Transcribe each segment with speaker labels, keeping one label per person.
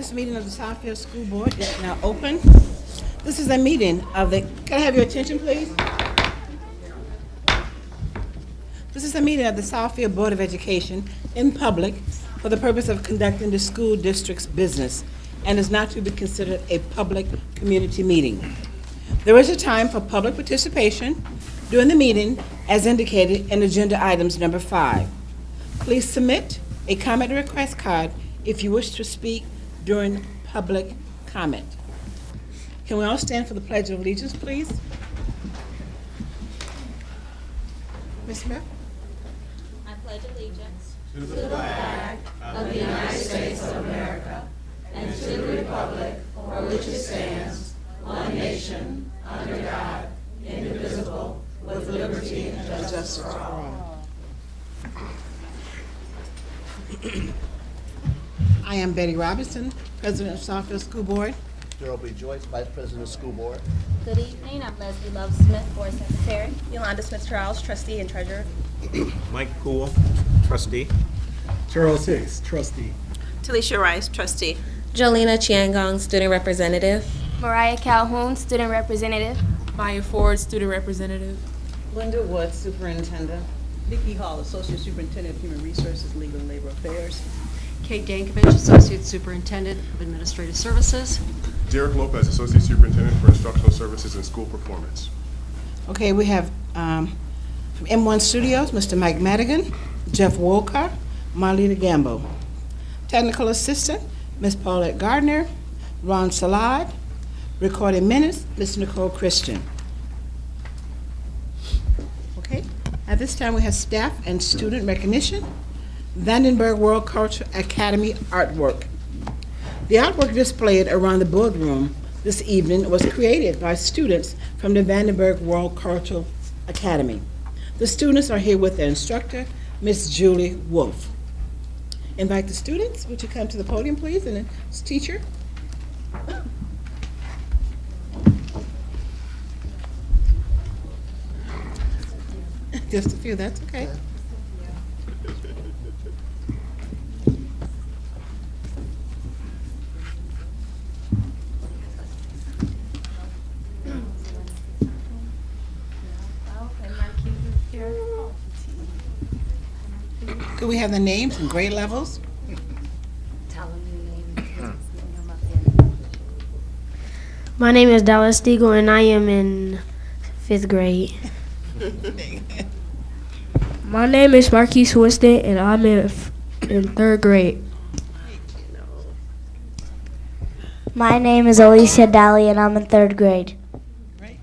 Speaker 1: This meeting of the Southfield School Board is now open. This is a meeting of the, can I have your attention, please? This is a meeting of the Southfield Board of Education in public for the purpose of conducting the school district's business and is not to be considered a public community meeting. There is a time for public participation during the meeting as indicated in agenda items number 5. Please submit a comment or request card if you wish to speak during public comment. Can we all stand for the Pledge of Allegiance, please? Ms. Smith?
Speaker 2: I pledge allegiance to the flag of the United States of America and to the republic for which it stands, one nation, under God, indivisible, with liberty and justice for all.
Speaker 1: I am Betty Robinson, President of Southfield School Board.
Speaker 3: Gerald B. Joyce, Vice President of School Board.
Speaker 2: Good evening, I'm Leslie Love Smith, Board Secretary.
Speaker 4: Yolanda Smith-Charles, Trustee and Treasurer.
Speaker 5: Mike Poole, trustee.
Speaker 6: Charles Hicks, trustee.
Speaker 4: Talisha Rice, Trustee.
Speaker 7: Jolena Chiangong, Student Representative.
Speaker 8: Mariah Calhoun, Student Representative.
Speaker 7: Maya Ford, Student Representative.
Speaker 9: Linda Wood, Superintendent.
Speaker 4: Vicki Hall, Associate Superintendent of Human Resources, Legal and Labor Affairs.
Speaker 9: Kate Dankovich, Associate Superintendent of Administrative Services.
Speaker 10: Derek Lopez, Associate Superintendent for Instructional Services and School Performance.
Speaker 1: Okay, we have from M1 Studios, Mr. Mike Madigan, Jeff Wolker, Marlena Gambo. Technical Assistant, Ms. Paulette Gardner, Ron Salad. Recording minutes, Ms. Nicole Christian. Okay, at this time we have staff and student recognition. Vandenberg World Cultural Academy artwork. The artwork displayed around the boardroom this evening was created by students from the Vandenberg World Cultural Academy. The students are here with their instructor, Miss Julie Wolf. Invite the students. Would you come to the podium, please, and the teacher? Just a few, that's okay. Could we have the names and grade levels?
Speaker 2: Tell them your name.
Speaker 8: My name is Dallas Stiegel, and I am in 5th grade. My name is Marquise Winston, and I'm in 3rd grade. My name is Alicia Daly, and I'm in 3rd grade.
Speaker 1: Right.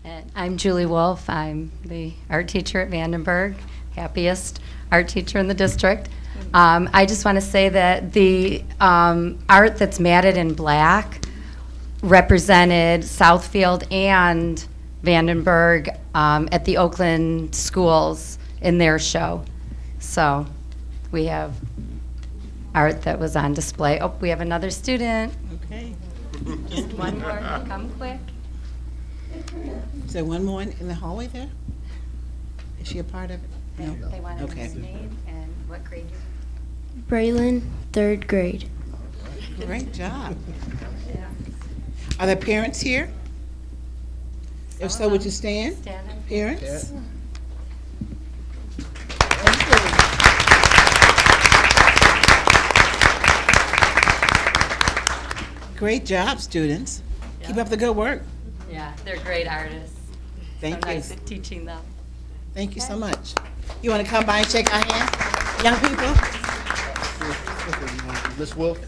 Speaker 11: And I'm Julie Wolf. I'm the art teacher at Vandenberg, happiest art teacher in the district. I just want to say that the art that's matted in black represented Southfield and Vandenberg at the Oakland schools in their show. So we have art that was on display. Oh, we have another student.
Speaker 1: Okay.
Speaker 11: Just one more. Come quick.
Speaker 1: Is there one more in the hallway there? Is she a part of it? No.
Speaker 11: They want to know
Speaker 1: Okay.
Speaker 11: his name and what grade you're in.
Speaker 8: Braylon, 3rd grade.
Speaker 1: Great job. Are there parents here? If so, would you stand?
Speaker 11: Stand up.
Speaker 1: Parents? Great job, students. Keep up the good work.
Speaker 11: Yeah, they're great artists.
Speaker 1: Thank
Speaker 11: So
Speaker 1: you.
Speaker 11: nice at teaching them.
Speaker 1: Thank you so much. You want to come by and shake our hands? Young people?
Speaker 3: Ms. Wolf,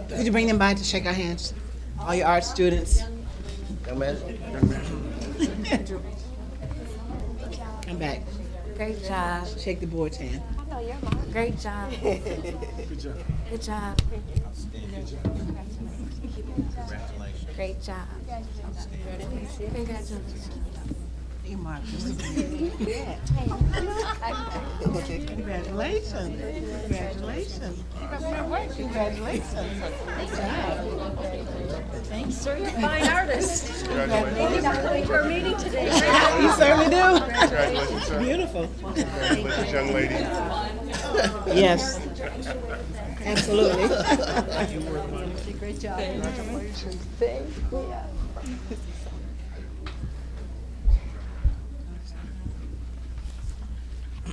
Speaker 1: Could you bring them by to shake our hands? All your art students.
Speaker 3: young man.
Speaker 1: Come back.
Speaker 7: Great job.
Speaker 1: Shake the board's hand.
Speaker 7: Great job.
Speaker 6: Good job.
Speaker 7: Good job. Great job. Congratulations.
Speaker 1: Hey, Mark. Congratulations. Congratulations. Keep up your work. Congratulations. Good job. Thanks.
Speaker 9: Sir, you're a fine artist.
Speaker 10: Congratulations.
Speaker 9: Thank you for coming to our meeting today.
Speaker 1: You certainly do.
Speaker 10: Congratulations, sir.
Speaker 1: Beautiful.
Speaker 10: Congratulations, young lady.
Speaker 1: Yes. Absolutely.
Speaker 9: Great job. Congratulations.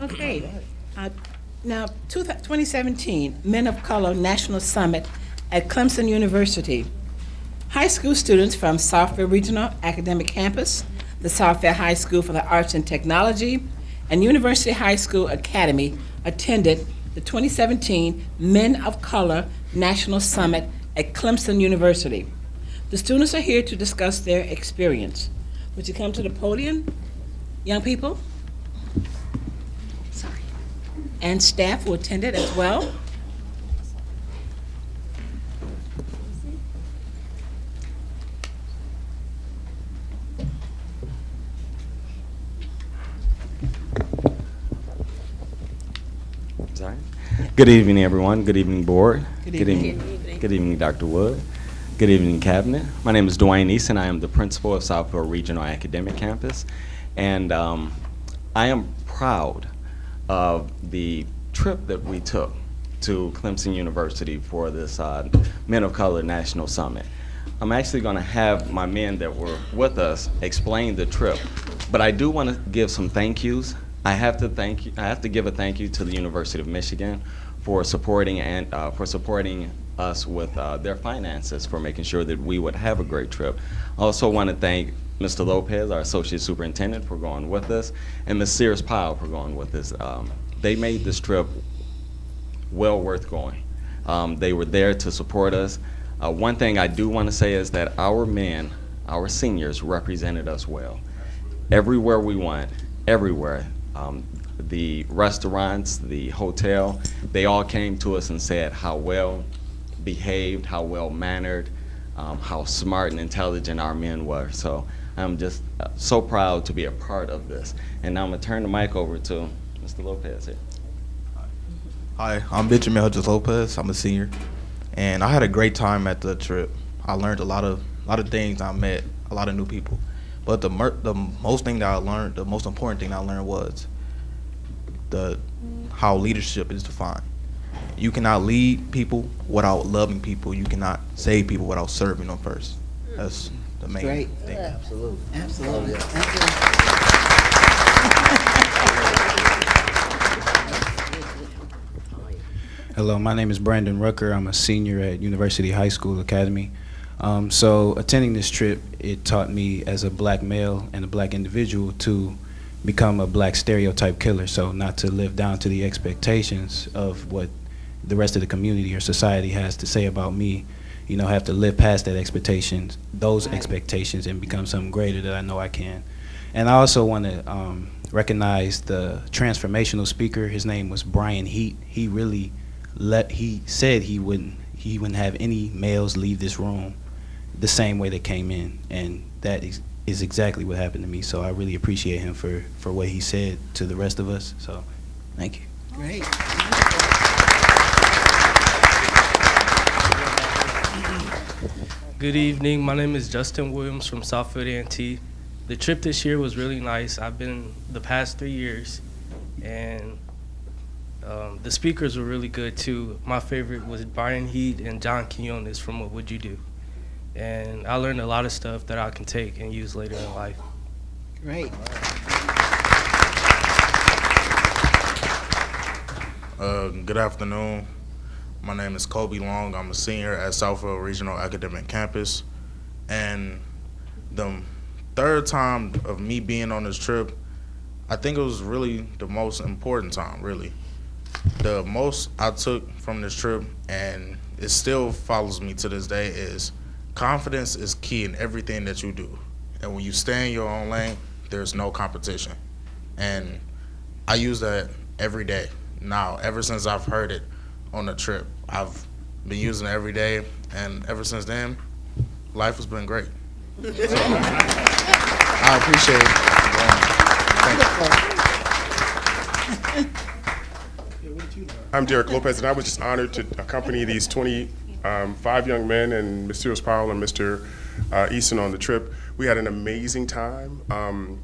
Speaker 1: Okay. Now, 2017 Men of Color National Summit at Clemson University. High school students from Southfield Regional Academic Campus, the Southfield High School for the Arts and Technology, and University High School Academy attended the 2017 Men of Color National Summit at Clemson University. The students are here to discuss their experience. Would you come to the podium, young people? Sorry. And staff who attended as well.
Speaker 12: Sorry. Good evening, everyone. Good evening, board.
Speaker 1: Good evening.
Speaker 12: Good evening, Dr. Wood. Good evening, cabinet. My name is Dwayne Easton. I am the principal of Southfield Regional Academic Campus, and I am proud of the trip that we took to Clemson University for this Men of Color National Summit. I'm actually going to have my men that were with us explain the trip, but I do want to give some thank yous. I have to give a thank you to the University of Michigan for supporting us with their finances, for making sure that we would have a great trip. I also want to thank Mr. Lopez, our associate superintendent, for going with us, and Ms. Sears Powell for going with us. They made this trip well worth going. They were there to support us. One thing I do want to say is that our men, our seniors, represented us well. Everywhere we went, everywhere, the restaurants, the hotel, they all came to us and said how well behaved, how well mannered, how smart and intelligent our men were. So I'm just so proud to be a part of this. And now I'm gonna turn the mic over to Mr. Lopez here.
Speaker 13: Hi, I'm Benjamin Hodges Lopez. I'm a senior, and I had a great time at the trip. I learned a lot of things. I met a lot of new people. But the most important thing I learned was how leadership is defined. You cannot lead people without loving people. You cannot save people without serving them first. That's the main thing.
Speaker 3: Absolutely.
Speaker 1: Absolutely.
Speaker 14: Hello, my name is Brandon Rucker. I'm a senior at University High School Academy. So attending this trip, it taught me as a black male and a black individual to become a black stereotype killer. So not to live down to the expectations of what the rest of the community or society has to say about me. You know, have to live past that those expectations, and become something greater that I know I can. And I also want to recognize the transformational speaker. His name was Brian Heat. He really he said he wouldn't have any males leave this room the same way they came in, and that is exactly what happened to me. So I really appreciate him for what he said to the rest of us. So thank you.
Speaker 1: Great.
Speaker 15: Good evening. My name is Justin Williams from Southfield A&T. The trip this year was really nice. I've been the past 3 years, and the speakers were really good too. My favorite was Brian Heat and John Quinones from What Would You Do? And I learned a lot of stuff that I can take and use later in life.
Speaker 1: Great.
Speaker 16: Good afternoon. My name is Kobe Long. I'm a senior at Southfield Regional Academic Campus. And the third time of me being on this trip, I think it was really the most important time, really. The most I took from this trip, and it still follows me to this day, is confidence is key in everything that you do. And when you stay in your own lane, there's no competition. And I use that every day. Now, ever since I've heard it on the trip, I've been using it every day, and ever since then, life has been great. So, I appreciate it.
Speaker 10: I'm Derek Lopez, and I was just honored to accompany these 25 young men and Mr. Sears Powell and Mr. Easton on the trip. We had an amazing time. One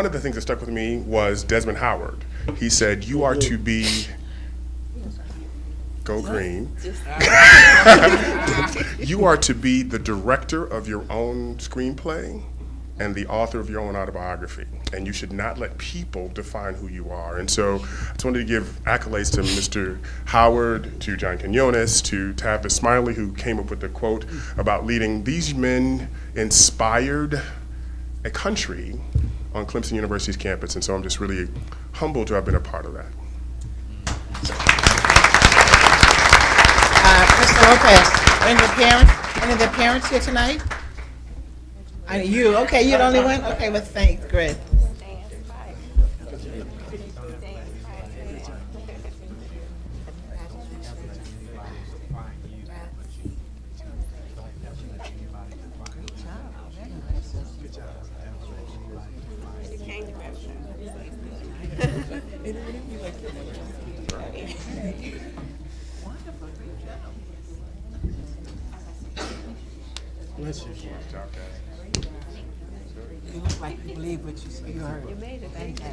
Speaker 10: of the things that stuck with me was Desmond Howard. He said, "You are to be." Go green. You are to be the director of your own screenplay and the author of your own autobiography, and you should not let people define who you are. And so I just wanted to give accolades to Mr. Howard, to John Quinones, to Tavis Smiley, who came up with the quote about leading. These men inspired a country on Clemson University's campus, and so I'm just really humbled to have been a part of that.
Speaker 1: Mr. Lopez, any of the parents here tonight? You, okay, you're the only one? Okay, well, thanks, great.
Speaker 6: Bless you.
Speaker 1: You look like you believe what you heard. You made it. Thank you.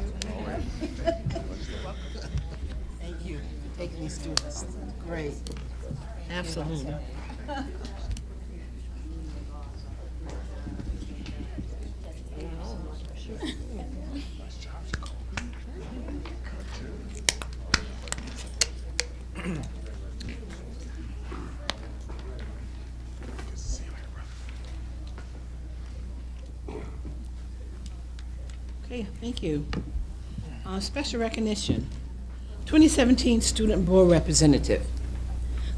Speaker 1: Thank you for taking these students. Great. Absolutely. Okay, thank you. Special recognition. 2017 Student Board Representative.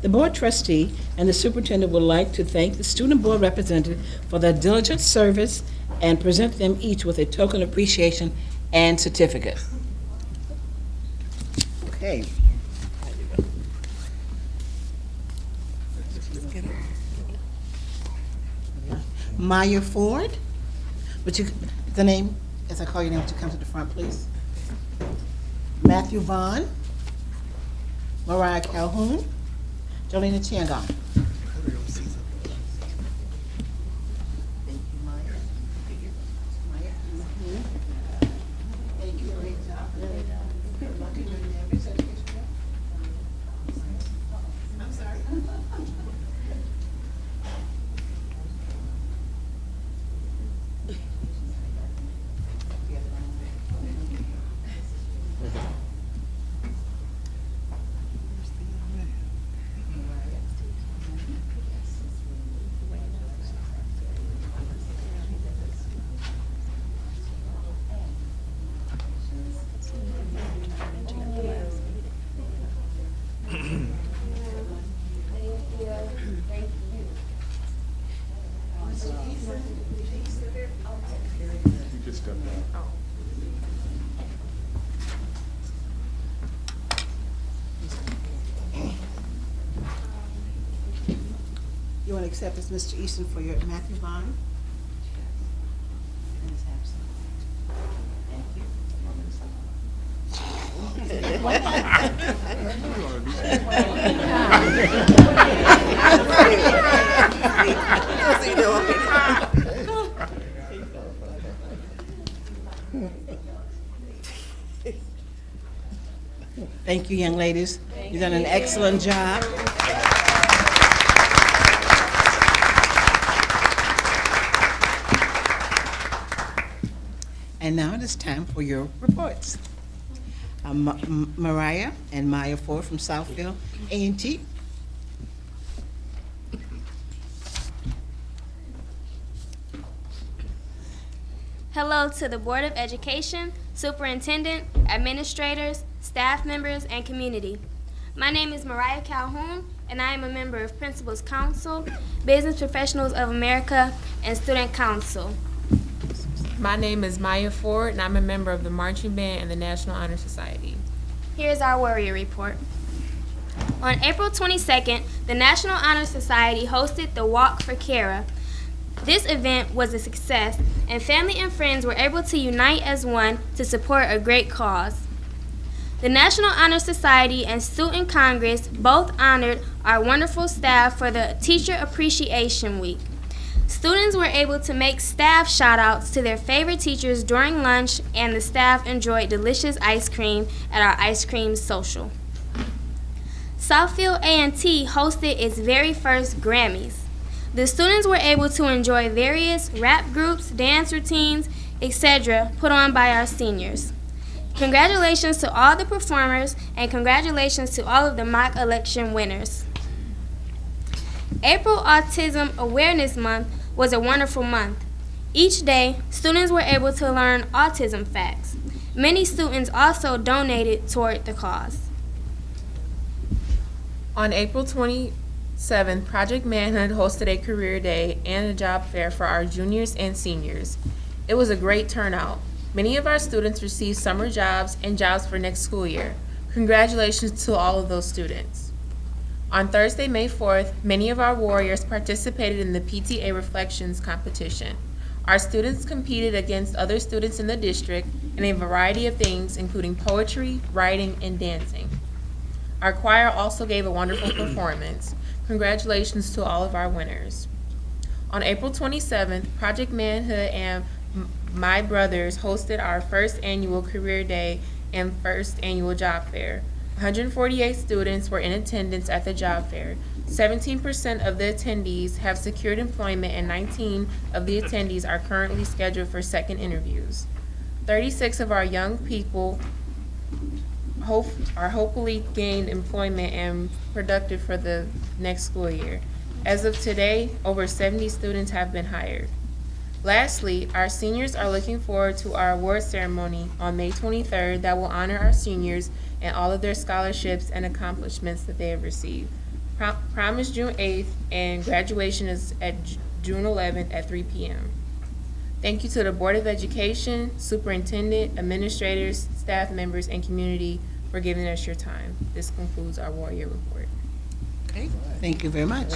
Speaker 1: The Board Trustee and the Superintendent would like to thank the Student Board Representative for their diligent service and present them each with a token of appreciation and certificate. Okay. Maya Ford, would you, the name, as I call your name, would you come to the front, please? Matthew Vaughn, Mariah Calhoun, Jolena Changon. You want to accept this, Mr. Easton, for your Matthew Vaughn? Thank you, young ladies. You've done an excellent job. And now it is time for your reports. Mariah and Maya Ford from Southfield A&T.
Speaker 17: Hello to the Board of Education, Superintendent, Administrators, staff members, and community. My name is Mariah Calhoun, and I am a member of Principals Council, Business Professionals of America, and Student Council.
Speaker 7: My name is Maya Ford, and I'm a member of the Marching Band and the National Honor Society.
Speaker 17: Here's our Warrior Report. On April 22nd, the National Honor Society hosted the Walk for Kara. This event was a success, and family and friends were able to unite as one to support a great cause. The National Honor Society and Student Congress both honored our wonderful staff for the Teacher Appreciation Week. Students were able to make staff shout-outs to their favorite teachers during lunch, and the staff enjoyed delicious ice cream at our ice cream social. Southfield A&T hosted its very first Grammys. The students were able to enjoy various rap groups, dance routines, etc. put on by our seniors. Congratulations to all the performers, and congratulations to all of the mock election winners. April Autism Awareness Month was a wonderful month. Each day, students were able to learn autism facts. Many students also donated toward the cause.
Speaker 7: On April 27th, Project Manhood hosted a career day and a job fair for our juniors and seniors. It was a great turnout. Many of our students received summer jobs and jobs for next school year. Congratulations to all of those students. On Thursday, May 4th, many of our warriors participated in the PTA Reflections competition. Our students competed against other students in the district in a variety of things, including poetry, writing, and dancing. Our choir also gave a wonderful performance. Congratulations to all of our winners. On April 27th, Project Manhood and My Brothers hosted our first annual career day and first annual job fair. 148 students were in attendance at the job fair. 17% of the attendees have secured employment, and 19 of the attendees are currently scheduled for second interviews. 36 of our young people are hopefully gained employment and productive for the next school year. As of today, over 70 students have been hired. Lastly, our seniors are looking forward to our award ceremony on May 23rd that will honor our seniors and all of their scholarships and accomplishments that they have received. Prom is June 8th, and graduation is at June 11th at 3 p.m. Thank you to the Board of Education, Superintendent, administrators, staff members, and community for giving us your time. This concludes our Warrior Report.
Speaker 1: Okay, thank you very much.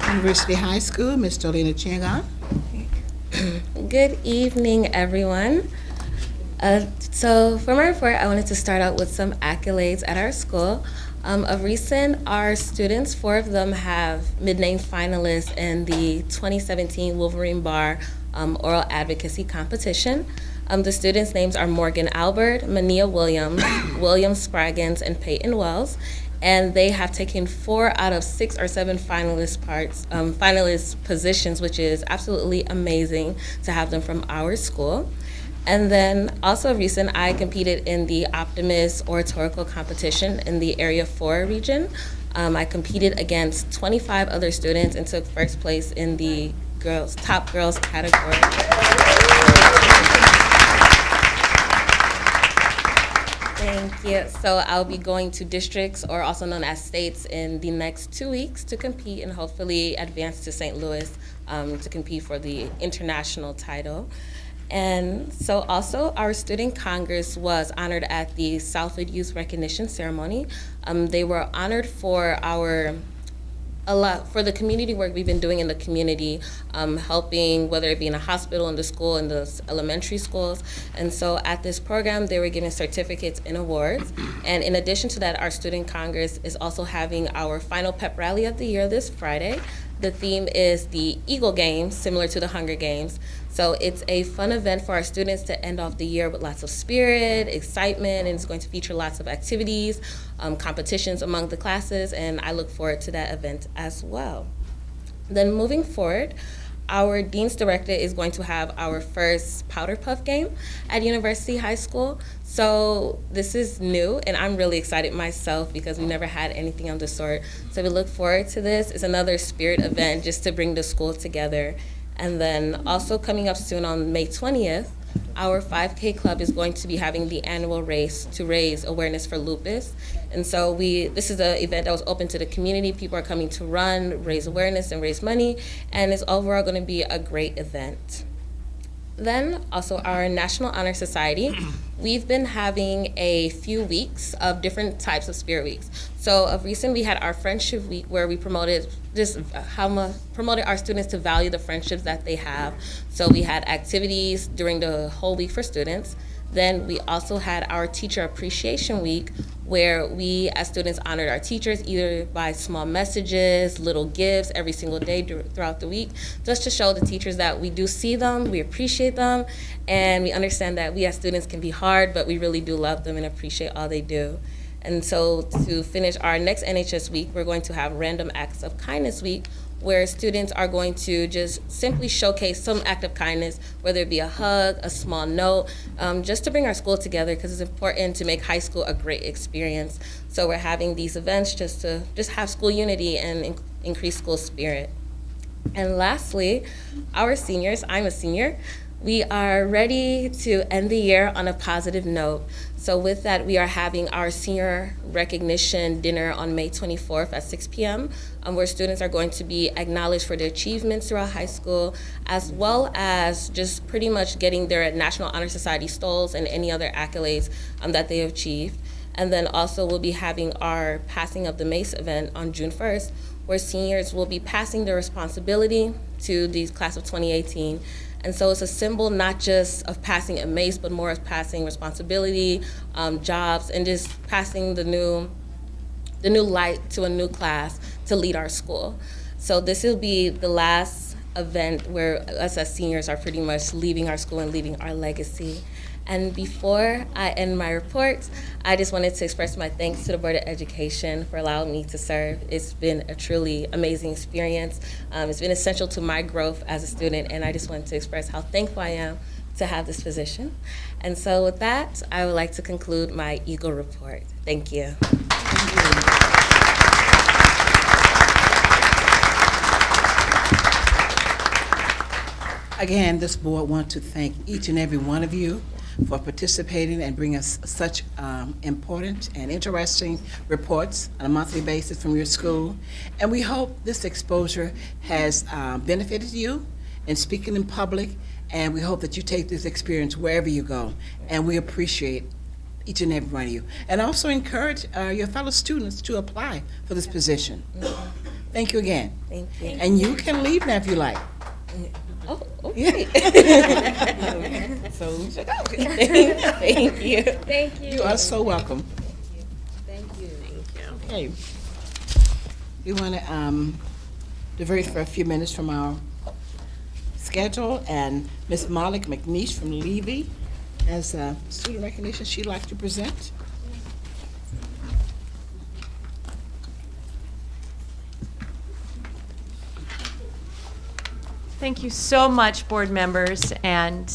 Speaker 1: University High School, Ms. Jolena Chiangon.
Speaker 18: Good evening, everyone. So for my report, I wanted to start out with some accolades at our school. Of recent, our students, 4 of them have mid-name finalists in the 2017 Wolverine Bar Oral Advocacy Competition. The students' names are Morgan Albert, Mania Williams, William Spraggins, and Peyton Wells. And they have taken 4 out of 6 or 7 finalist positions, which is absolutely amazing to have them from our school. And then also recent, I competed in the Optimist Oratorical Competition in the Area 4 region. I competed against 25 other students and took first place in the top girls category. Thank you. So I'll be going to districts, or also known as states, in the next 2 weeks to compete and hopefully advance to St. Louis to compete for the international title. And so also our Student Congress was honored at the Southfield Youth Recognition Ceremony. They were honored for the community work we've been doing in the community, helping, whether it be in a hospital, in the school, in the elementary schools. And so at this program, they were given certificates and awards. And in addition to that, our Student Congress is also having our final pep rally of the year this Friday. The theme is the Eagle Games, similar to the Hunger Games. So it's a fun event for our students to end off the year with lots of spirit, excitement, and it's going to feature lots of activities, competitions among the classes, and I look forward to that event as well. Then moving forward, our Dean's Director is going to have our first Powder Puff game at University High School. So this is new, and I'm really excited myself because we never had anything of the sort. So we look forward to this. It's another spirit event just to bring the school together. And then also coming up soon on May 20th, our 5K Club is going to be having the annual race to raise awareness for lupus. And so this is an event that was open to the community. People are coming to run, raise awareness, and raise money. And it's overall going to be a great event. Then also our National Honor Society. We've been having a few weeks of different types of spirit weeks. So of recent, we had our Friendship Week where we promoted our students to value the friendships that they have. So we had activities during the whole week for students. Then we also had our Teacher Appreciation Week, where we as students honored our teachers either by small messages, little gifts every single day throughout the week, just to show the teachers that we do see them, we appreciate them, and we understand that we as students can be hard, but we really do love them and appreciate all they do. And so to finish our next NHS week, we're going to have Random Acts of Kindness Week, where students are going to just simply showcase some act of kindness, whether it be a hug, a small note, just to bring our school together, because it's important to make high school a great experience. So we're having these events just to have school unity and increase school spirit. And lastly, our seniors, I'm a senior, we are ready to end the year on a positive note. So with that, we are having our senior recognition dinner on May 24th at 6 p.m., where students are going to be acknowledged for their achievements throughout high school, as well as just pretty much getting their National Honor Society stoles and any other accolades that they have achieved. And then also we'll be having our Passing of the Mace event on June 1st, where seniors will be passing their responsibility to the class of 2018. And so it's a symbol not just of passing a mace, but more of passing responsibility, jobs, and just passing the new light to a new class to lead our school. So this will be the last event where us as seniors are pretty much leaving our school and leaving our legacy. And before I end my report, I just wanted to express my thanks to the Board of Education for allowing me to serve. It's been a truly amazing experience. It's been essential to my growth as a student, and I just wanted to express how thankful I am to have this position. And so with that, I would like to conclude my Eagle report. Thank you.
Speaker 1: Again, this board wants to thank each and every one of you for participating and bringing us such important and interesting reports on a monthly basis from your school. And we hope this exposure has benefited you in speaking in public, and we hope that you take this experience wherever you go. And we appreciate each and every one of you. And also encourage your fellow students to apply for this position. Thank you again.
Speaker 18: Thank you.
Speaker 1: And you can leave now if you like.
Speaker 18: Oh, okay.
Speaker 1: So we should go.
Speaker 18: Thank you.
Speaker 17: Thank you.
Speaker 1: You are so welcome.
Speaker 18: Thank you.
Speaker 1: Okay. We want to divert for a few minutes from our schedule, and Ms. Malik McNeish from Levy has student recognition she'd like to present.
Speaker 19: Thank you so much, board members and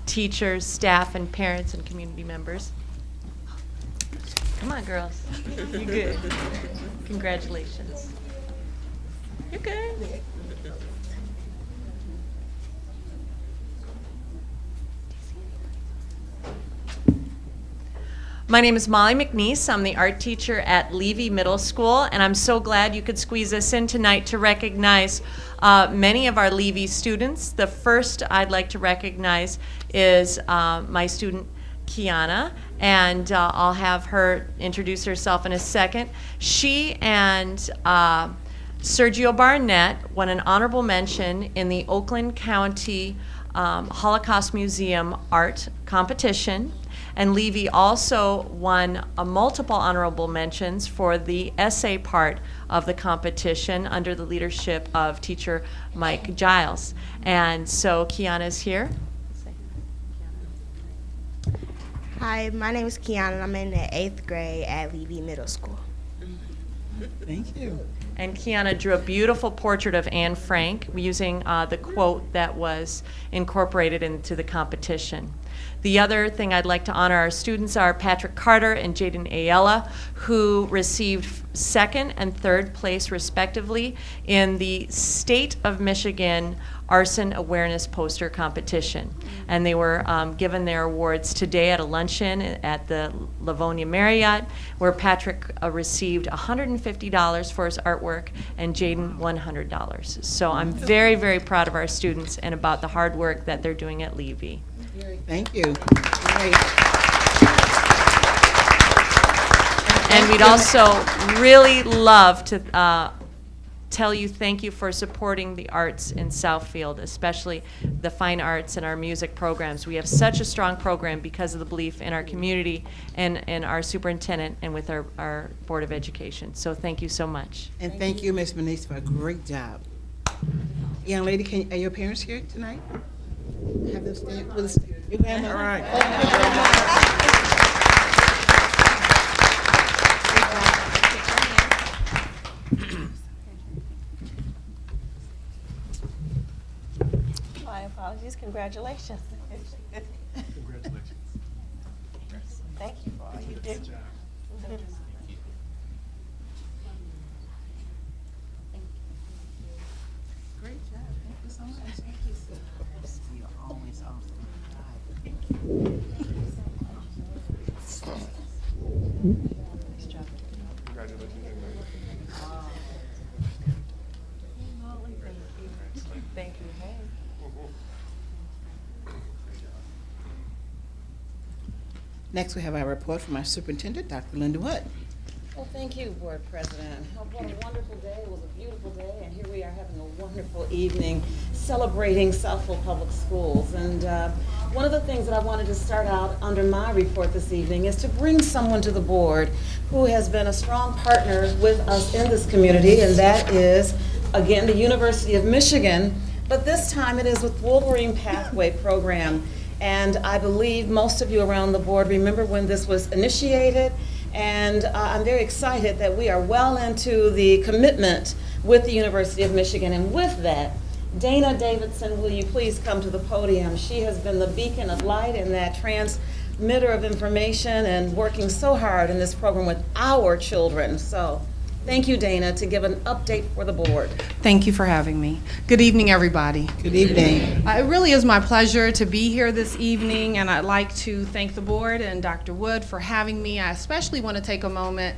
Speaker 19: teachers, staff, and parents and community members. Come on, girls. You're good. Congratulations. You're good. My name is Molly McNeice. I'm the art teacher at Levy Middle School, and I'm so glad you could squeeze us in tonight to recognize many of our Levy students. The first I'd like to recognize is my student, Kiana, and I'll have her introduce herself in a second. She and Sergio Barnett won an honorable mention in the Oakland County Holocaust Museum art competition. And Levy also won multiple honorable mentions for the essay part of the competition under the leadership of teacher Mike Giles. And so Kiana's here.
Speaker 20: Hi, my name is Kiana, and I'm in the 8th grade at Levy Middle School.
Speaker 1: Thank you.
Speaker 19: And Kiana drew a beautiful portrait of Anne Frank using the quote that was incorporated into the competition. The other thing I'd like to honor our students are Patrick Carter and Jaden Ayala, who received 2nd and 3rd place respectively in the State of Michigan Arson Awareness Poster Competition. And they were given their awards today at a luncheon at the Livonia Marriott, where Patrick received $150 for his artwork and Jaden $100. So I'm very, very proud of our students and about the hard work that they're doing at Levy.
Speaker 1: Thank you. Great.
Speaker 19: And we'd also really love to tell you thank you for supporting the arts in Southfield, especially the fine arts and our music programs. We have such a strong program because of the belief in our community and our superintendent and with our Board of Education. So thank you so much.
Speaker 1: And thank you, Ms. Manise, for a great job. Young lady, are your parents here tonight? Have them stand. Your grandmother?
Speaker 5: All right.
Speaker 2: My apologies. Congratulations.
Speaker 6: Congratulations.
Speaker 2: Thank you for all you do.
Speaker 1: Great job. Thank you so much. Thank you. You're always awesome.
Speaker 2: Thank you. Hey.
Speaker 1: Next, we have our report from our superintendent, Dr. Linda Wood.
Speaker 21: Well, thank you, Board President. What a wonderful day. It was a beautiful day, and here we are having a wonderful evening celebrating Southfield Public Schools. And one of the things that I wanted to start out under my report this evening is to bring someone to the board who has been a strong partner with us in this community, and that is, again, the University of Michigan, but this time it is with Wolverine Pathway Program. And I believe most of you around the board remember when this was initiated, and I'm very excited that we are well into the commitment with the University of Michigan. And with that, Dana Davidson, will you please come to the podium? She has been the beacon of light and that transmitter of information and working so hard in this program with our children. So thank you, Dana, to give an update for the board.
Speaker 22: Thank you for having me. Good evening, everybody.
Speaker 1: Good evening.
Speaker 22: It really is my pleasure to be here this evening, and I'd like to thank the board and Dr. Wood for having me. I especially want to take a moment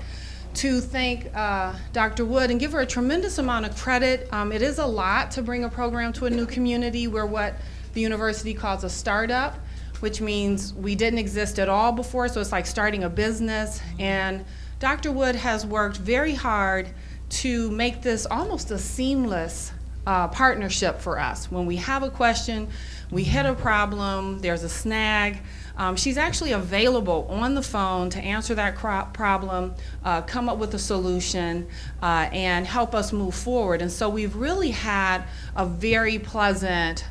Speaker 22: to thank Dr. Wood and give her a tremendous amount of credit. It is a lot to bring a program to a new community. We're what the university calls a startup, which means we didn't exist at all before, so it's like starting a business. And Dr. Wood has worked very hard to make this almost a seamless partnership for us. When we have a question, we hit a problem, there's a snag, she's actually available on the phone to answer that problem, come up with a solution, and help us move forward. And so we've really had a very pleasant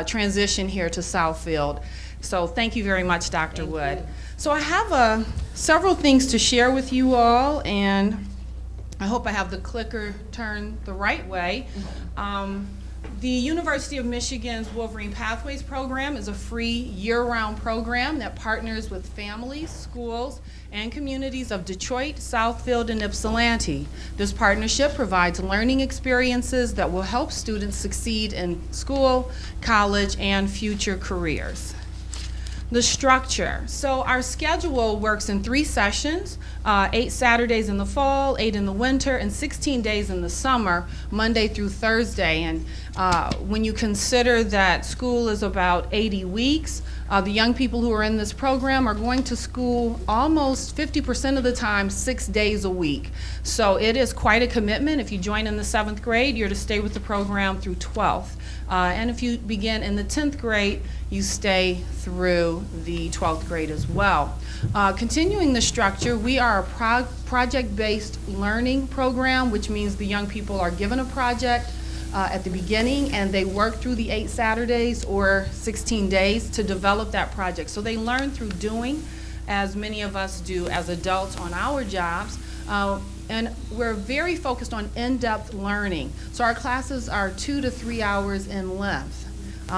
Speaker 22: transition here to Southfield. So thank you very much, Dr. Wood. So I have several things to share with you all, and I hope I have the clicker turned the right way. The University of Michigan's Wolverine Pathways program is a free year-round program that partners with families, schools, and communities of Detroit, Southfield, and Ypsilanti. This partnership provides learning experiences that will help students succeed in school, college, and future careers. The structure. So our schedule works in 3 sessions, 8 Saturdays in the fall, 8 in the winter, and 16 days in the summer, Monday through Thursday. And when you consider that school is about 80 weeks, the young people who are in this program are going to school almost 50% of the time, 6 days a week. So it is quite a commitment. If you join in the 7th grade, you're to stay with the program through 12th. And if you begin in the 10th grade, you stay through the 12th grade as well. Continuing the structure, we are a project-based learning program, which means the young people are given a project at the beginning, and they work through the 8 Saturdays or 16 days to develop that project. So they learn through doing, as many of us do as adults on our jobs. And we're very focused on in-depth learning. So our classes are 2 to 3 hours in length.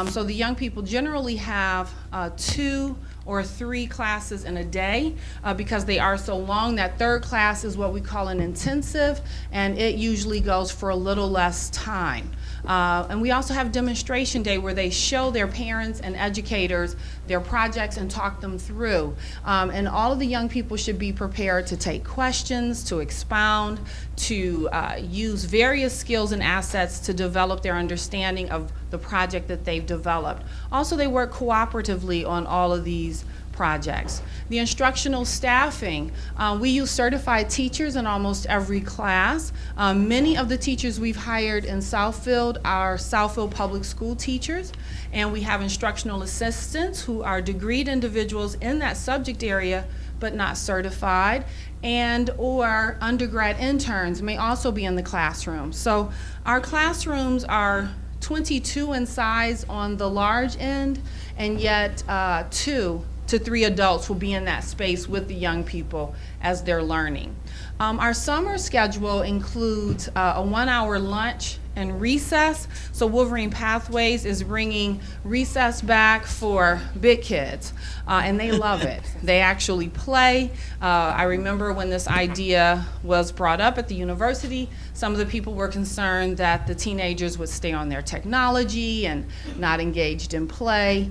Speaker 22: So the young people generally have 2 or 3 classes in a day because they are so long. That 3rd class is what we call an intensive, and it usually goes for a little less time. And we also have demonstration day where they show their parents and educators their projects and talk them through. And all of the young people should be prepared to take questions, to expound, to use various skills and assets to develop their understanding of the project that they've developed. Also, they work cooperatively on all of these projects. The instructional staffing, we use certified teachers in almost every class. Many of the teachers we've hired in Southfield are Southfield public school teachers, and we have instructional assistants who are degreed individuals in that subject area but not certified, and or undergrad interns may also be in the classroom. So our classrooms are 22 in size on the large end, and yet 2 to 3 adults will be in that space with the young people as they're learning. Our summer schedule includes a 1-hour lunch and recess. So Wolverine Pathways is bringing recess back for big kids, and they love it. They actually play. I remember when this idea was brought up at the university, some of the people were concerned that the teenagers would stay on their technology and not engaged in play.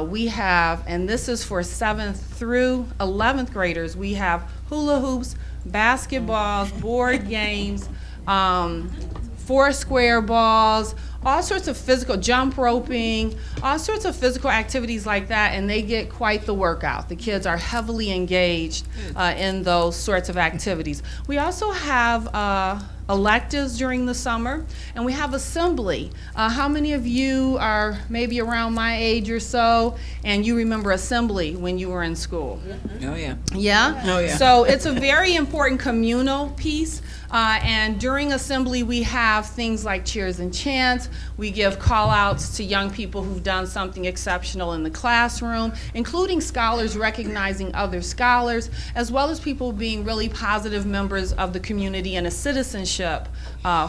Speaker 22: We have, and this is for 7th through 11th graders, we have hula hoops, basketballs, board games, 4 square balls, all sorts of physical, jump roping, all sorts of physical activities like that, and they get quite the workout. The kids are heavily engaged in those sorts of activities. We also have electives during the summer, and we have assembly. How many of you are maybe around my age or so, and you remember assembly when you were in school?
Speaker 1: Oh, yeah.
Speaker 22: Yeah?
Speaker 1: Oh, yeah.
Speaker 22: So it's a very important communal piece. And during assembly, we have things like cheers and chants. We give call outs to young people who've done something exceptional in the classroom, including scholars recognizing other scholars, as well as people being really positive members of the community in a citizenship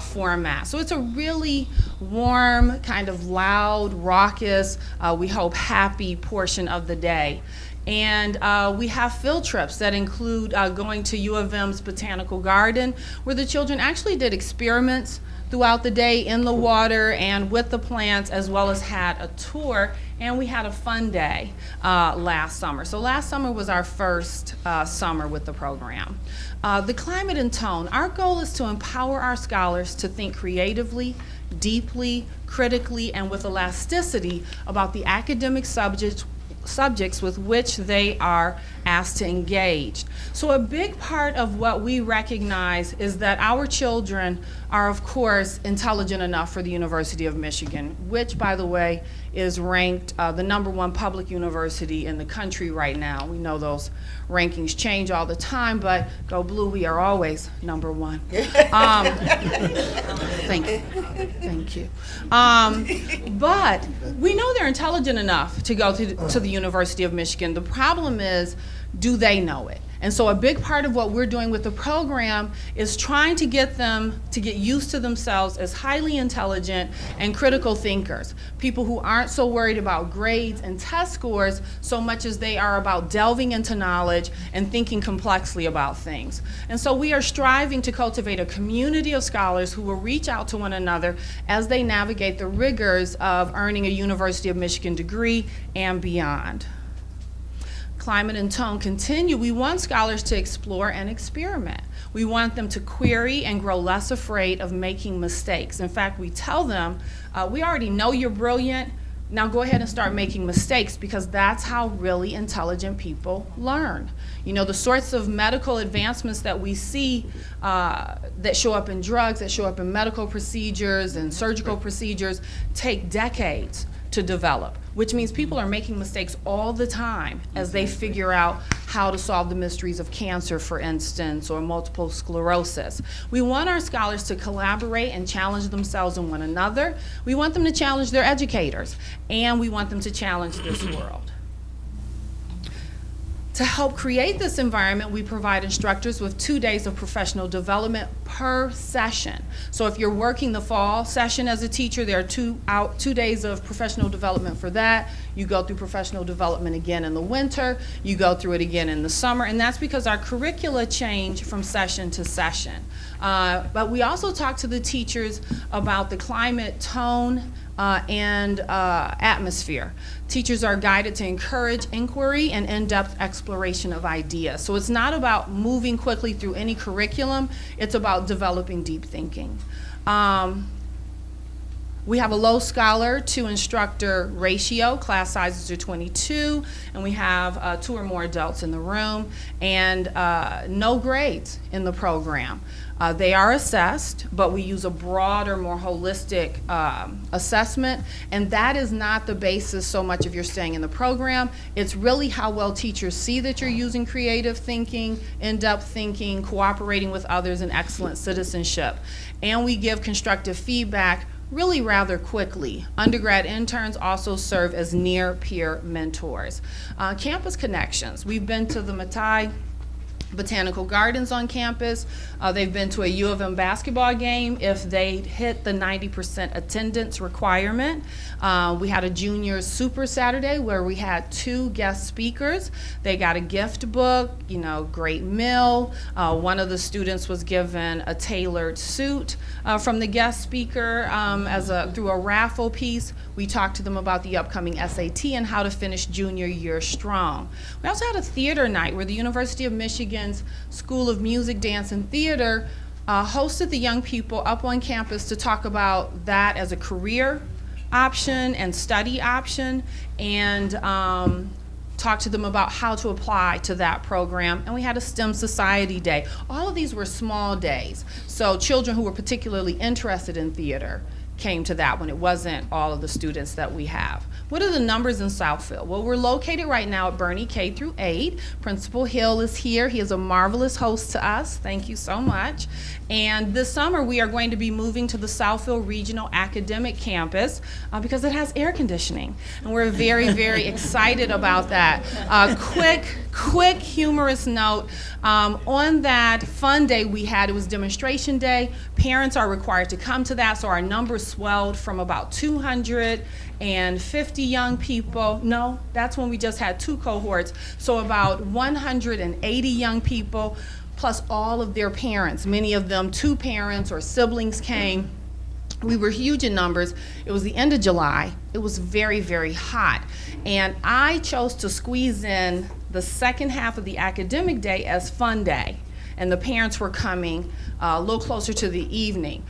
Speaker 22: format. So it's a really warm, kind of loud, raucous, we hope happy portion of the day. And we have field trips that include going to U of M's Botanical Garden, where the children actually did experiments throughout the day in the water and with the plants, as well as had a tour. And we had a fun day last summer. So last summer was our first summer with the program. The climate and tone. Our goal is to empower our scholars to think creatively, deeply, critically, and with elasticity about the academic subjects with which they are asked to engage. So a big part of what we recognize is that our children are, of course, intelligent enough for the University of Michigan, which, by the way, is ranked the #1 public university in the country right now. We know those rankings change all the time, but go blue, we are always #1. Thank you. Thank you. But we know they're intelligent enough to go to the University of Michigan. The problem is, do they know it? And so a big part of what we're doing with the program is trying to get them to get used to themselves as highly intelligent and critical thinkers, people who aren't so worried about grades and test scores so much as they are about delving into knowledge and thinking complexly about things. And so we are striving to cultivate a community of scholars who will reach out to one another as they navigate the rigors of earning a University of Michigan degree and beyond. Climate and tone continue. We want scholars to explore and experiment. We want them to query and grow less afraid of making mistakes. In fact, we tell them, we already know you're brilliant, now go ahead and start making mistakes, because that's how really intelligent people learn. You know, the sorts of medical advancements that we see that show up in drugs, that show up in medical procedures and surgical procedures take decades to develop, which means people are making mistakes all the time as they figure out how to solve the mysteries of cancer, for instance, or multiple sclerosis. We want our scholars to collaborate and challenge themselves and one another. We want them to challenge their educators, and we want them to challenge this world. To help create this environment, we provide instructors with 2 days of professional development per session. So if you're working the fall session as a teacher, there are 2 days of professional development for that. You go through professional development again in the winter, you go through it again in the summer, and that's because our curricula change from session to session. But we also talk to the teachers about the climate, tone, and atmosphere. Teachers are guided to encourage inquiry and in-depth exploration of ideas. So it's not about moving quickly through any curriculum, it's about developing deep thinking. We have a low scholar to instructor ratio. Class sizes are 22, and we have 2 or more adults in the room, and no grades in the program. They are assessed, but we use a broader, more holistic assessment, and that is not the basis so much of your staying in the program. It's really how well teachers see that you're using creative thinking, in-depth thinking, cooperating with others, and excellent citizenship. And we give constructive feedback really rather quickly. Undergrad interns also serve as near peer mentors. Campus connections. We've been to the Matai Botanical Gardens on campus. They've been to a U of M basketball game if they hit the 90% attendance requirement. We had a juniors super Saturday where we had 2 guest speakers. They got a gift book, great meal. One of the students was given a tailored suit from the guest speaker through a raffle piece. We talked to them about the upcoming SAT and how to finish junior year strong. We also had a theater night where the University of Michigan's School of Music, Dance, and Theater hosted the young people up on campus to talk about that as a career option and study option, and talk to them about how to apply to that program. And we had a STEM Society Day. All of these were small days. So children who were particularly interested in theater came to that one. It wasn't all of the students that we have. What are the numbers in Southfield? Well, we're located right now at Bernie K through 8. Principal Hill is here. He is a marvelous host to us. Thank you so much. And this summer we are going to be moving to the Southfield Regional Academic Campus because it has air conditioning. And we're very, very excited about that. Quick humorous note, on that fun day we had, it was demonstration day. Parents are required to come to that, so our numbers swelled from about 250 young people. No, that's when we just had 2 cohorts. So about 180 young people, plus all of their parents. Many of them 2 parents or siblings came. We were huge in numbers. It was the end of July. It was very, very hot. And I chose to squeeze in the second half of the academic day as fun day. And the parents were coming a little closer to the evening.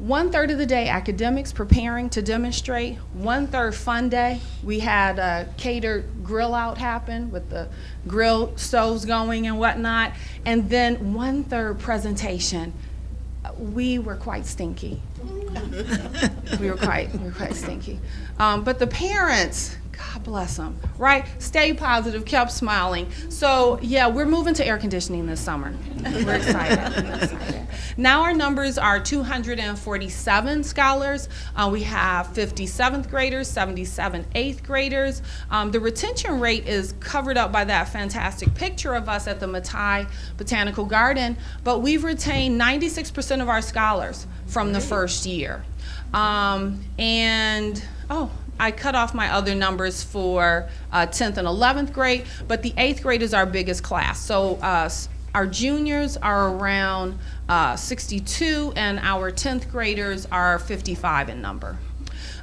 Speaker 22: 1/3 of the day academics preparing to demonstrate, 1/3 fun day. We had a catered grill out happen with the grill stoves going and whatnot, and then 1/3 presentation. We were quite stinky. we were quite stinky. But the parents, God bless them, right? Stayed positive, kept smiling. So yeah, we're moving to air conditioning this summer. We're excited. Now our numbers are 247 scholars. We have 50 7th graders, 77 8th graders. The retention rate is covered up by that fantastic picture of us at the Matai Botanical Garden, but we've retained 96% of our scholars from the first year. I cut off my other numbers for 10th and 11th grade, but the 8th grade is our biggest class. So our juniors are around 62, and our 10th graders are 55 in number.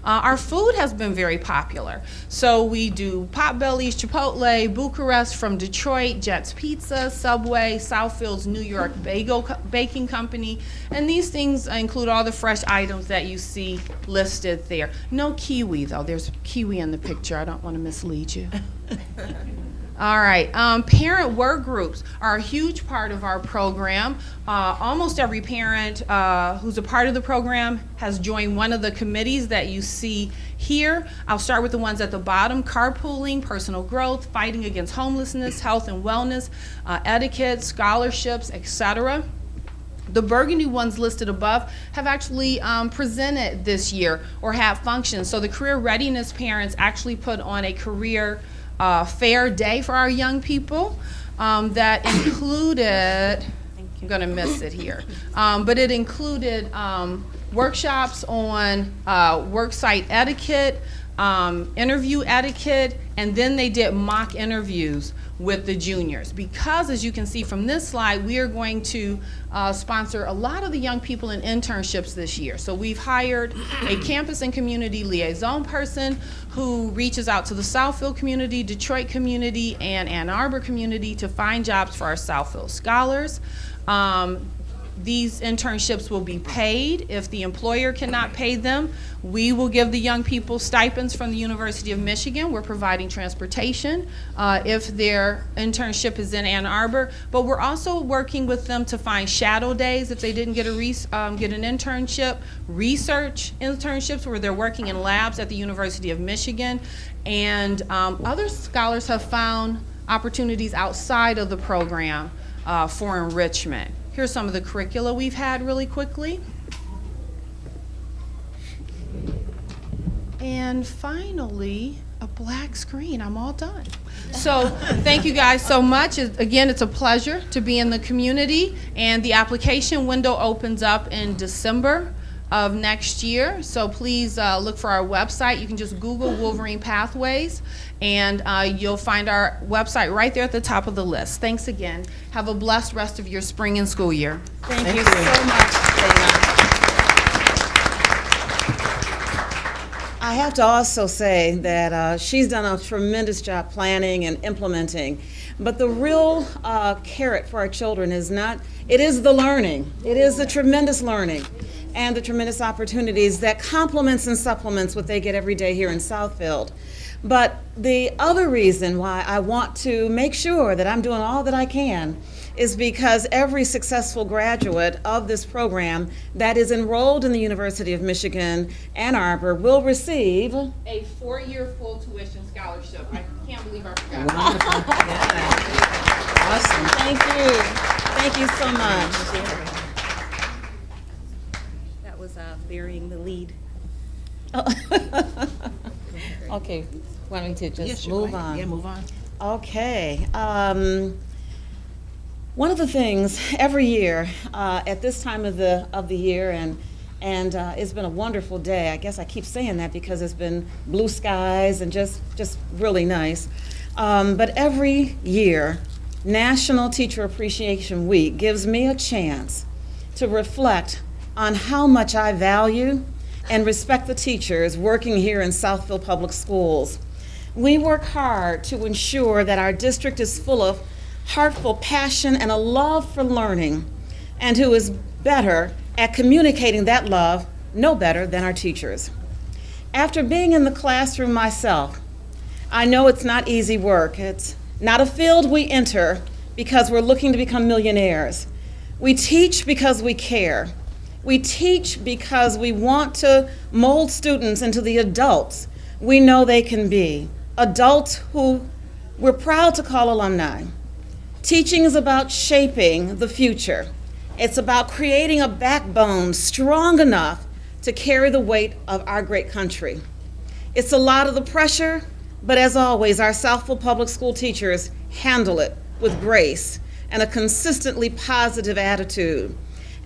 Speaker 22: Our food has been very popular. So we do Potbelly's, Chipotle, Bucharest from Detroit, Jet's Pizza, Subway, Southfield's New York Baking Company, and these things include all the fresh items that you see listed there. No kiwi though, there's kiwi in the picture, I don't want to mislead you. All right, parent work groups are a huge part of our program. Almost every parent who's a part of the program has joined one of the committees that you see here. I'll start with the ones at the bottom: carpooling, personal growth, fighting against homelessness, health and wellness, etiquette, scholarships, etc. The burgundy ones listed above have actually presented this year or have functions. So the career readiness parents actually put on a career fair day for our young people that included, I'm going to miss it here, but it included workshops on worksite etiquette, interview etiquette, and then they did mock interviews with the juniors. Because, as you can see from this slide, we are going to sponsor a lot of the young people in internships this year. So we've hired a campus and community liaison person who reaches out to the Southfield community, Detroit community, and Ann Arbor community to find jobs for our Southfield scholars. These internships will be paid. If the employer cannot pay them, we will give the young people stipends from the University of Michigan. We're providing transportation if their internship is in Ann Arbor, but we're also working with them to find shadow days if they didn't get an internship, research internships where they're working in labs at the University of Michigan, and other scholars have found opportunities outside of the program for enrichment. Here's some of the curricula we've had really quickly. And finally, a black screen. I'm all done. So thank you guys so much. Again, it's a pleasure to be in the community, and the application window opens up in December of next year. So please look for our website. You can just Google Wolverine Pathways, and you'll find our website right there at the top of the list. Thanks again. Have a blessed rest of your spring and school year.
Speaker 21: Thank you so much, Dana. I have to also say that she's done a tremendous job planning and implementing. But the real carrot for our children is not, it is the learning. It is the tremendous learning and the tremendous opportunities that complements and supplements what they get every day here in Southfield. But the other reason why I want to make sure that I'm doing all that I can is because every successful graduate of this program that is enrolled in the University of Michigan, Ann Arbor, will receive
Speaker 22: a 4-year full tuition scholarship. I can't believe I forgot.
Speaker 21: Wonderful. Yeah. Awesome. Thank you. Thank you so much.
Speaker 2: That was burying the lead.
Speaker 21: Okay, why don't we just
Speaker 1: Yes,
Speaker 21: move
Speaker 1: sure.
Speaker 21: on?
Speaker 1: Yeah, move on.
Speaker 21: Okay. One of the things every year at this time of the year, and it's been a wonderful day. I guess I keep saying that because it's been blue skies and just really nice. But every year, National Teacher Appreciation Week gives me a chance to reflect on how much I value and respect the teachers working here in Southfield Public Schools. We work hard to ensure that our district is full of heartful passion and a love for learning, and who is better at communicating that love, no better than our teachers. After being in the classroom myself, I know it's not easy work. It's not a field we enter because we're looking to become millionaires. We teach because we care. We teach because we want to mold students into the adults we know they can be, adults who we're proud to call alumni. Teaching is about shaping the future. It's about creating a backbone strong enough to carry the weight of our great country. It's a lot of the pressure, but as always, our Southfield Public School teachers handle it with grace and a consistently positive attitude.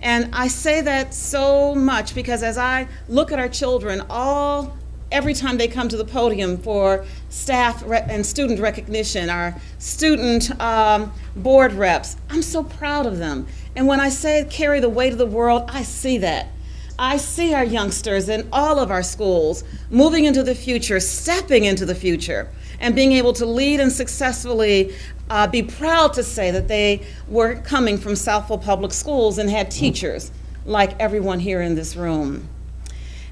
Speaker 21: And I say that so much because as I look at our children every time they come to the podium for staff and student recognition, our student board reps, I'm so proud of them. And when I say carry the weight of the world, I see that. I see our youngsters in all of our schools moving into the future, stepping into the future, and being able to lead and successfully be proud to say that they were coming from Southfield Public Schools and had teachers like everyone here in this room.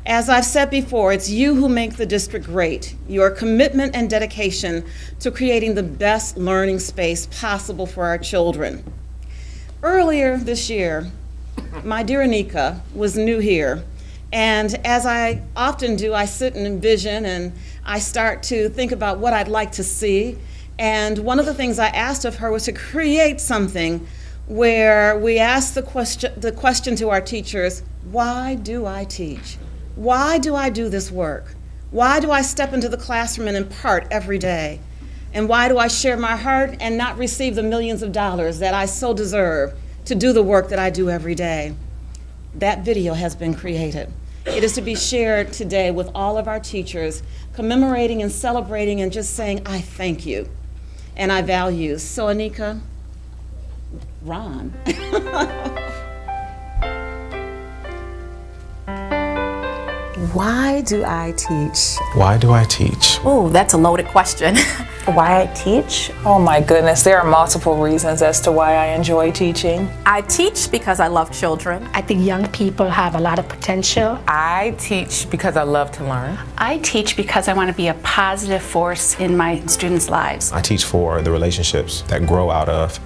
Speaker 21: As I've said before, it's you who make the district great, your commitment and dedication to creating the best learning space possible for our children. Earlier this year, my dear Anika was new here, and as I often do, I sit and envision and I start to think about what I'd like to see. And one of the things I asked of her was to create something where we ask the question to our teachers, why do I teach? Why do I do this work? Why do I step into the classroom and impart every day? And why do I share my heart and not receive the millions of dollars that I so deserve to do the work that I do every day? That video has been created. It is to be shared today with all of our teachers, commemorating and celebrating and just saying, I thank you and I value. So Anika, Ron.
Speaker 4: Why do I teach?
Speaker 8: Why do I teach?
Speaker 4: Oh, that's a loaded question.
Speaker 23: Why I teach? Oh my goodness, there are multiple reasons as to why I enjoy teaching.
Speaker 4: I teach because I love children.
Speaker 24: I think young people have a lot of potential.
Speaker 23: I teach because I love to learn.
Speaker 24: I teach because I want to be a positive force in my students' lives.
Speaker 8: I teach for the relationships that grow out of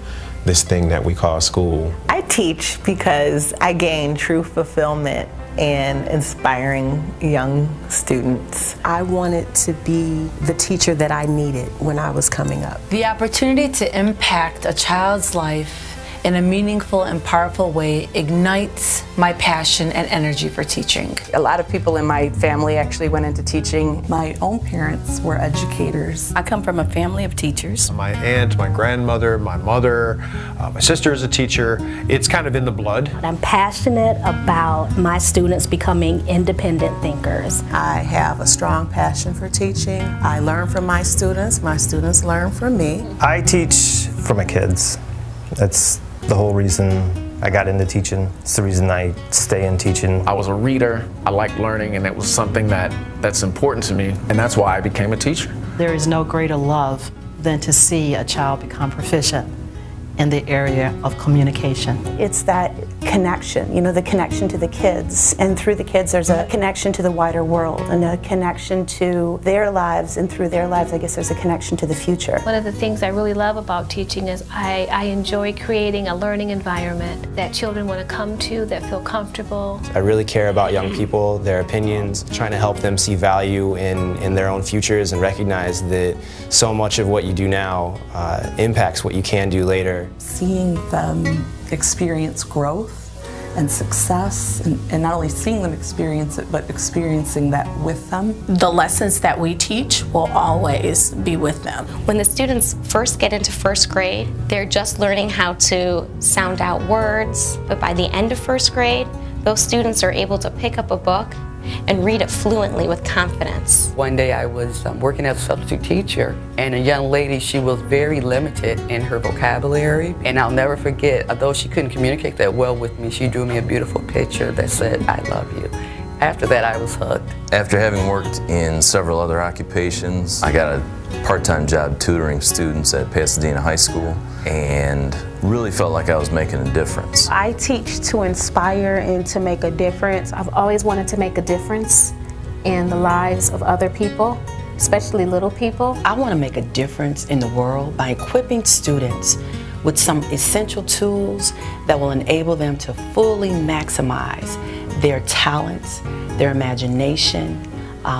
Speaker 8: this thing that we call school.
Speaker 25: I teach because I gain true fulfillment and inspiring young students.
Speaker 26: I wanted to be the teacher that I needed when I was coming up.
Speaker 27: The opportunity to impact a child's life in a meaningful and powerful way ignites my passion and energy for teaching.
Speaker 28: A lot of people in my family actually went into teaching. My own parents were educators. I come from a family of teachers.
Speaker 6: My aunt, my grandmother, my mother, my sister is a teacher. It's kind of in the blood.
Speaker 24: I'm passionate about my students becoming independent thinkers.
Speaker 26: I have a strong passion for teaching. I learn from my students learn from me.
Speaker 29: I teach for my kids. That's the whole reason I got into teaching. It's the reason I stay in teaching.
Speaker 30: I was a reader, I liked learning, and it was something that's important to me, and that's why I became a teacher.
Speaker 31: There is no greater love than to see a child become proficient in the area of communication.
Speaker 32: It's that connection, you know, the connection to the kids. And through the kids, there's a connection to the wider world and a connection to their lives. And through their lives, I guess there's a connection to the future.
Speaker 33: One of the things I really love about teaching is I enjoy creating a learning environment that children want to come to, that feel comfortable.
Speaker 34: I really care about young people, their opinions, trying to help them see value in their own futures and recognize that so much of what you do now impacts what you can do later.
Speaker 28: Seeing them experience growth and success, and not only seeing them experience it, but experiencing that with them.
Speaker 24: The lessons that we teach will always be with them.
Speaker 35: When the students first get into first grade, they're just learning how to sound out words, but by the end of first grade, those students are able to pick up a book and read it fluently with confidence.
Speaker 36: One day I was working as a substitute teacher, and a young lady, she was very limited in her vocabulary, and I'll never forget, although she couldn't communicate that well with me, she drew me a beautiful picture that said, "I love you." After that, I was hooked.
Speaker 37: After having worked in several other occupations, I got a part-time job tutoring students at Pasadena High School and really felt like I was making a difference.
Speaker 32: I teach to inspire and to make a difference.
Speaker 33: I've always wanted to make a difference in the lives of other people, especially little people.
Speaker 31: I want to make a difference in the world by equipping students with some essential tools that will enable them to fully maximize their talents, their imagination,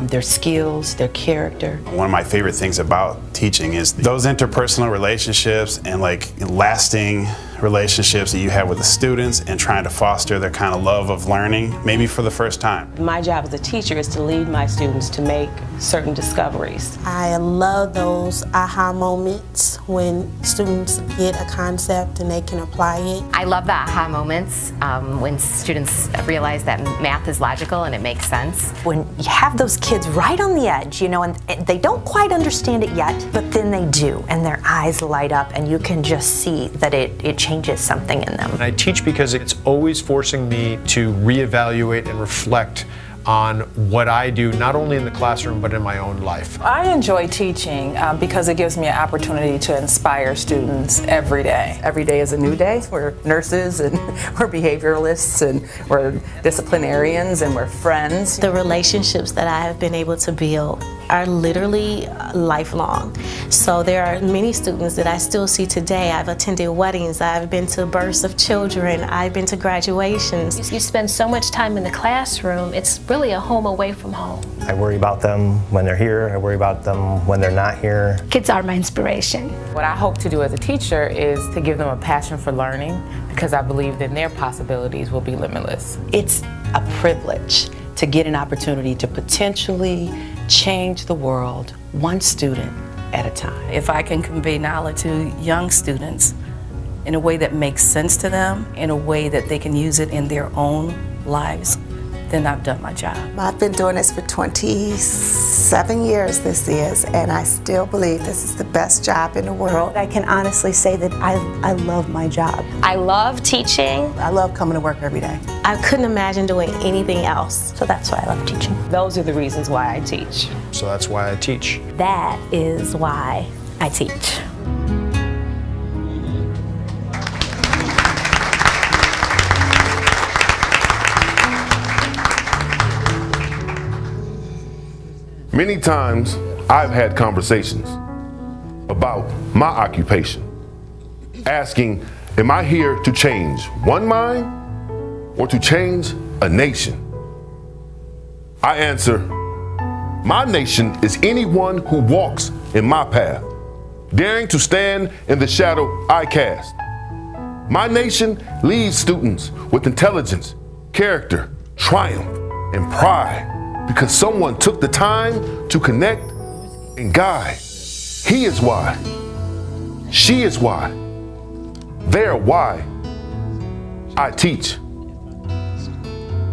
Speaker 31: their skills, their character.
Speaker 38: One of my favorite things about teaching is those interpersonal relationships and like lasting relationships that you have with the students and trying to foster their kind of love of learning, maybe for the first time.
Speaker 26: My job as a teacher is to lead my students to make certain discoveries.
Speaker 32: I love those aha moments when students get a concept and they can apply it.
Speaker 35: I love the aha moments when students realize that math is logical and it makes sense.
Speaker 39: When you have those kids right on the edge, you know, and they don't quite understand it yet, but then they do, and their eyes light up, and you can just see that it changes something in them.
Speaker 6: And I teach because it's always forcing me to reevaluate and reflect on what I do, not only in the classroom, but in my own life.
Speaker 23: I enjoy teaching because it gives me an opportunity to inspire students every day.
Speaker 31: Every day is a new day. We're nurses and we're behavioralists and we're disciplinarians and we're friends.
Speaker 32: The relationships that I have been able to build are literally lifelong. So there are many students that I still see today. I've attended weddings, I've been to births of children, I've been to graduations.
Speaker 33: You spend so much time in the classroom, it's really a home away from home.
Speaker 29: I worry about them when they're here, I worry about them when they're not here.
Speaker 24: Kids are my inspiration.
Speaker 23: What I hope to do as a teacher is to give them a passion for learning because I believe that their possibilities will be limitless.
Speaker 31: It's a privilege to get an opportunity to potentially change the world one student at a time.
Speaker 28: If I can convey knowledge to young students in a way that makes sense to them, in a way that they can use it in their own lives, then I've done my job.
Speaker 26: I've been doing this for 27 years this is, and I still believe this is the best job in the world.
Speaker 1: I can honestly say that I love my job.
Speaker 32: I love teaching.
Speaker 26: I love coming to work every day.
Speaker 32: I couldn't imagine doing anything else.
Speaker 1: So that's why I love teaching.
Speaker 2: Those are the reasons why I teach.
Speaker 6: So that's why I teach.
Speaker 24: That is why I teach.
Speaker 3: Many times I've had conversations about my occupation, asking, am I here to change one mind or to change a nation? I answer, my nation is anyone who walks in my path, daring to stand in the shadow I cast. My nation leads students with intelligence, character, triumph, and pride, because someone took the time to connect and guide. He is why. She is why. They're why I teach.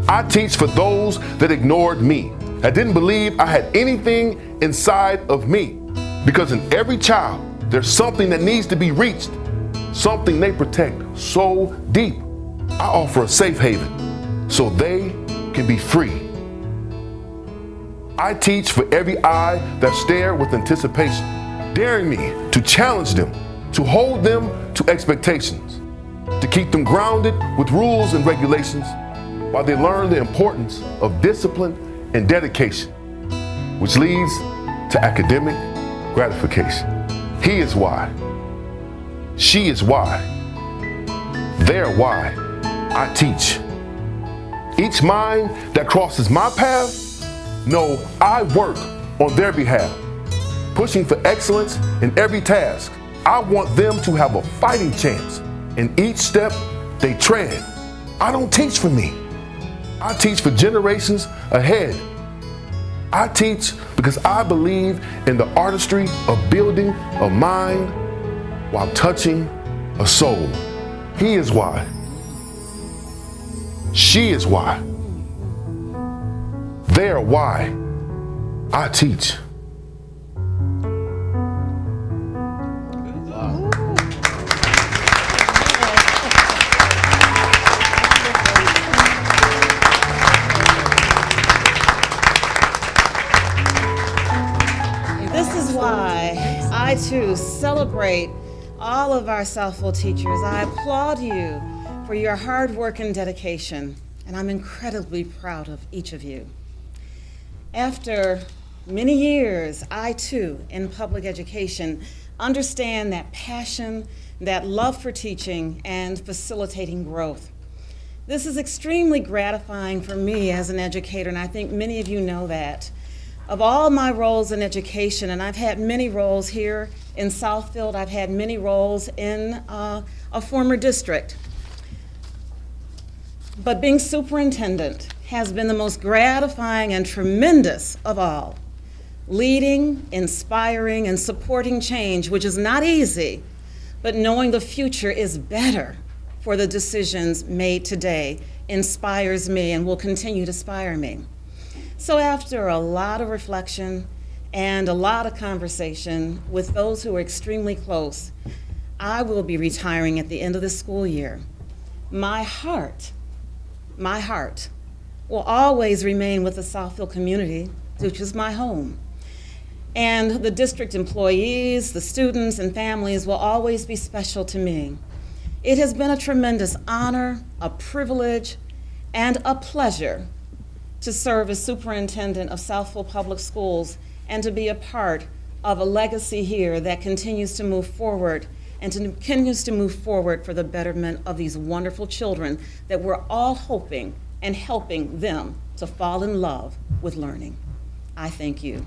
Speaker 3: I teach for those that ignored me, that didn't believe I had anything inside of me. Because in every child, there's something that needs to be reached, something they protect so deep. I offer a safe haven so they can be free. I teach for every eye that stare with anticipation, daring me to challenge them, to hold them to expectations, to keep them grounded with rules and regulations while they learn the importance of discipline and dedication, which leads to academic gratification. He is why. She is why. They're why I teach. Each mind that crosses my path, know I work on their behalf, pushing for excellence in every task. I want them to have a fighting chance in each step they tread. I don't teach for me. I teach for generations ahead. I teach because I believe in the artistry of building a mind while touching a soul. He is why. She is why. They're why I teach.
Speaker 5: This is why I too celebrate all of our Southfield teachers. I applaud you for your hard work and dedication, and I'm incredibly proud of each of you. After many years, I too, in public education, understand that passion, that love for teaching and facilitating growth. This is extremely gratifying for me as an educator, and I think many of you know that. Of all my roles in education, and I've had many roles here in Southfield, I've had many roles in a former district. But being superintendent has been the most gratifying and tremendous of all. Leading, inspiring, and supporting change, which is not easy, but knowing the future is better for the decisions made today inspires me and will continue to inspire me. So after a lot of reflection and a lot of conversation with those who are extremely close, I will be retiring at the end of the school year. My heart will always remain with the Southfield community, which is my home. And the district employees, the students, and families will always be special to me. It has been a tremendous honor, a privilege, and a pleasure to serve as superintendent of Southfield Public Schools and to be a part of a legacy here that continues to move forward and continues to move forward for the betterment of these wonderful children that we're all hoping and helping them to fall in love with learning. I thank you.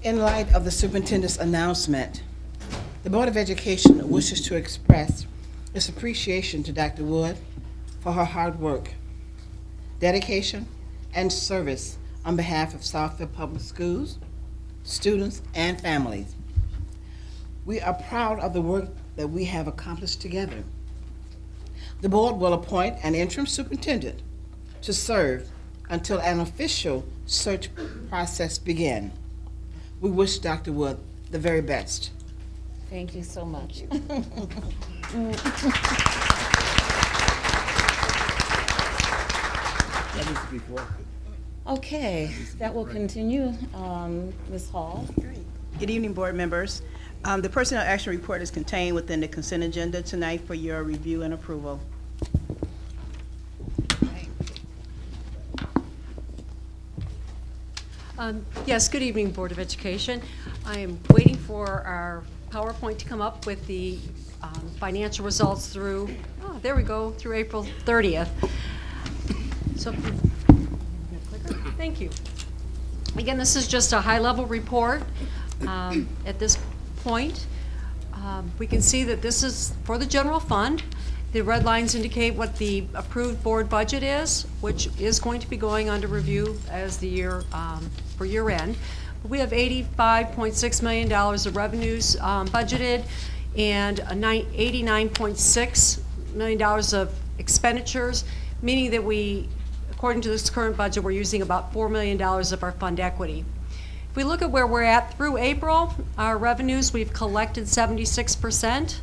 Speaker 4: In light of the superintendent's announcement, the Board of Education wishes to express its appreciation to Dr. Wood for her hard work, dedication, and service on behalf of Southfield Public Schools, students, and families. We are proud of the work that we have accomplished together. The board will appoint an interim superintendent to serve until an official search process begins. We wish Dr. Wood the very best.
Speaker 5: Thank you so much. Okay, that will continue. Ms. Hall.
Speaker 7: Good evening, board members. The personnel action report is contained within the consent agenda tonight for your review and approval.
Speaker 8: Yes, good evening, Board of Education. I am waiting for our PowerPoint to come up with the financial results through, oh, there we go, through April 30th. So, thank you. Again, this is just a high-level report. At this point, we can see that this is for the general fund. The red lines indicate what the approved board budget is, which is going to be going under review as the year for year end. We have $85.6 million of revenues budgeted and $89.6 million of expenditures, meaning that we, according to this current budget, we're using about $4 million of our fund equity. If we look at where we're at through April, our revenues, we've collected 76%,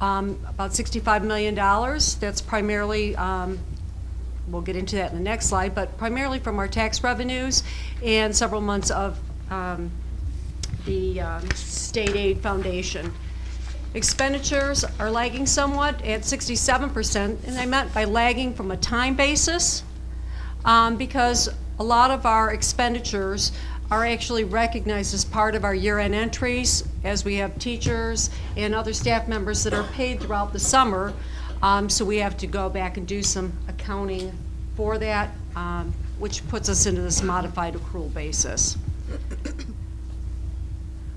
Speaker 8: about $65 million. That's primarily, we'll get into that in the next slide, but primarily from our tax revenues and several months of the state aid foundation. Expenditures are lagging somewhat at 67%, and I meant by lagging from a time basis because a lot of our expenditures are actually recognized as part of our year-end entries, as we have teachers and other staff members that are paid throughout the summer, so we have to go back and do some accounting for that, which puts us into this modified accrual basis.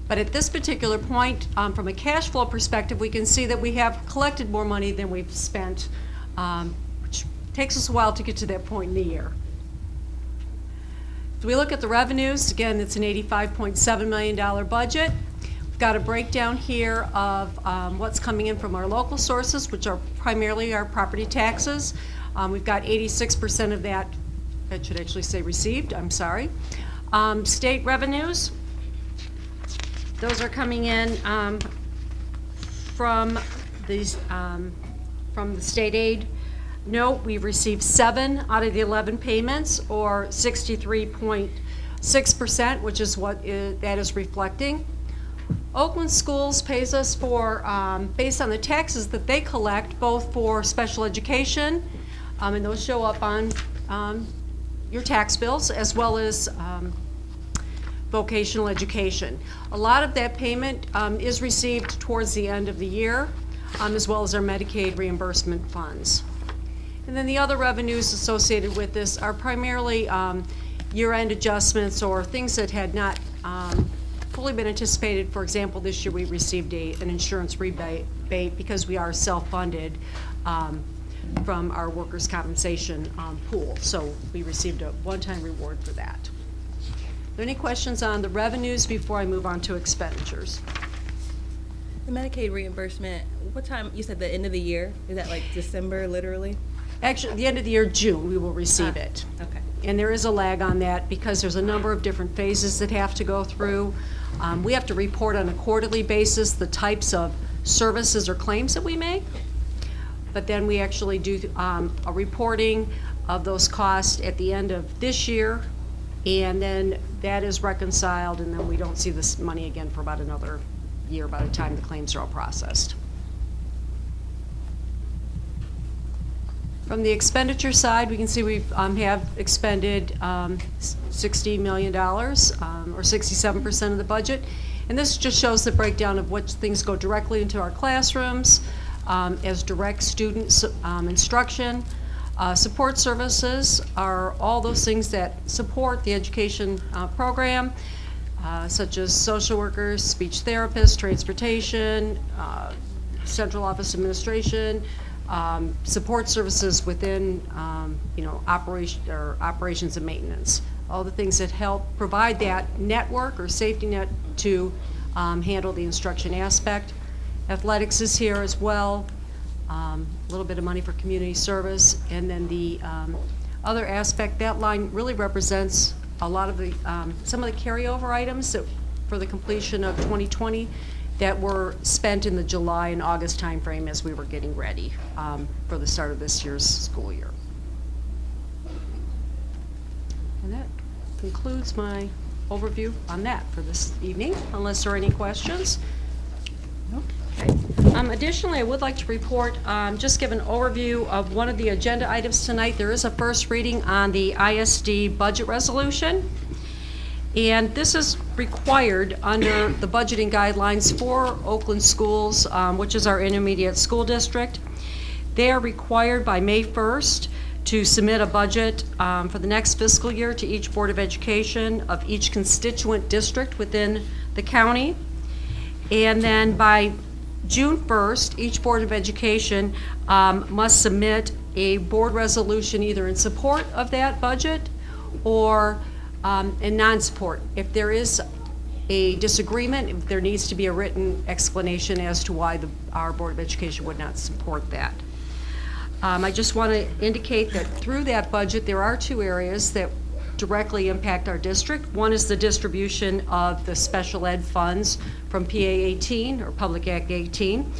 Speaker 8: But at this particular point, from a cash flow perspective, we can see that we have collected more money than we've spent, which takes us a while to get to that point in the year. If we look at the revenues, again, it's an $85.7 million budget. We've got a breakdown here of what's coming in from our local sources, which are primarily our property taxes. We've got 86% of that should actually say received, I'm sorry. State revenues, those are coming in from the state aid. Note, we've received 7 out of the 11 payments, or 63.6%, which is what that is reflecting. Oakland Schools pays us for, based on the taxes that they collect, both for special education, and those show up on your tax bills, as well as vocational education. A lot of that payment is received towards the end of the year, as well as our Medicaid reimbursement funds. And then the other revenues associated with this are primarily year-end adjustments or things that had not fully been anticipated. For example, this year we received an insurance rebate because we are self-funded from our workers' compensation pool. So we received a one-time reward for that. Are there any questions on the revenues before I move on to expenditures?
Speaker 7: The Medicaid reimbursement, what time, you said the end of the year? Is that like December, literally?
Speaker 8: Actually, at the end of the year, June, we will receive it.
Speaker 7: Okay.
Speaker 8: And there is a lag on that because there's a number of different phases that have to go through. We have to report on a quarterly basis the types of services or claims that we make. But then we actually do a reporting of those costs at the end of this year, and then that is reconciled, and then we don't see this money again for about another year by the time the claims are all processed. From the expenditure side, we can see we have expended $60 million, or 67% of the budget. And this just shows the breakdown of what things go directly into our classrooms as direct student instruction. Support services are all those things that support the education program. such as social workers, speech therapists, transportation, central office administration, support services within operations and maintenance. All the things that help provide that network or safety net to handle the instruction aspect. Athletics is here as well. A little bit of money for community service, and then the other aspect, that line really represents a lot of the some of the carryover items that for the completion of 2020 that were spent in the July and August timeframe as we were getting ready for the start of this year's school year. And that concludes my overview on that for this evening, unless there are any questions. Okay. Additionally, I would like to report, just give an overview of one of the agenda items tonight. There is a first reading on the ISD budget resolution. And this is required under the budgeting guidelines for Oakland Schools, which is our intermediate school district. They are required by May 1st to submit a budget for the next fiscal year to each Board of Education of each constituent district within the county. And then by June 1st, each Board of Education must submit a board resolution either in support of that budget or in non-support. If there is a disagreement, if there needs to be a written explanation as to why our Board of Education would not support that. I just want to indicate that through that budget, there are two areas that directly impact our district. One is the distribution of the special ed funds from PA 18 or Public Act 18.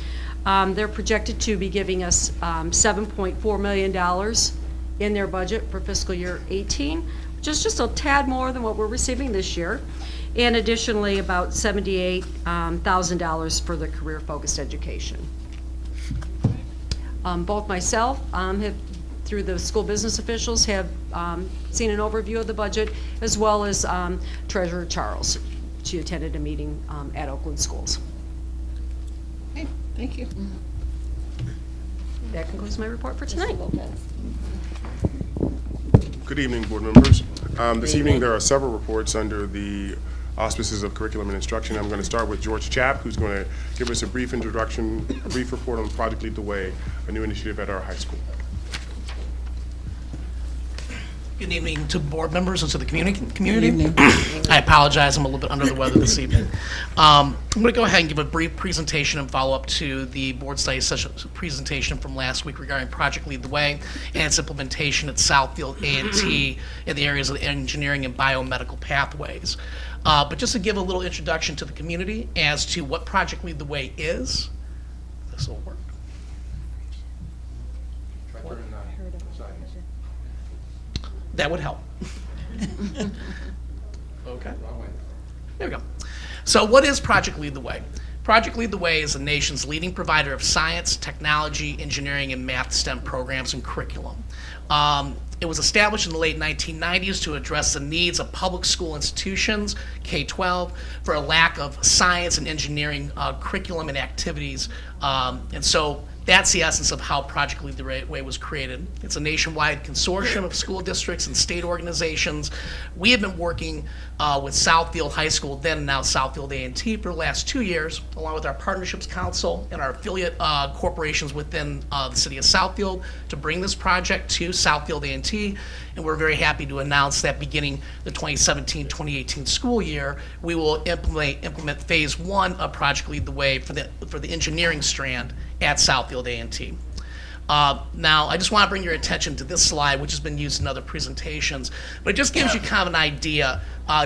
Speaker 8: They're projected to be giving us $7.4 million in their budget for fiscal year 18, which is just a tad more than what we're receiving this year. And additionally, about $78,000 for the career-focused education. Both myself have, through the school business officials, have seen an overview of the budget, as well as Treasurer Charles. She attended a meeting at Oakland Schools.
Speaker 4: Okay, thank you.
Speaker 8: That concludes my report for tonight.
Speaker 9: Good evening, board members. This evening there are several reports under the auspices of curriculum and instruction. I'm going to start with George Chapp, who's going to give us a brief introduction, a brief report on Project Lead the Way, a new initiative at our high school.
Speaker 10: Good evening to board members and to the community. I apologize, I'm a little bit under the weather this evening. I'm going to go ahead and give a brief presentation and follow up to the board study session presentation from last week regarding Project Lead the Way and its implementation at Southfield A&T in the areas of engineering and biomedical pathways. But just to give a little introduction to the community as to what Project Lead the Way is. This will work. That would help. Okay. There we go. So what is Project Lead the Way? Project Lead the Way is the nation's leading provider of science, technology, engineering, and math STEM programs and curriculum. It was established in the late 1990s to address the needs of public school institutions, K-12, for a lack of science and engineering curriculum and activities. And so that's the essence of how Project Lead the Way was created. It's a nationwide consortium of school districts and state organizations. We have been working with Southfield High School, then and now Southfield A&T, for the last 2 years, along with our Partnerships Council and our affiliate corporations within the city of Southfield, to bring this project to Southfield A&T. And we're very happy to announce that beginning the 2017-2018 school year, we will implement phase 1 of Project Lead the Way for the engineering strand at Southfield A&T. Now, I just want to bring your attention to this slide, which has been used in other presentations, but it just gives you kind of an idea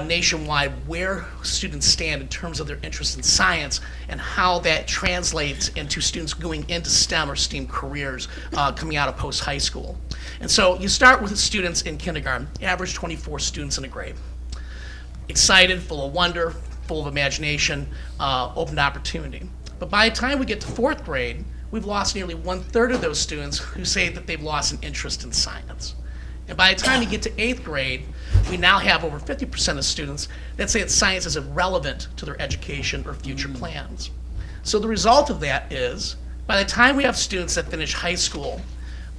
Speaker 10: nationwide where students stand in terms of their interest in science and how that translates into students going into STEM or STEAM careers coming out of post-high school. And so you start with students in kindergarten, average 24 students in a grade. Excited, full of wonder, full of imagination, open to opportunity. But by the time we get to 4th grade, we've lost nearly 1/3 of those students who say that they've lost an interest in science. And by the time you get to 8th grade, we now have over 50% of students that say that science is irrelevant to their education or future plans. So the result of that is, by the time we have students that finish high school,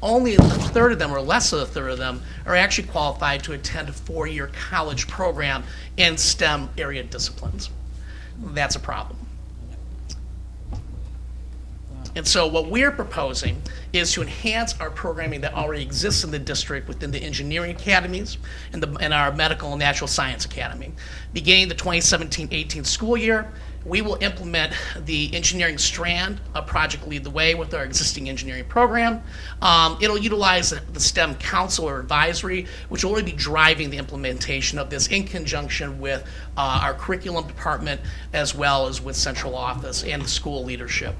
Speaker 10: only a third of them, or less than a third of them, are actually qualified to attend a 4-year college program in STEM area disciplines. That's a problem. And so what we're proposing is to enhance our programming that already exists in the district within the engineering academies and our medical and natural science academy. Beginning the 2017-18 school year, we will implement the engineering strand of Project Lead the Way with our existing engineering program. It'll utilize the STEM Council or Advisory, which will really be driving the implementation of this in conjunction with our curriculum department, as well as with central office and the school leadership.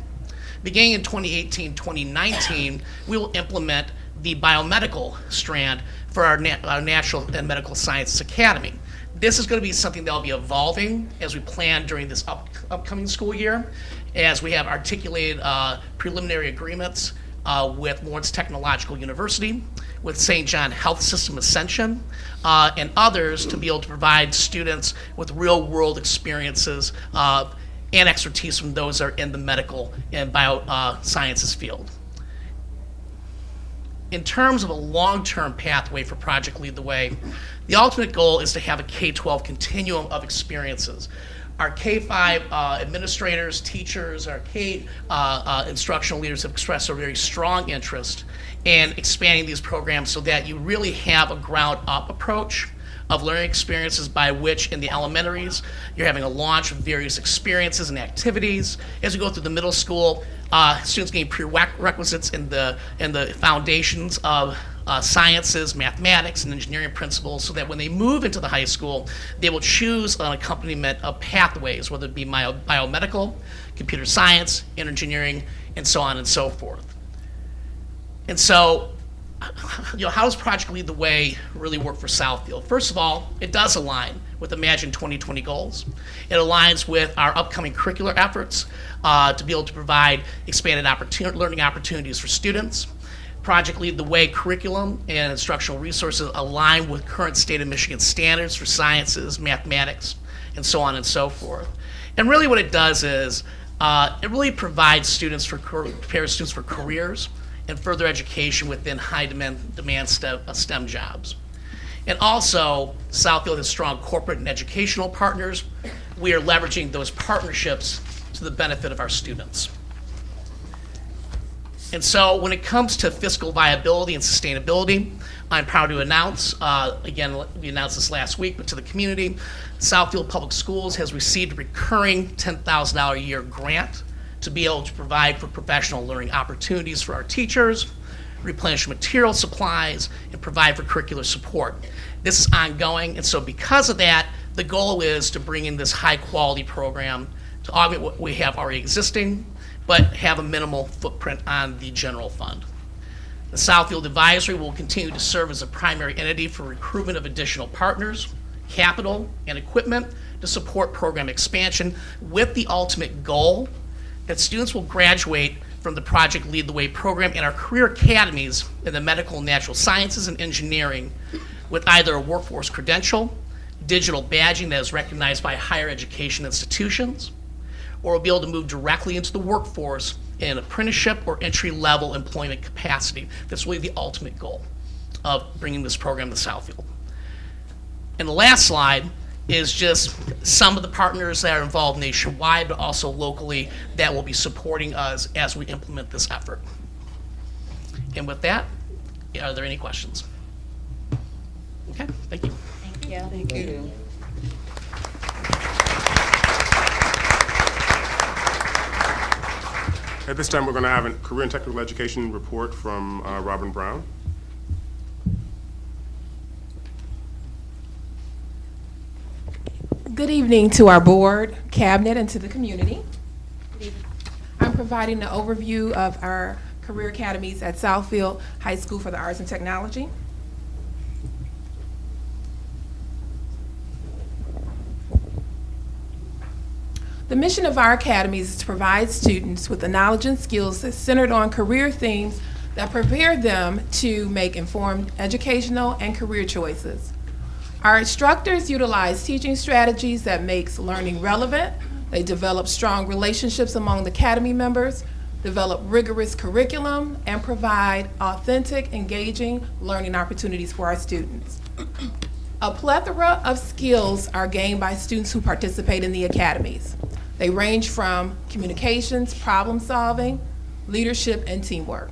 Speaker 10: Beginning in 2018-2019, we will implement the biomedical strand for our Natural and Medical Sciences Academy. This is going to be something that will be evolving as we plan during this upcoming school year, as we have articulated preliminary agreements with Lawrence Technological University, with St. John Health System Ascension, and others to be able to provide students with real-world experiences and expertise from those that are in the medical and biosciences field. In terms of a long-term pathway for Project Lead the Way, the ultimate goal is to have a K-12 continuum of experiences. Our K-5 administrators, teachers, our K instructional leaders have expressed a very strong interest in expanding these programs so that you really have a ground-up approach of learning experiences by which in the elementaries you're having a launch of various experiences and activities. As we go through the middle school, students gain prerequisites in the foundations of sciences, mathematics, and engineering principles, so that when they move into the high school, they will choose an accompaniment of pathways, whether it be biomedical, computer science, engineering, and so on and so forth. And so, how does Project Lead the Way really work for Southfield? First of all, it does align with Imagine 2020 goals. It aligns with our upcoming curricular efforts to be able to provide expanded learning opportunities for students. Project Lead the Way curriculum and instructional resources align with current state of Michigan standards for sciences, mathematics, and so on and so forth. And really what it does is it really prepares students for careers and further education within high demand STEM jobs. And also, Southfield has strong corporate and educational partners. We are leveraging those partnerships to the benefit of our students. And so when it comes to fiscal viability and sustainability, I'm proud to announce, again, we announced this last week, but to the community, Southfield Public Schools has received a recurring $10,000 a year grant to be able to provide for professional learning opportunities for our teachers, replenish material supplies, and provide for curricular support. This is ongoing, and so because of that, the goal is to bring in this high-quality program to augment what we have already existing, but have a minimal footprint on the general fund. The Southfield Advisory will continue to serve as a primary entity for recruitment of additional partners, capital, and equipment to support program expansion, with the ultimate goal that students will graduate from the Project Lead the Way program in our career academies in the medical and natural sciences and engineering with either a workforce credential, digital badging that is recognized by higher education institutions, or will be able to move directly into the workforce in apprenticeship or entry-level employment capacity. That's really the ultimate goal of bringing this program to Southfield. And the last slide is just some of the partners that are involved nationwide, but also locally, that will be supporting us as we implement this effort. And with that, are there any questions? Okay, thank you.
Speaker 32: Thank you. Thank you.
Speaker 9: At this time, we're going to have a career and technical education report from Robin Brown.
Speaker 11: Good evening to our board, cabinet, and to the community. I'm providing an overview of our career academies at Southfield High School for the Arts and Technology. The mission of our academies is to provide students with the knowledge and skills that's centered on career themes that prepare them to make informed educational and career choices. Our instructors utilize teaching strategies that makes learning relevant. They develop strong relationships among the academy members, develop rigorous curriculum, and provide authentic, engaging learning opportunities for our students. A plethora of skills are gained by students who participate in the academies. They range from communications, problem solving, leadership, and teamwork.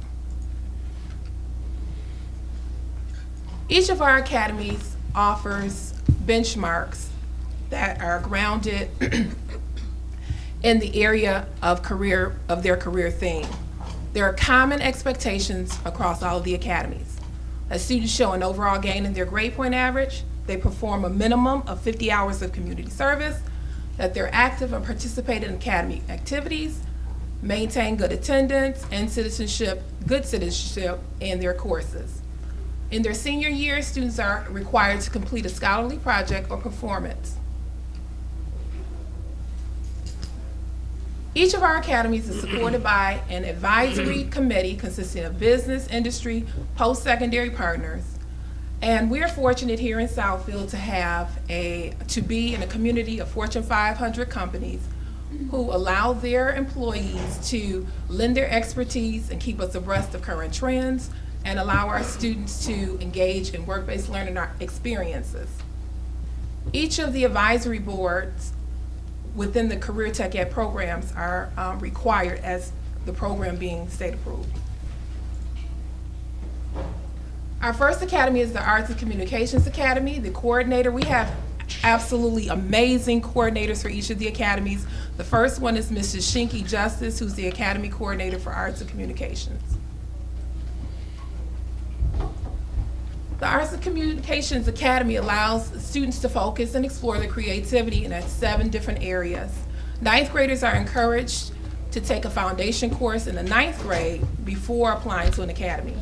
Speaker 11: Each of our academies offers benchmarks that are grounded in the area of their career theme. There are common expectations across all of the academies. As students show an overall gain in their grade point average, they perform a minimum of 50 hours of community service, that they're active and participate in academy activities, maintain good attendance and good citizenship in their courses. In their senior year, students are required to complete a scholarly project or performance. Each of our academies is supported by an advisory committee consisting of business, industry, post-secondary partners. And we're fortunate here in Southfield to be in a community of Fortune 500 companies who allow their employees to lend their expertise and keep us abreast of current trends and allow our students to engage in work-based learning experiences. Each of the advisory boards within the Career Tech Ed programs are required as the program being state approved. Our first academy is the Arts and Communications Academy. The coordinator, we have absolutely amazing coordinators for each of the academies. The first one is Mrs. Shinky Justice, who's the Academy Coordinator for Arts and Communications. The Arts and Communications Academy allows students to focus and explore their creativity in 7 different areas. Ninth graders are encouraged to take a foundation course in the 9th grade before applying to an academy.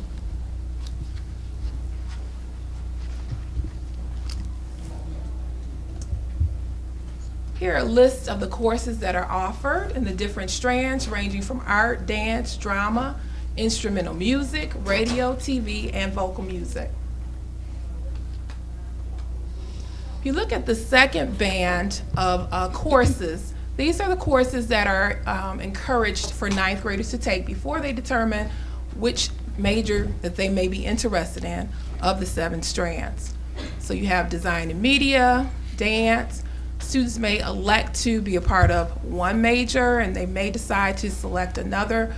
Speaker 11: Here are lists of the courses that are offered in the different strands ranging from art, dance, drama, instrumental music, radio, TV, and vocal music. If you look at the second band of courses, these are the courses that are encouraged for 9th graders to take before they determine which major that they may be interested in of the 7 strands. So you have design and media, dance. Students may elect to be a part of one major and they may decide to select another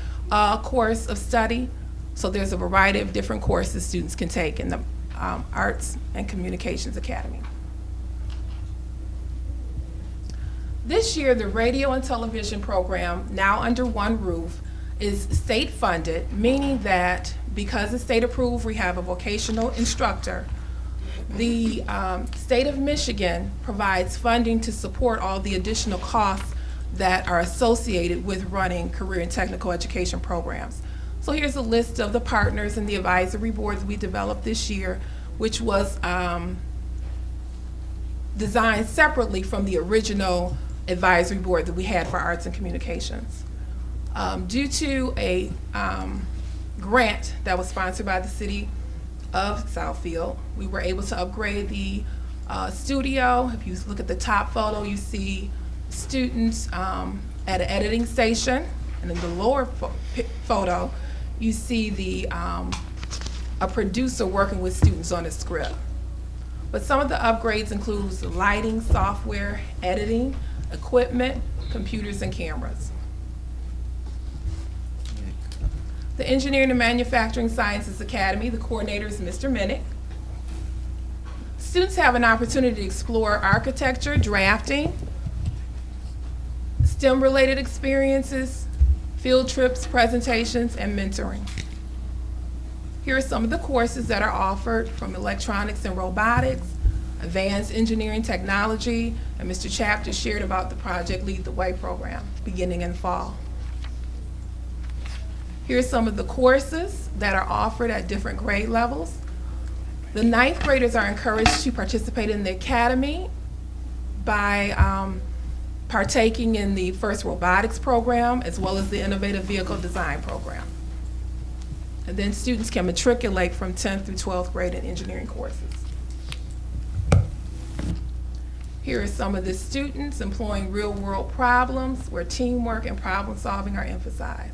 Speaker 11: course of study. So there's a variety of different courses students can take in the Arts and Communications Academy. This year, the radio and television program, now under one roof, is state funded, meaning that because it's state approved, we have a vocational instructor. The state of Michigan provides funding to support all the additional costs that are associated with running career and technical education programs. So here's a list of the partners and the advisory boards we developed this year, which was designed separately from the original advisory board that we had for arts and communications. Due to a grant that was sponsored by the city of Southfield, we were able to upgrade the studio. If you look at the top photo, you see students at an editing station, and in the lower photo, you see a producer working with students on a script. But some of the upgrades include lighting, software, editing, equipment, computers, and cameras. The Engineering and Manufacturing Sciences Academy, the coordinator is Mr. Minnick. Students have an opportunity to explore architecture, drafting, STEM-related experiences, field trips, presentations, and mentoring. Here are some of the courses that are offered from electronics and robotics, advanced engineering technology, and Mr. Chapter shared about the Project Lead the Way program beginning in fall. Here are some of the courses that are offered at different grade levels. The 9th graders are encouraged to participate in the academy by partaking in the FIRST Robotics program as well as the Innovative Vehicle Design program. And then students can matriculate from 10th through 12th grade in engineering courses. Here are some of the students employing real-world problems where teamwork and problem solving are emphasized.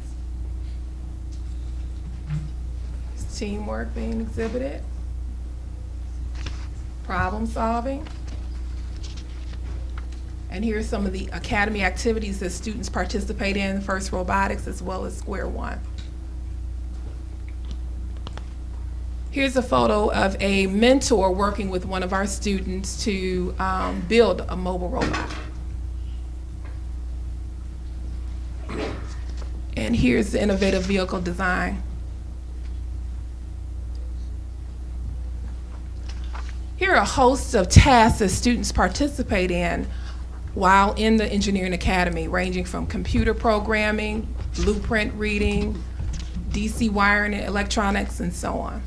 Speaker 11: teamwork being exhibited, problem solving. And here's some of the academy activities that students participate in, first robotics as well as Square One. Here's a photo of a mentor working with one of our students to build a mobile robot. And here's the innovative vehicle design. Here are a host of tasks that students participate in while in the Engineering Academy, ranging from computer programming, blueprint reading, DC wiring and electronics, and so on.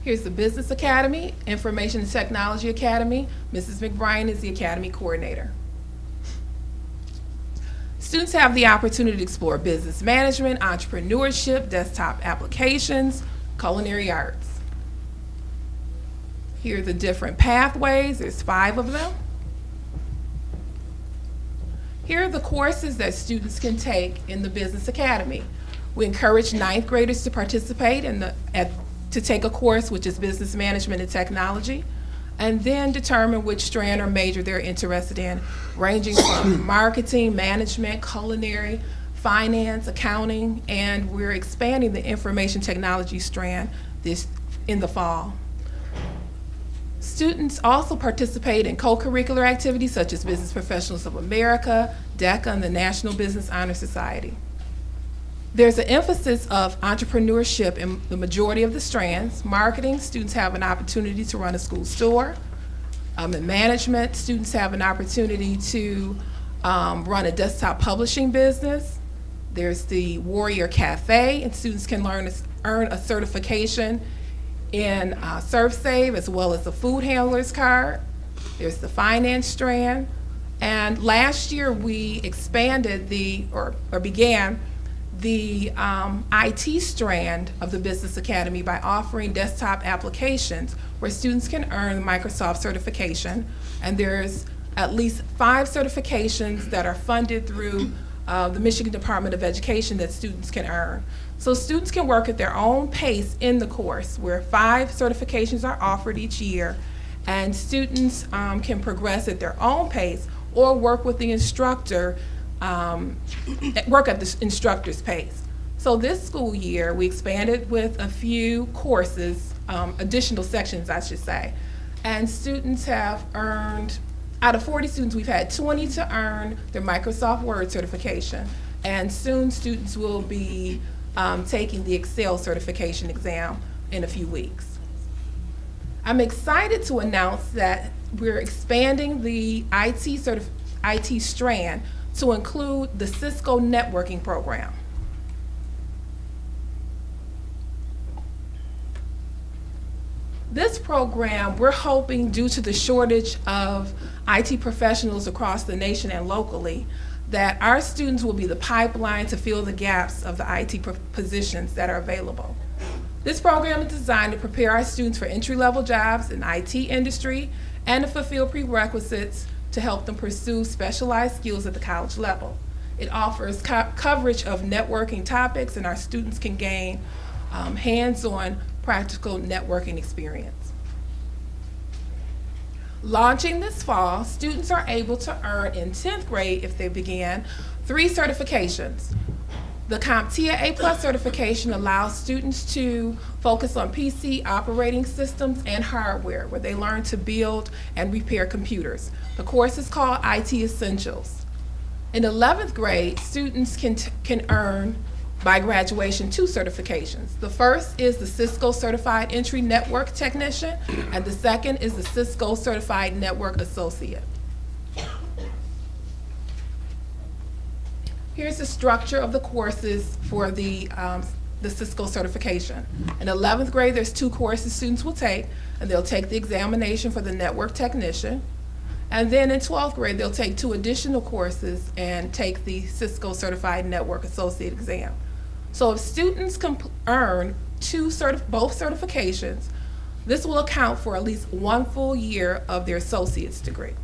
Speaker 11: Here's the Business Academy, Information and Technology Academy. Mrs. McBrien is the Academy Coordinator. Students have the opportunity to explore business management, entrepreneurship, desktop applications, culinary arts. Here are the different pathways. There's 5 of them. Here are the courses that students can take in the Business Academy. We encourage 9th graders to participate to take a course which is Business Management and Technology, and then determine which strand or major they're interested in, ranging from marketing, management, culinary, finance, accounting, and we're expanding the information technology strand in the fall. Students also participate in co-curricular activities such as Business Professionals of America, DECA, and the National Business Honor Society. There's an emphasis of entrepreneurship in the majority of the strands. Marketing, students have an opportunity to run a school store. In management, students have an opportunity to run a desktop publishing business. There's the Warrior Cafe, and students can earn a certification in ServSave as well as the food handler's card. There's the finance strand. And last year we expanded began the IT strand of the Business Academy by offering desktop applications where students can earn Microsoft certification. And there's at least 5 certifications that are funded through the Michigan Department of Education that students can earn. So students can work at their own pace in the course, where 5 certifications are offered each year, and students can progress at their own pace or work with the instructor, work at the instructor's pace. So this school year, we expanded with a few courses, additional sections, I should say, and students have earned, out of 40 students, we've had 20 to earn their Microsoft Word certification, and soon students will be taking the Excel certification exam in a few weeks. I'm excited to announce that we're expanding the IT strand to include the Cisco networking program. This program, we're hoping, due to the shortage of IT professionals across the nation and locally, that our students will be the pipeline to fill the gaps of the IT positions that are available. This program is designed to prepare our students for entry-level jobs in the IT industry and to fulfill prerequisites to help them pursue specialized skills at the college level. It offers coverage of networking topics, and our students can gain hands-on practical networking experience. Launching this fall, students are able to earn in 10th grade, if they begin, 3 certifications. The CompTIA A+ certification allows students to focus on PC operating systems and hardware, where they learn to build and repair computers. The course is called IT Essentials. In 11th grade, students can earn, by graduation, 2 certifications. The first is the Cisco Certified Entry Network Technician, and the second is the Cisco Certified Network Associate. Here's the structure of the courses for the Cisco certification. In 11th grade, there's 2 courses students will take, and they'll take the examination for the network technician. And then in 12th grade, they'll take 2 additional courses and take the Cisco Certified Network Associate exam. So if students can earn both certifications, this will account for at least 1 full year of their associate's degree.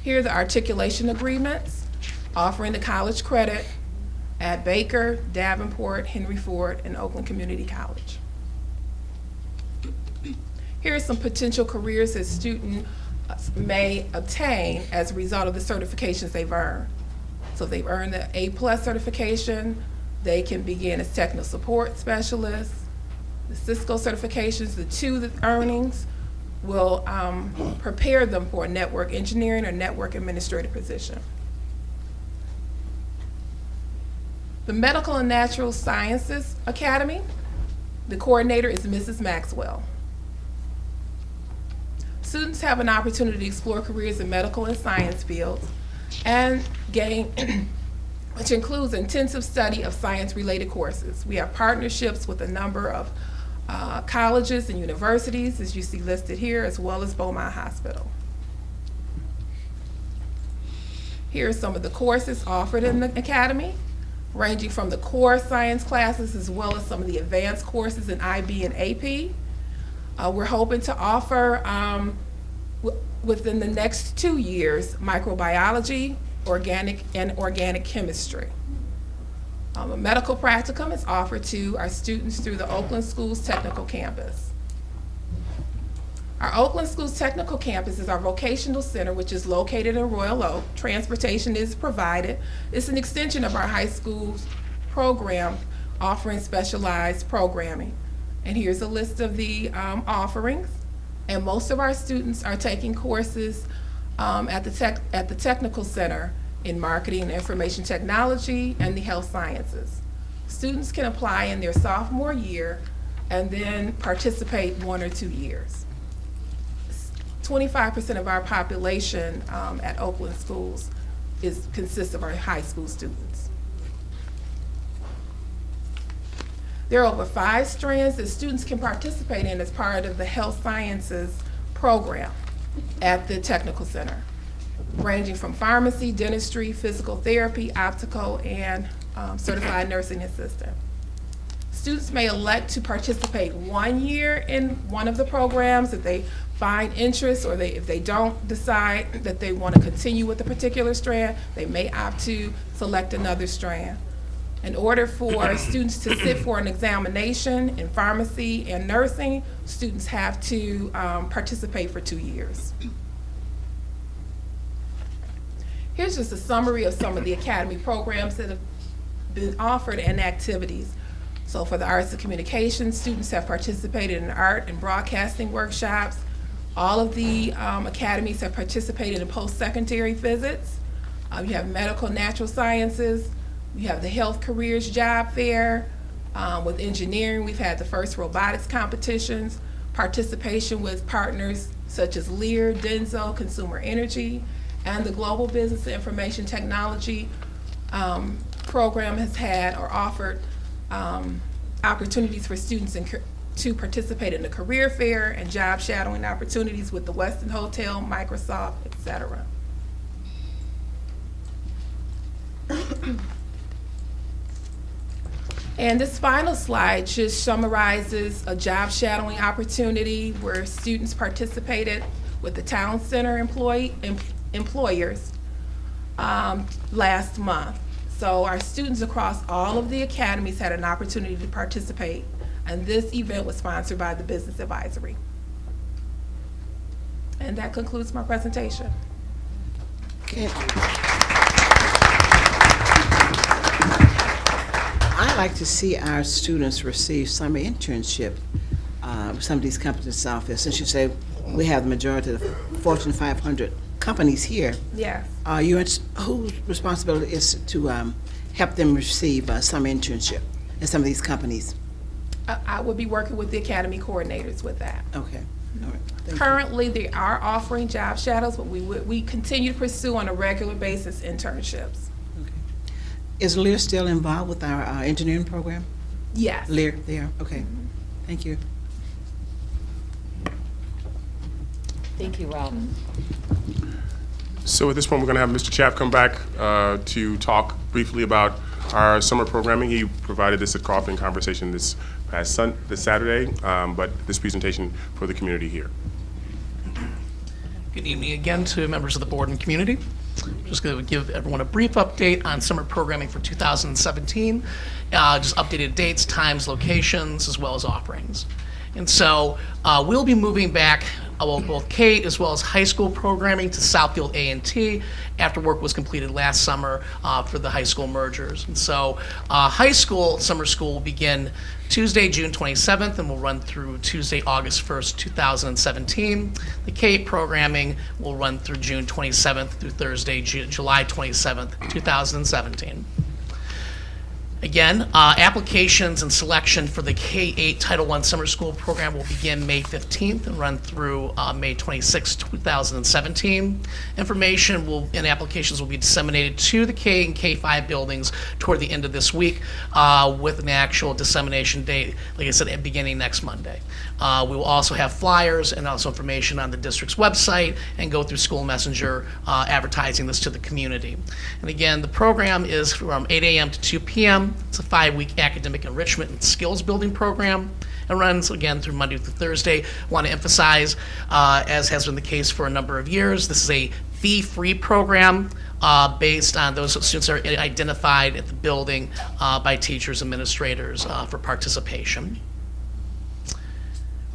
Speaker 11: Here are the articulation agreements. offering the college credit at Baker, Davenport, Henry Ford, and Oakland Community College. Here are some potential careers that students may obtain as a result of the certifications they've earned. So if they've earned the A+ certification, they can begin as technical support specialists. The Cisco certifications, the two earnings, will prepare them for a network engineering or network administrative position. The Medical and Natural Sciences Academy, the coordinator is Mrs. Maxwell. Students have an opportunity to explore careers in medical and science fields and gain, which includes intensive study of science-related courses. We have partnerships with a number of colleges and universities, as you see listed here, as well as Beaumont Hospital. Here are some of the courses offered in the academy, ranging from the core science classes as well as some of the advanced courses in IB and AP. We're hoping to offer, within the next 2 years, microbiology, organic chemistry. A medical practicum is offered to our students through the Oakland Schools Technical Campus. Our Oakland Schools Technical Campus is our vocational center, which is located in Royal Oak. Transportation is provided. It's an extension of our high school's program offering specialized programming. And here's a list of the offerings. And most of our students are taking courses at the Technical Center in Marketing and Information Technology and the Health Sciences. Students can apply in their sophomore year and then participate 1 or 2 years. 25% of our population at Oakland Schools consists of our high school students. There are over 5 strands that students can participate in as part of the Health Sciences program at the Technical Center, ranging from pharmacy, dentistry, physical therapy, optical, and certified nursing assistant. Students may elect to participate 1 year in one of the programs if they find interest, or if they don't decide that they want to continue with a particular strand, they may opt to select another strand. In order for students to sit for an examination in pharmacy and nursing, students have to participate for 2 years. Here's just a summary of some of the academy programs that have been offered and activities. So for the Arts and Communication, students have participated in art and broadcasting workshops. All of the academies have participated in post-secondary visits. You have medical, natural sciences. You have the health careers job fair. With engineering, we've had the first robotics competitions, participation with partners such as Lear, Denso, Consumer Energy, and the Global Business and Information Technology program has had or offered opportunities for students to participate in the career fair and job shadowing opportunities with the Westin Hotel, Microsoft, etc. And this final slide just summarizes a job shadowing opportunity where students participated with the Town Center employers last month. So our students across all of the academies had an opportunity to participate, and this event was sponsored by the Business Advisory. And that concludes my presentation.
Speaker 4: Okay. I like to see our students receive summer internship. Some of these companies in Southfield, since you say we have the majority of the Fortune 500 companies here.
Speaker 11: Yes.
Speaker 4: Whose responsibility is to help them receive summer internship in some of these companies?
Speaker 11: I would be working with the academy coordinators with that.
Speaker 4: Okay. All right.
Speaker 11: Currently, they are offering job shadows, but we continue to pursue on a regular basis internships.
Speaker 4: Is Lear still involved with our engineering program?
Speaker 11: Yes.
Speaker 4: Lear, they are. Okay. Thank you.
Speaker 12: Thank you, Robin.
Speaker 9: So at this point, we're going to have Mr. Chapp come back to talk briefly about our summer programming. He provided this at coffee and conversation this Saturday, but this presentation for the community here.
Speaker 10: Good evening again to members of the board and community. Just going to give everyone a brief update on summer programming for 2017. Just updated dates, times, locations, as well as offerings. And so we'll be moving back both K as well as high school programming to Southfield A&T after work was completed last summer for the high school mergers. And so high school summer school will begin Tuesday, June 27th, and will run through Tuesday, August 1st, 2017. The K programming will run through June 27th through Thursday, July 27th, 2017. Again, applications and selection for the K-8 Title I Summer School program will begin May 15th and run through May 26, 2017. Information and applications will be disseminated to the K and K-5 buildings toward the end of this week with an actual dissemination date, like I said, beginning next Monday. We will also have flyers and also information on the district's website and go through School Messenger advertising this to the community. And again, the program is from 8 a.m. to 2 p.m. It's a 5-week academic enrichment and skills building program. It runs again through Monday through Thursday. I want to emphasize, as has been the case for a number of years, this is a fee-free program based on those students that are identified at the building by teachers, administrators for participation.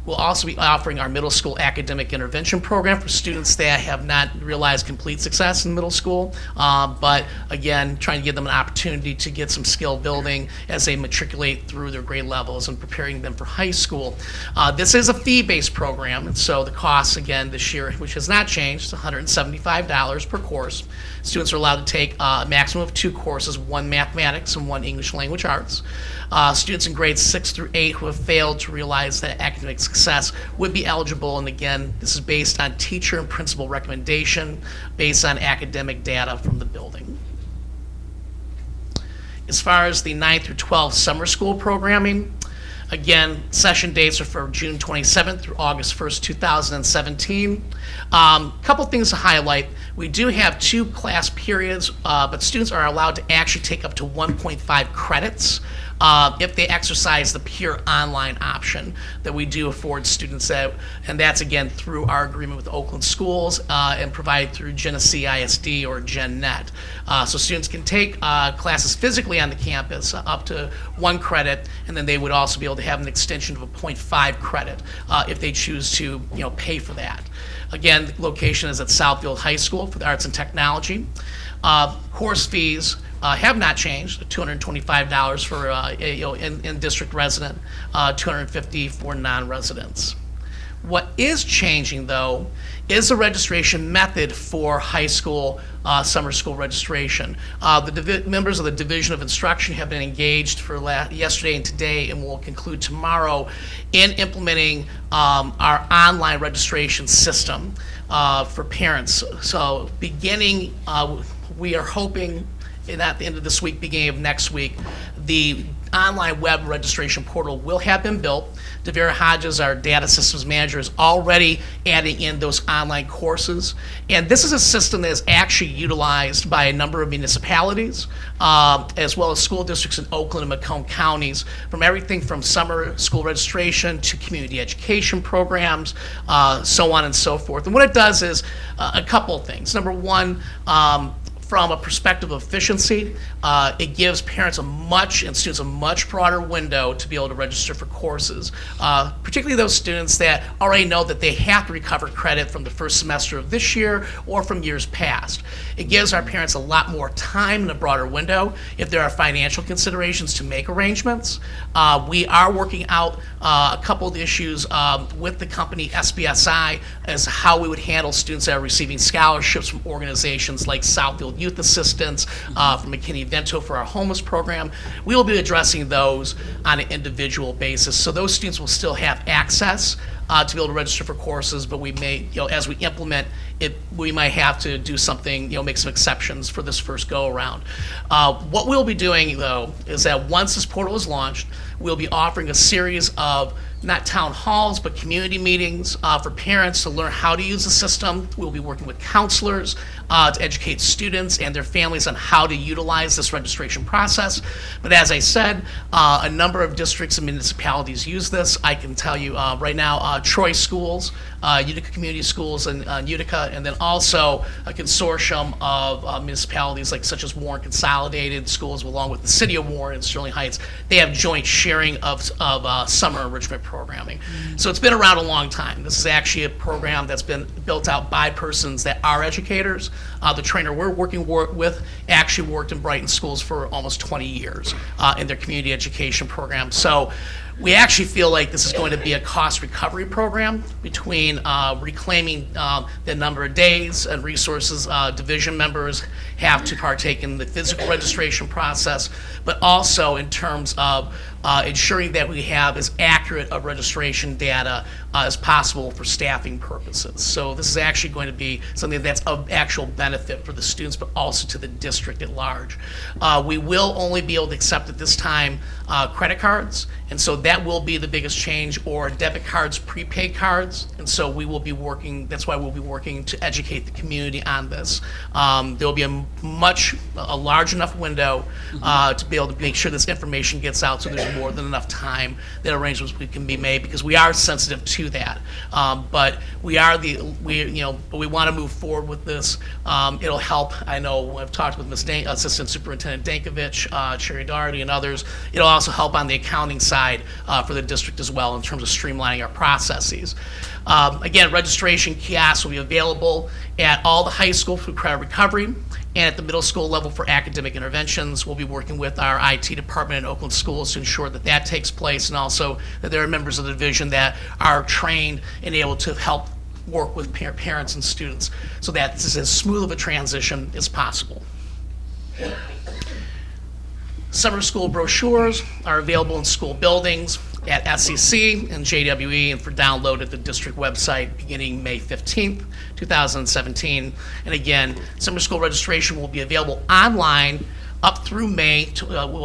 Speaker 10: We'll also be offering our middle school academic intervention program for students that have not realized complete success in middle school, but again, trying to give them an opportunity to get some skill building as they matriculate through their grade levels and preparing them for high school. This is a fee-based program, and so the cost, again, this year, which has not changed, is $175 per course. Students are allowed to take a maximum of 2 courses, 1 mathematics and 1 English language arts. Students in grades 6 through 8 who have failed to realize that academic success would be eligible, and again, this is based on teacher and principal recommendation, based on academic data from the building. As far as the 9th through 12th summer school programming, again, session dates are for June 27th through August 1st, 2017. Couple things to highlight. We do have 2 class periods, but students are allowed to actually take up to 1.5 credits if they exercise the pure online option that we do afford students that, and that's again through our agreement with Oakland Schools and provided through Genesee ISD or GenNet. So students can take classes physically on the campus up to 1 credit, and then they would also be able to have an extension of a 0.5 credit if they choose to pay for that. Again, the location is at Southfield High School for the Arts and Technology. Course fees have not changed, $225 for in-district resident, $250 for non-residents. What is changing, though, is the registration method for high school summer school registration. The members of the Division of Instruction have been engaged for yesterday and today, and will conclude tomorrow, in implementing our online registration system for parents. So beginning, we are hoping, and at the end of this week, beginning of next week, the online web registration portal will have been built. Devera Hodges, our data systems manager, is already adding in those online courses. And this is a system that is actually utilized by a number of municipalities, as well as school districts in Oakland and Macomb counties, from everything from summer school registration to community education programs, so on and so forth. And what it does is a couple of things. Number one, from a perspective of efficiency, it gives parents and students a much broader window to be able to register for courses, particularly those students that already know that they have to recover credit from the first semester of this year or from years past. It gives our parents a lot more time and a broader window if there are financial considerations to make arrangements. We are working out a couple of issues with the company SBSI as how we would handle students that are receiving scholarships from organizations like Southfield Youth Assistance, from McKinney-Vento for our homeless program. We will be addressing those on an individual basis. So those students will still have access to be able to register for courses, but we may, as we implement it, we might have to do something, make some exceptions for this first go around. What we'll be doing, though, is that once this portal is launched, we'll be offering a series of not town halls, but community meetings for parents to learn how to use the system. We'll be working with counselors to educate students and their families on how to utilize this registration process. But as I said, a number of districts and municipalities use this. I can tell you right now, Troy Schools, Utica Community Schools in Utica, and then also a consortium of municipalities such as Warren Consolidated Schools, along with the City of Warren and Sterling Heights. They have joint sharing of summer enrichment programming. So it's been around a long time. This is actually a program that's been built out by persons that are educators. The trainer we're working with actually worked in Brighton schools for almost 20 years in their community education program. So we actually feel like this is going to be a cost recovery program between reclaiming the number of days and resources division members have to partake in the physical registration process, but also in terms of ensuring that we have as accurate of registration data as possible for staffing purposes. So this is actually going to be something that's of actual benefit for the students, but also to the district at large. We will only be able to accept at this time credit cards, and so that will be the biggest change, or debit cards, prepaid cards, and so we will be working, that's why we'll be working to educate the community on this. There will be a large enough window to be able to make sure this information gets out, so there's more than enough time that arrangements can be made, because we are sensitive to that. But we want to move forward with this. It'll help. I know I've talked with Assistant Superintendent Dankovich, Sherry Doherty, and others. It'll also help on the accounting side for the district as well in terms of streamlining our processes. Again, registration kiosks will be available at all the high school for credit recovery, and at the middle school level for academic interventions. We'll be working with our IT department in Oakland Schools to ensure that that takes place, and also that there are members of the division that are trained and able to help work with parents and students so that this is as smooth of a transition as possible. Summer school brochures are available in school buildings at SCC and JWE, and for download at the district website beginning May 15th, 2017. And again, summer school registration will be available online up through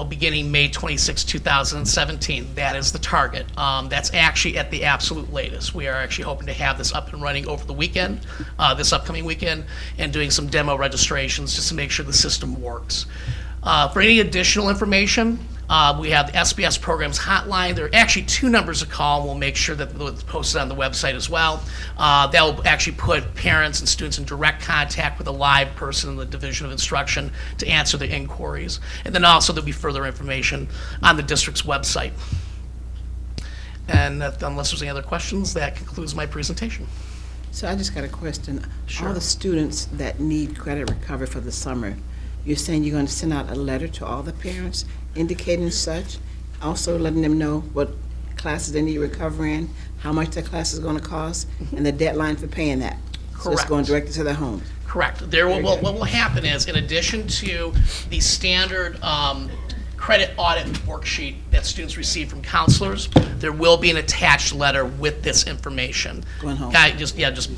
Speaker 10: beginning May 26, 2017. That is the target. That's actually at the absolute latest. We are actually hoping to have this up and running over the weekend, this upcoming weekend, and doing some demo registrations just to make sure the system works. For any additional information, we have the SBS Programs Hotline. There are actually 2 numbers to call. We'll make sure that it's posted on the website as well. That will actually put parents and students in direct contact with a live person in the Division of Instruction to answer the inquiries. And then also there'll be further information on the district's website. And unless there's any other questions, that concludes my presentation.
Speaker 4: So I just got a question.
Speaker 10: Sure.
Speaker 4: All the students that need credit recovery for the summer, you're saying you're going to send out a letter to all the parents indicating such, also letting them know what classes they need recovery in, how much that class is going to cost, and the deadline for paying that.
Speaker 10: Correct.
Speaker 4: So it's going directly to their homes.
Speaker 10: Correct. What will happen is, in addition to the standard credit audit worksheet that students receive from counselors, there will be an attached letter with this information.
Speaker 4: Going home.
Speaker 10: Just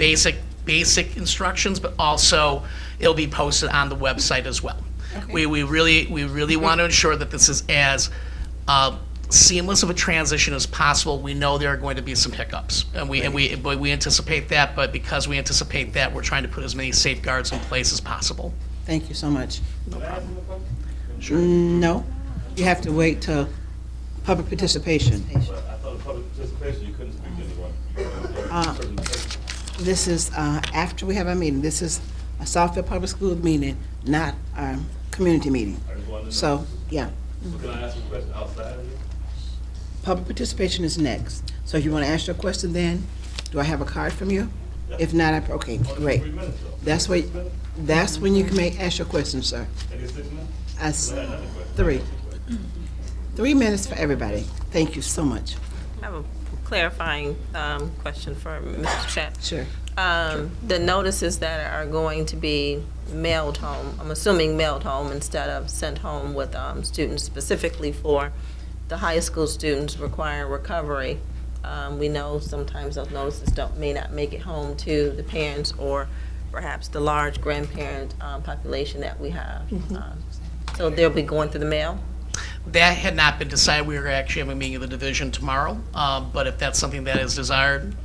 Speaker 10: basic instructions, but also it'll be posted on the website as well. Okay. We really want to ensure that this is as seamless of a transition as possible. We know there are going to be some hiccups, and we anticipate that. But because we anticipate that, we're trying to put as many safeguards in place as possible.
Speaker 4: Thank you so much.
Speaker 10: No problem.
Speaker 4: Sure. No, you have to wait till public participation.
Speaker 13: I thought public participation you couldn't speak to anyone.
Speaker 4: This is after we have our meeting. This is a Southfield Public Schools meeting, not our community meeting. So, yeah.
Speaker 13: So can I ask a question outside of it?
Speaker 4: Public participation is next. So if you want to ask your question then, do I have a card from you? Yeah. If not, okay, great. That's when you can ask your question, sir. 6 minutes? 3. 3 minutes for everybody. Thank you so much.
Speaker 14: I have a clarifying question for Mr. Chapp.
Speaker 4: Sure.
Speaker 14: The notices that are going to be mailed home, I'm assuming mailed home instead of sent home with students, specifically for the high school students requiring recovery. We know sometimes those notices may not make it home to the parents or perhaps the large grandparent population that we have. So they'll be going through the mail?
Speaker 10: That had not been decided. We are actually having a meeting of the division tomorrow, but if that's something that is desired,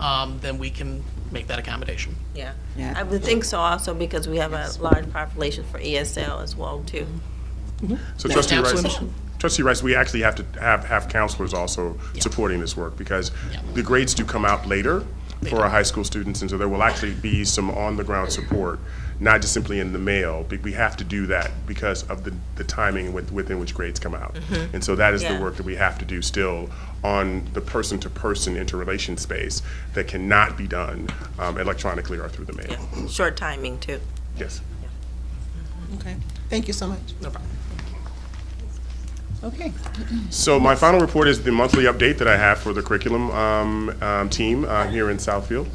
Speaker 10: then we can make that accommodation.
Speaker 14: Yeah, I would think so also because we have a large population for ESL as well too.
Speaker 9: So Trustee Rice, we actually have to have counselors also supporting this work because the grades do come out later for our high school students, and so there will actually be some on-the-ground support, not just simply in the mail, but we have to do that because of the timing within which grades come out. And so that is the work that we have to do still on the person-to-person interrelation space that cannot be done electronically or through the mail.
Speaker 14: Yeah. Short timing too.
Speaker 9: Yes.
Speaker 4: Okay, thank you so much.
Speaker 10: No problem.
Speaker 4: Okay.
Speaker 9: So my final report is the monthly update that I have for the curriculum team here in Southfield.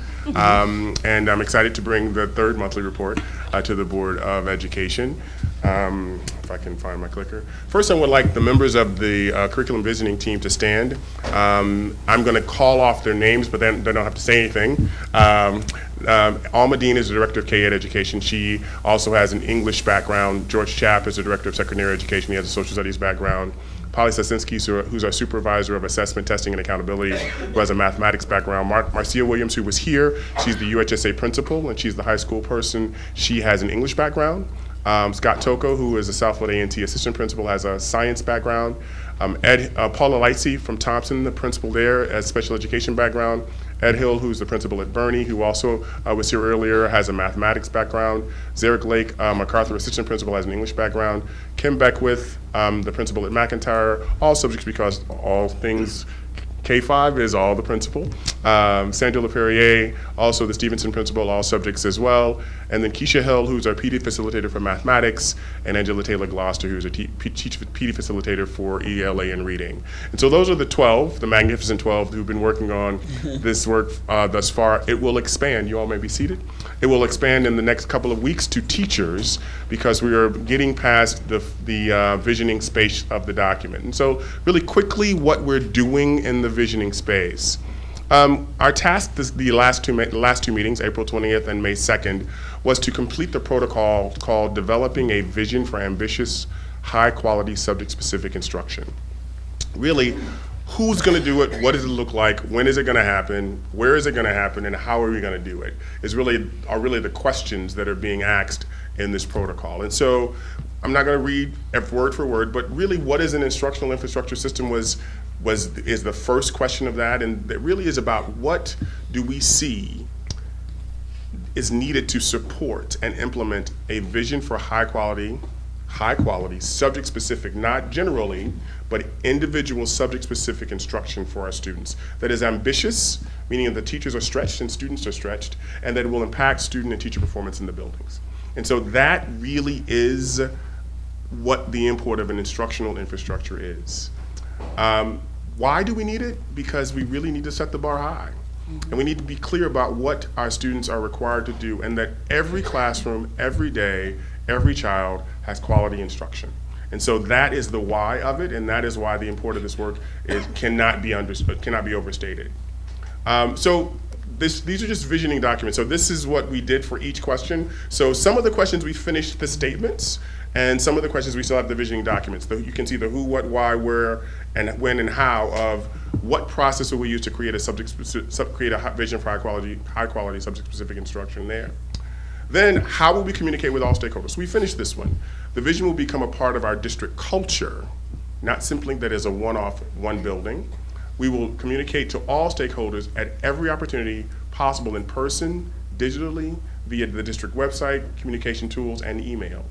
Speaker 9: And I'm excited to bring the third monthly report to the Board of Education. If I can find my clicker. First, I would like the members of the curriculum visiting team to stand. I'm going to call off their names, but then they don't have to say anything. Alma Dean is the Director of K-Ed Education. She also has an English background. George Chapp is the Director of Secondary Education. He has a Social Studies background. Polly Sasinski, who's our Supervisor of Assessment, Testing, and Accountability, who has a mathematics background. Marcia Williams, who was here, she's the UHSA Principal, and she's the high school person. She has an English background. Scott Toko, who is a Southfield A&T Assistant Principal, has a science background. Paula Lightsey from Thompson, the principal there, has special education background. Ed Hill, who's the principal at Bernie, who also was here earlier, has a mathematics background. Zarek Lake, MacArthur Assistant Principal, has an English background. Kim Beckwith, the principal at McIntyre, all subjects because all things K-5 is all the principal. Sandra LaPerriere, also the Stevenson principal, all subjects as well. And then Keisha Hill, who's our PD facilitator for mathematics, and Angela Taylor Gloucester, who's a PD facilitator for ELA and reading. And so those are the 12, the magnificent 12, who've been working on this work thus far. It will expand. You all may be seated. It will expand in the next couple of weeks to teachers because we are getting past the visioning space of the document. And so really quickly, what we're doing in the visioning space. Our task the last two meetings, April 20th and May 2nd, was to complete the protocol called Developing a Vision for Ambitious, High-Quality, Subject-Specific Instruction. Really, who's going to do it? What does it look like? When is it going to happen? Where is it going to happen? And how are we going to do it? Are really the questions that are being asked in this protocol. And so I'm not going to read word for word, but really what is an instructional infrastructure system is the first question of that, and it really is about what do we see is needed to support and implement a vision for high quality, subject specific, not generally, but individual subject specific instruction for our students that is ambitious, meaning that the teachers are stretched and students are stretched, and that it will impact student and teacher performance in the buildings. And so that really is what the import of an instructional infrastructure is. Why do we need it? Because we really need to set the bar high. And we need to be clear about what our students are required to do, and that every classroom, every day, every child has quality instruction. And so that is the why of it, and that is why the import of this work cannot be overstated. So these are just visioning documents. So this is what we did for each question. So some of the questions we finished the statements, and some of the questions we still have the visioning documents. You can see the who, what, why, where, and when and how of what process will we use to create a vision for high quality subject specific instruction there. Then how will we communicate with all stakeholders? So we finished this one. The vision will become a part of our district culture, not simply that is a one-off, one building. We will communicate to all stakeholders at every opportunity possible in person, digitally, via the district website, communication tools, and email.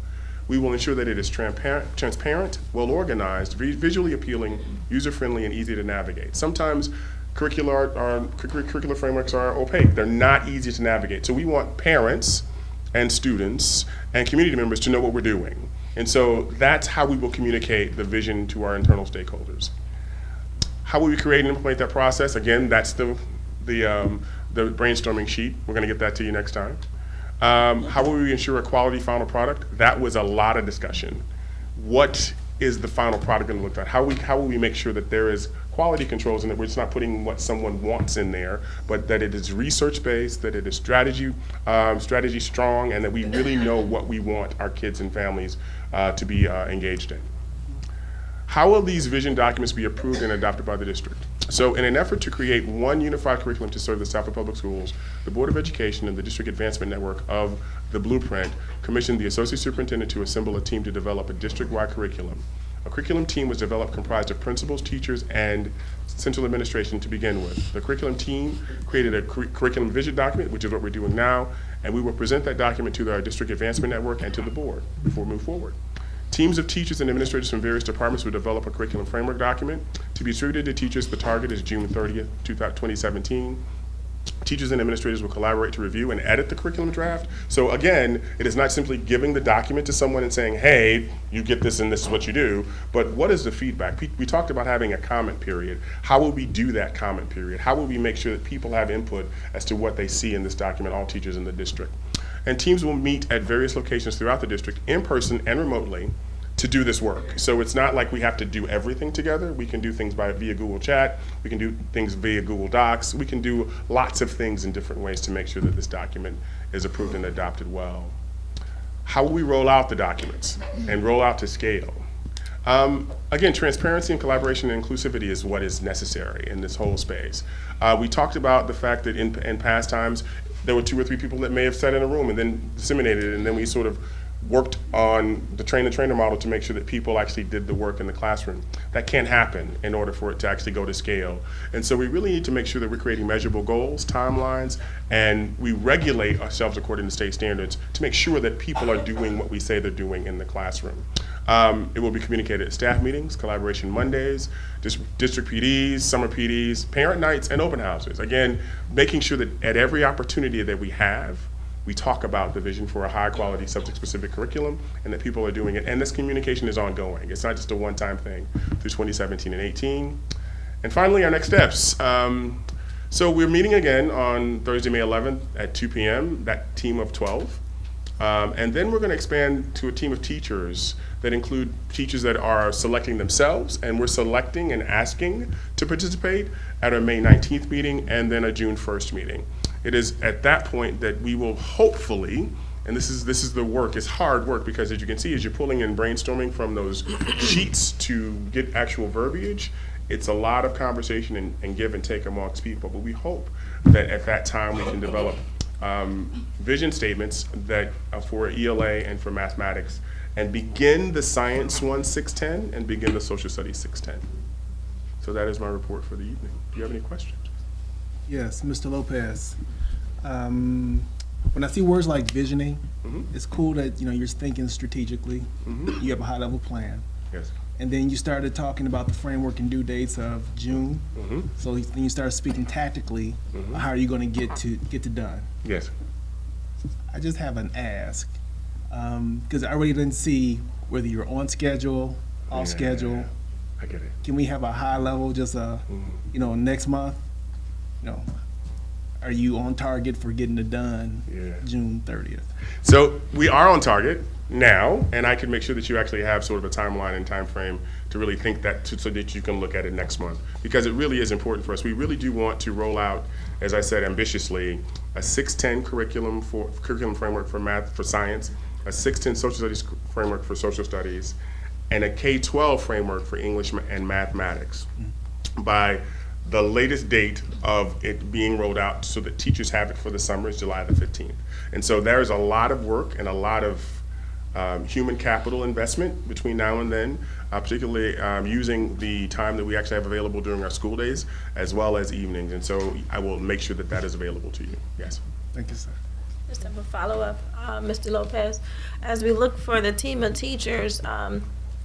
Speaker 9: We will ensure that it is transparent, well-organized, visually appealing, user-friendly, and easy to navigate. Sometimes curricular frameworks are opaque. They're not easy to navigate. So we want parents and students and community members to know what we're doing. And so that's how we will communicate the vision to our internal stakeholders. How will we create and implement that process? Again, that's the brainstorming sheet. We're going to get that to you next time. How will we ensure a quality final product? That was a lot of discussion. What is the final product going to look like? How will we make sure that there is quality controls and that we're just not putting what someone wants in there, but that it is research-based, that it is strategy strong, and that we really know what we want our kids and families to be engaged in. How will these vision documents be approved and adopted by the district? So in an effort to create one unified curriculum to serve the Southfield Public Schools, the Board of Education and the District Advancement Network of the Blueprint commissioned the Associate Superintendent to assemble a team to develop a district-wide curriculum. A curriculum team was developed comprised of principals, teachers, and central administration to begin with. The curriculum team created a curriculum vision document, which is what we're doing now, and we will present that document to our District Advancement Network and to the board before we move forward. Teams of teachers and administrators from various departments will develop a curriculum framework document to be distributed to teachers. The target is June 30th, 2017. Teachers and administrators will collaborate to review and edit the curriculum draft. So again, it is not simply giving the document to someone and saying, hey, you get this and this is what you do, but what is the feedback? We talked about having a comment period. How will we do that comment period? How will we make sure that people have input as to what they see in this document, all teachers in the district? And teams will meet at various locations throughout the district, in person and remotely, to do this work. So it's not like we have to do everything together. We can do things via Google Chat. We can do things via Google Docs. We can do lots of things in different ways to make sure that this document is approved and adopted well. How will we roll out the documents and roll out to scale? Again, transparency and collaboration and inclusivity is what is necessary in this whole space. We talked about the fact that in past times, there were 2 or 3 people that may have sat in a room and then disseminated it, and then we sort of worked on the train-the-trainer model to make sure that people actually did the work in the classroom. That can't happen in order for it to actually go to scale. And so we really need to make sure that we're creating measurable goals, timelines, and we regulate ourselves according to state standards to make sure that people are doing what we say they're doing in the classroom. It will be communicated at staff meetings, collaboration Mondays, district PDs, summer PDs, parent nights, and open houses. Again, making sure that at every opportunity that we have, we talk about the vision for a high-quality, subject-specific curriculum, and that people are doing it. And this communication is ongoing. It's not just a one-time thing through 2017 and 18. And finally, our next steps. So we're meeting again on Thursday, May 11th at 2 p.m., that team of 12. And then we're going to expand to a team of teachers that include teachers that are selecting themselves, and we're selecting and asking to participate at our May 19th meeting and then a June 1st meeting. It is at that point that we will hopefully, and this is the work, it's hard work because as you can see, as you're pulling in brainstorming from those sheets to get actual verbiage, it's a lot of conversation and give and take amongst people, but we hope that at that time we can develop vision statements that for ELA and for mathematics, and begin the science one 610 and begin the social studies 610. So that is my report for the evening. Do you have any questions?
Speaker 15: Yes, Mr. Lopez. When I see words like visioning, it's cool that you're thinking strategically. You have a high-level plan.
Speaker 9: Yes.
Speaker 15: And then you started talking about the framework and due dates of June. So then you started speaking tactically. How are you going to get to done?
Speaker 9: Yes.
Speaker 15: I just have an ask because I really didn't see whether you're on schedule, off schedule.
Speaker 9: I get it.
Speaker 15: Can we have a high level, just next month? Are you on target for getting it done June 30th?
Speaker 9: So we are on target now, and I can make sure that you actually have sort of a timeline and time frame to really think that so that you can look at it next month, because it really is important for us. We really do want to roll out, as I said ambitiously, a 610 curriculum framework for math, for science, a 610 social studies framework for social studies, and a K-12 framework for English and mathematics by the latest date of it being rolled out so that teachers have it for the summer is July the 15th. And so there's a lot of work and a lot of human capital investment between now and then, particularly using the time that we actually have available during our school days as well as evenings. And so I will make sure that that is available to you. Yes.
Speaker 15: Thank you, sir.
Speaker 14: Just have a follow-up, Mr. Lopez. As we look for the team of teachers,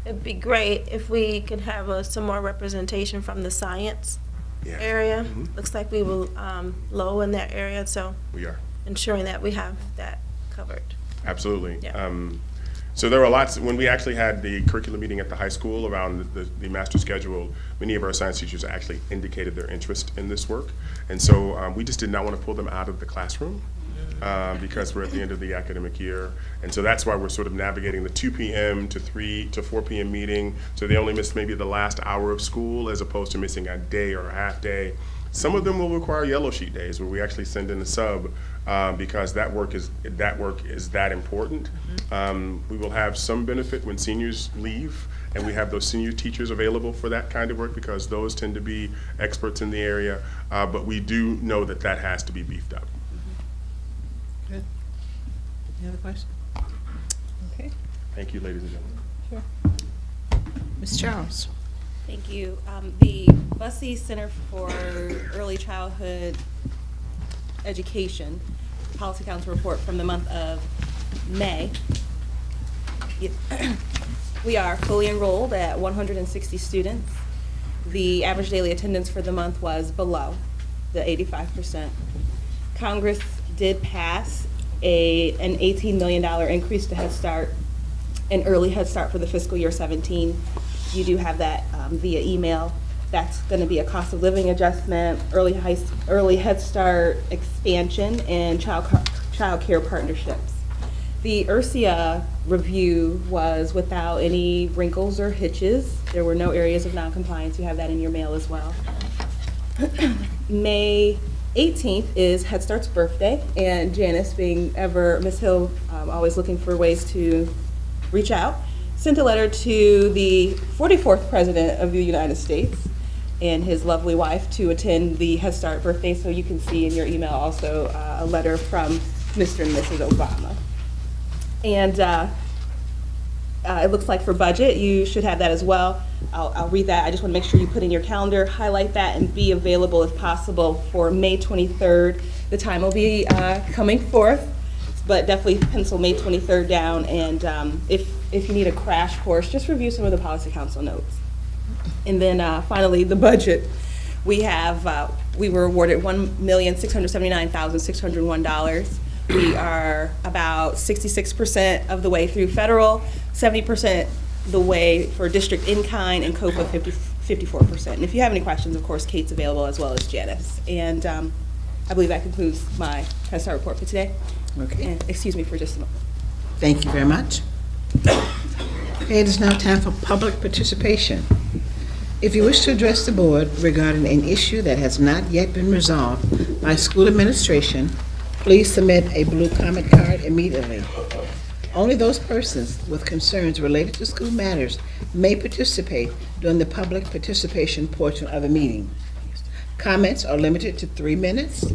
Speaker 14: it'd be great if we could have some more representation from the science area. Looks like we were low in that area, so
Speaker 9: we are
Speaker 14: ensuring that we have that covered.
Speaker 9: Absolutely. Yeah. So there were lots, when we actually had the curriculum meeting at the high school around the master schedule, many of our science teachers actually indicated their interest in this work. And so we just did not want to pull them out of the classroom because we're at the end of the academic year. And so that's why we're sort of navigating the 2 p.m. to 3 to 4 p.m. meeting. So they only missed maybe the last hour of school as opposed to missing a day or a half day. Some of them will require yellow sheet days where we actually send in a sub because that work is that important. We will have some benefit when seniors leave and we have those senior teachers available for that kind of work because those tend to be experts in the area, but we do know that that has to be beefed up.
Speaker 4: Good. Any other questions? Okay.
Speaker 9: Thank you, ladies and gentlemen.
Speaker 4: Sure. Ms. Charles.
Speaker 16: Thank you. The Bussey Center for Early Childhood Education Policy Council report from the month of May. We are fully enrolled at 160 students. The average daily attendance for the month was below the 85%. Congress did pass an $18 million increase to Head Start and Early Head Start for the fiscal year 17. You do have that via email. That's going to be a cost of living adjustment, early Head Start expansion, and child care partnerships. The ERSIA review was without any wrinkles or hitches. There were no areas of noncompliance. You have that in your mail as well. May 18th is Head Start's birthday, and Janice, being ever Ms. Hill, always looking for ways to reach out, sent a letter to the 44th President of the United States and his lovely wife to attend the Head Start birthday, so you can see in your email also a letter from Mr. and Mrs. Obama. And it looks like for budget, you should have that as well. I'll read that. I just want to make sure you put in your calendar, highlight that, and be available if possible for May 23rd. The time will be coming forth, but definitely pencil May 23rd down. And if you need a crash course, just review some of the Policy Council notes. And then finally, the budget. We were awarded $1,679,601. We are about 66% of the way through federal, 70% the way for district in-kind, and COPA 54%. And if you have any questions, of course, Kate's available as well as Janice. And I believe that concludes my Head Start report for today.
Speaker 4: Okay. Excuse me for just a moment. Thank you very much. Okay, it is now time for public participation. If you wish to address the board regarding an issue that has not yet been resolved by school administration, please submit a blue comment card immediately. Only those persons with concerns related to school matters may participate during the public participation portion of the meeting. Comments are limited to 3 minutes.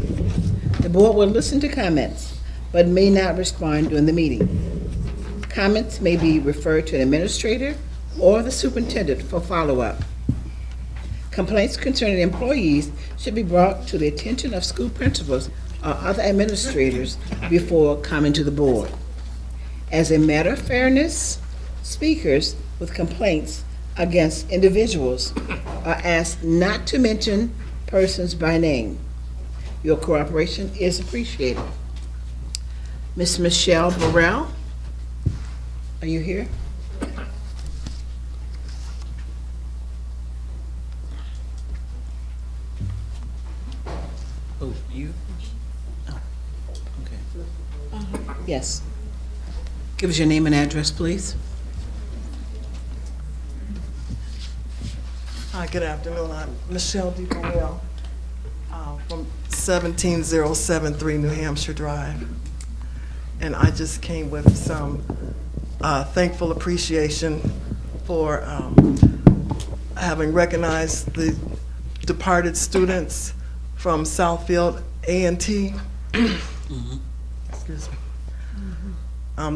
Speaker 4: The board will listen to comments, but may not respond during the meeting. Comments may be referred to an administrator or the superintendent for follow-up. Complaints concerning employees should be brought to the attention of school principals or other administrators before coming to the board. As a matter of fairness, speakers with complaints against individuals are asked not to mention persons by name. Your cooperation is appreciated. Ms. Michelle Burrell, are you here? Oh, you? Oh, okay. Yes. Give us your name and address, please.
Speaker 17: Hi, good afternoon. I'm Michelle D. Burrell from 17073 New Hampshire Drive. And I just came with some thankful appreciation for having recognized the departed students from Southfield A&T. Excuse me.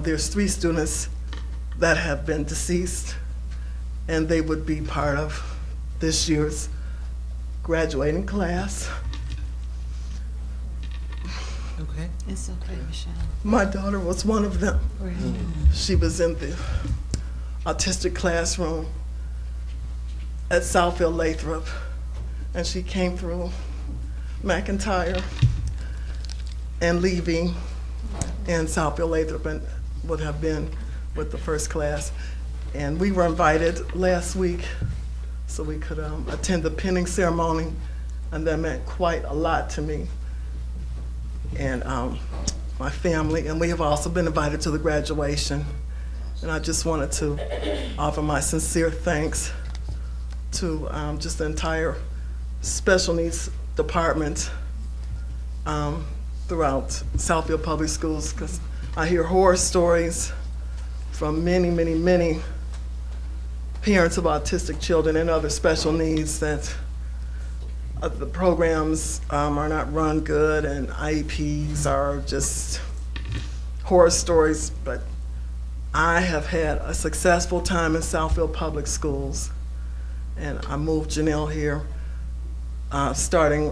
Speaker 17: There's 3 students that have been deceased, and they would be part of this year's graduating class.
Speaker 4: Okay.
Speaker 32: It's okay, Michelle.
Speaker 17: My daughter was one of them. She was in the autistic classroom at Southfield Lathrop, and she came through McIntyre and leaving in Southfield Lathrop and would have been with the first class. And we were invited last week so we could attend the pinning ceremony, and that meant quite a lot to me and my family. And we have also been invited to the graduation. And I just wanted to offer my sincere thanks to just the entire special needs department throughout Southfield Public Schools, because I hear horror stories from many, many, many parents of autistic children and other special needs that the programs are not run good and IEPs are just horror stories, but I have had a successful time in Southfield Public Schools, and I moved Janelle here starting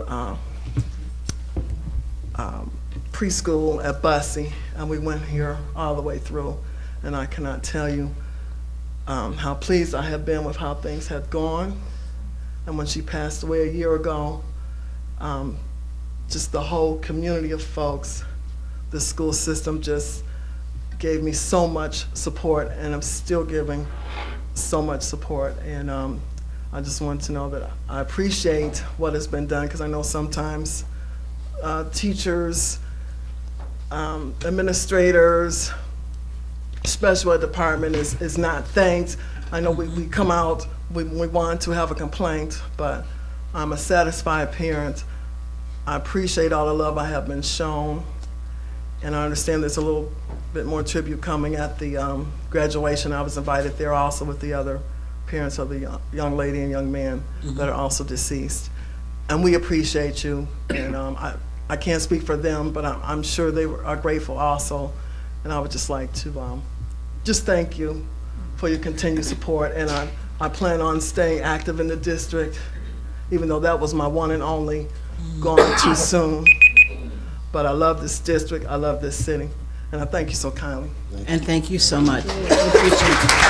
Speaker 17: preschool at Bussey, and we went here all the way through, and I cannot tell you how pleased I have been with how things have gone. And when she passed away a year ago, just the whole community of folks, the school system just gave me so much support, and I'm still giving so much support. And I just want to know that I appreciate what has been done, because I know sometimes teachers, administrators, special ed department is not thanked. I know we come out, we want to have a complaint, but I'm a satisfied parent. I appreciate all the love I have been shown, and I understand there's a little bit more tribute coming at the graduation. I was invited there also with the other parents of the young lady and young man that are also deceased. And we appreciate you, and I can't speak for them, but I'm sure they are grateful also. And I would just like to just thank you for your continued support, and I plan on staying active in the district, even though that was my one and only, gone too soon. But I love this district, I love this city, and I thank you so kindly.
Speaker 4: And thank you so much. We appreciate it.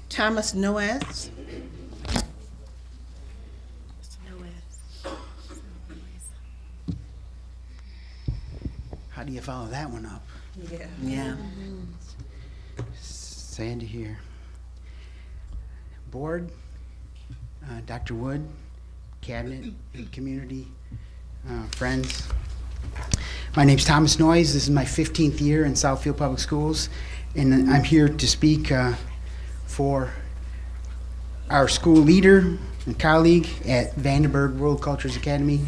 Speaker 4: Thomas Noes.
Speaker 18: How do you follow that one up?
Speaker 4: Yeah.
Speaker 18: Yeah. Sandy here. Board, Dr. Wood, cabinet, and community, friends. My name's Thomas Noyes. This is my 15th year in Southfield Public Schools, and I'm here to speak for our school leader and colleague at Vandenberg World Cultures Academy,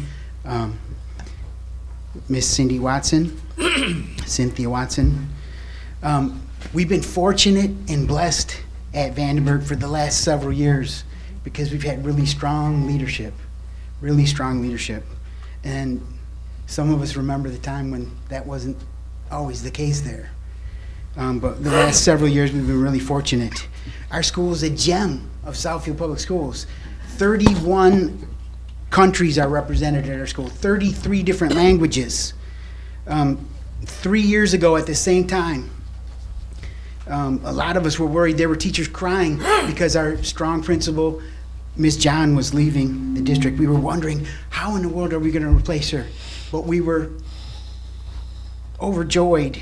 Speaker 18: Miss Cindy Watson, Cynthia Watson. We've been fortunate and blessed at Vandenberg for the last several years because we've had really strong leadership. And some of us remember the time when that wasn't always the case there. But the last several years we've been really fortunate. Our school is a gem of Southfield Public Schools. 31 countries are represented at our school, 33 different languages. 3 years ago at the same time, a lot of us were worried. There were teachers crying because our strong principal, Miss John, was leaving the district. We were wondering, how in the world are we going to replace her? But we were overjoyed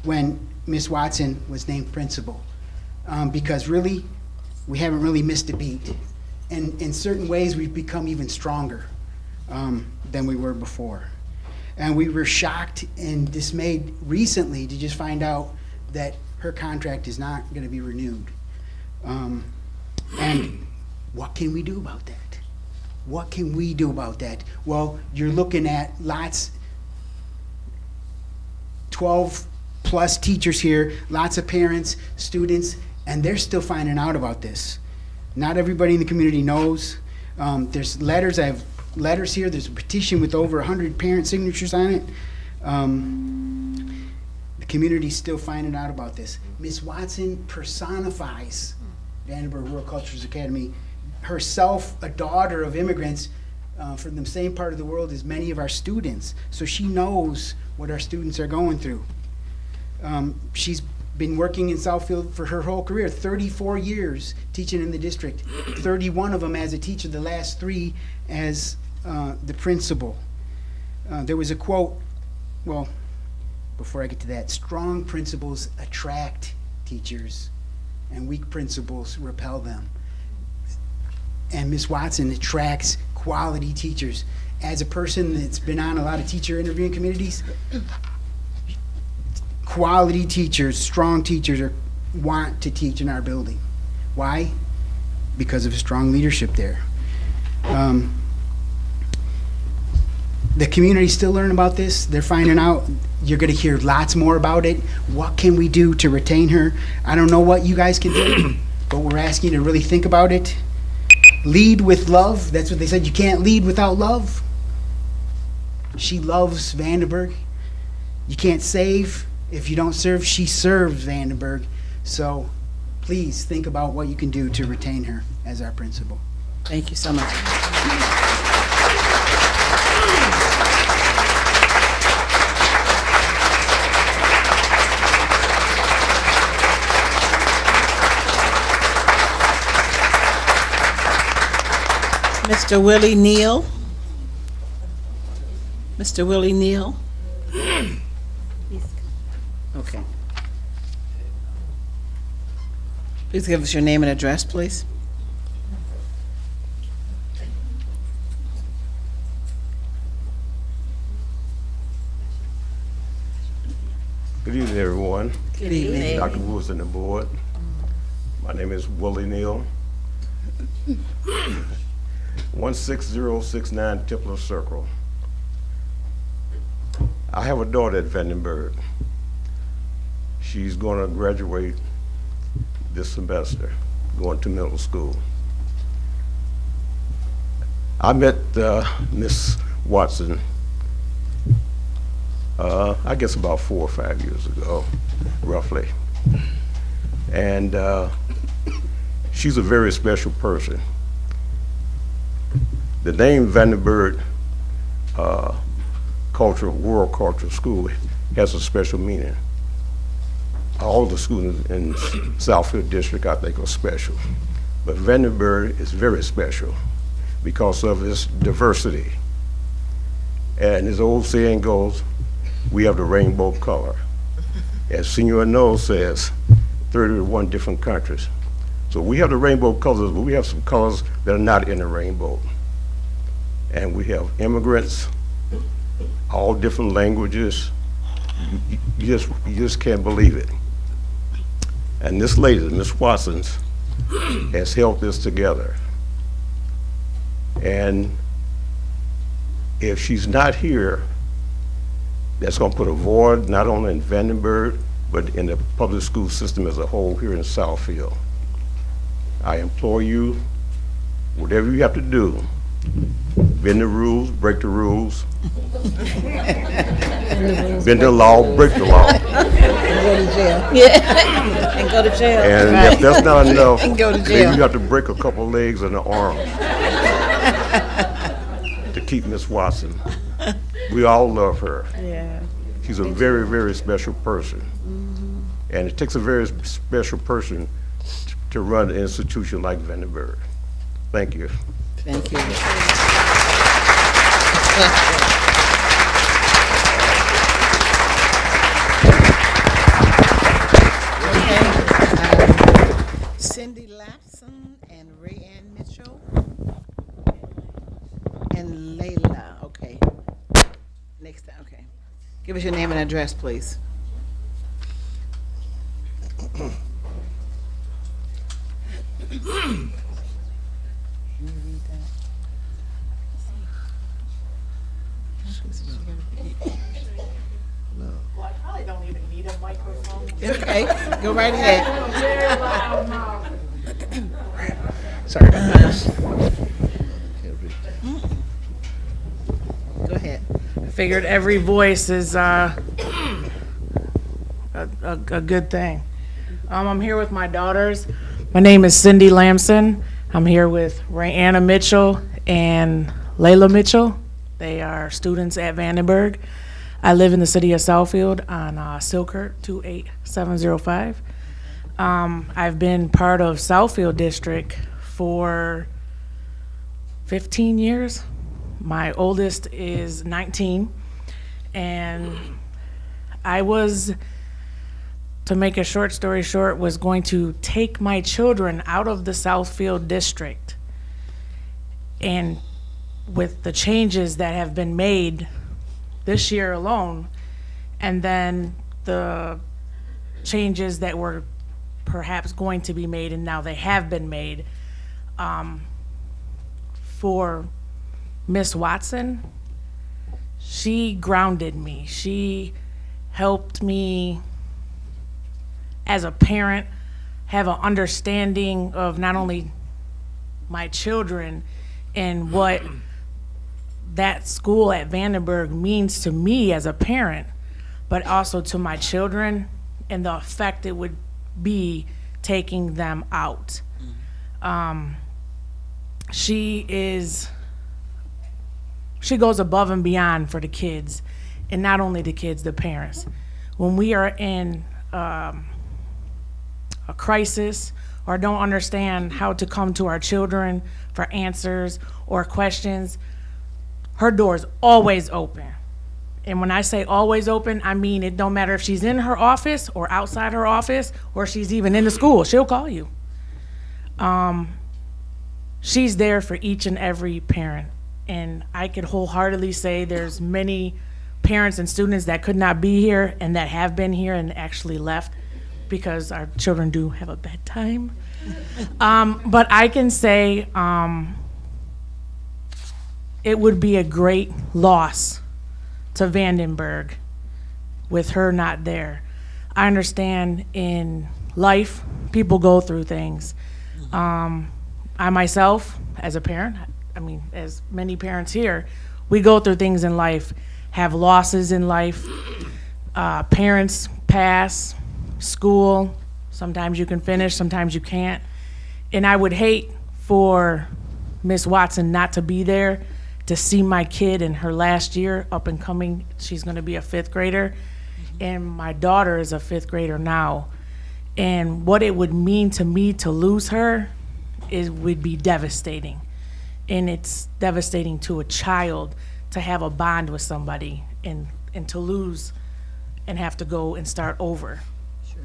Speaker 18: when Miss Watson was named principal, because really, we haven't really missed a beat. And in certain ways, we've become even stronger than we were before. And we were shocked and dismayed recently to just find out that her contract is not going to be renewed. And what can we do about that? What can we do about that? Well, you're looking at lots, 12 plus teachers here, lots of parents, students, and they're still finding out about this. Not everybody in the community knows. There's letters, I have letters here, there's a petition with over 100 parent signatures on it. The community's still finding out about this. Miss Watson personifies Vandenberg World Cultures Academy, herself a daughter of immigrants from the same part of the world as many of our students. So she knows what our students are going through. She's been working in Southfield for her whole career, 34 years teaching in the district, 31 of them as a teacher, the last 3 as the principal. There was a quote, well, before I get to that, strong principals attract teachers and weak principals repel them. and Ms. Watson attracts quality teachers. As a person that's been on a lot of teacher interviewing committees, quality teachers, strong teachers want to teach in our building. Why? Because of strong leadership there. The community's still learning about this. They're finding out. You're going to hear lots more about it. What can we do to retain her? I don't know what you guys can do, but we're asking you to really think about it. Lead with love. That's what they said. You can't lead without love. She loves Vandenberg. You can't save if you don't serve. She serves Vandenberg. So please think about what you can do to retain her as our principal.
Speaker 4: Thank you so much. Mr. Willie Neal. Mr. Willie Neal. Okay. Please give us your name and address, please.
Speaker 19: Good evening, everyone.
Speaker 4: Good evening.
Speaker 19: Dr. Woods and the board. My name is Willie Neal. 16069 Tipler Circle. I have a daughter at Vandenberg. She's going to graduate this semester, going to middle school. I met Miss Watson, I guess about 4 or 5 years ago, roughly. And she's a very special person. The name Vandenberg World Cultural School has a special meaning. All the schools in Southfield District, I think, are special. But Vandenberg is very special because of its diversity. And as old saying goes, we have the rainbow color. As Senor No says, 31 different countries. So we have the rainbow colors, but we have some colors that are not in the rainbow. And we have immigrants, all different languages. You just can't believe it. And this lady, Miss Watson, has held this together. And if she's not here, that's going to put a void not only in Vandenberg, but in the public school system as a whole here in Southfield. I implore you, whatever you have to do, bend the rules, break the rules. Bend the law, break the law.
Speaker 4: And go to jail.
Speaker 14: Yeah, and go to jail.
Speaker 19: And
Speaker 14: Right.
Speaker 19: if that's not enough,
Speaker 4: And go to
Speaker 19: maybe
Speaker 4: jail.
Speaker 19: you have to break a couple legs and an arm to keep Miss Watson. We all love her.
Speaker 14: Yeah.
Speaker 19: She's a very, very special person. And it takes a very special person to run an institution like Vandenberg. Thank you.
Speaker 4: Thank you. Cindy Lapson and Ray Ann Mitchell and Layla. Okay. Next time. Okay. Give us your name and address, please.
Speaker 11: Well, I probably don't even need a microphone.
Speaker 4: Okay, go right ahead.
Speaker 11: Very loud mouth.
Speaker 4: Sorry about that. Go ahead.
Speaker 20: I figured every voice is a good thing. I'm here with my daughters. My name is Cindy Lamson. I'm here with Rayanna Mitchell and Layla Mitchell. They are students at Vandenberg. I live in the city of Southfield on Silkert 28705. I've been part of Southfield District for 15 years. My oldest is 19, and I was, to make a short story short, was going to take my children out of the Southfield District And with the changes that have been made this year alone, and then the changes that were perhaps going to be made, and now they have been made, for Miss Watson, she grounded me. She helped me as a parent have an understanding of not only my children and what that school at Vandenberg means to me as a parent, but also to my children and the effect it would be taking them out. She goes above and beyond for the kids, and not only the kids, the parents. When we are in a crisis or don't understand how to come to our children for answers or questions, her door is always open. And when I say always open, I mean it don't matter if she's in her office or outside her office or she's even in the school, she'll call you. She's there for each and every parent. And I could wholeheartedly say there's many parents and students that could not be here and that have been here and actually left because our children do have a bedtime. But I can say it would be a great loss to Vandenberg with her not there. I understand in life, people go through things. I myself, as a parent, I mean, as many parents here, we go through things in life, have losses in life, parents pass, school, sometimes you can finish, sometimes you can't. And I would hate for Miss Watson not to be there to see my kid in her last year, up and coming. She's gonna be a 5th grader, and my daughter is a 5th grader now. And what it would mean to me to lose her would be devastating. And it's devastating to a child to have a bond with somebody and to lose and have to go and start over.
Speaker 4: Sure.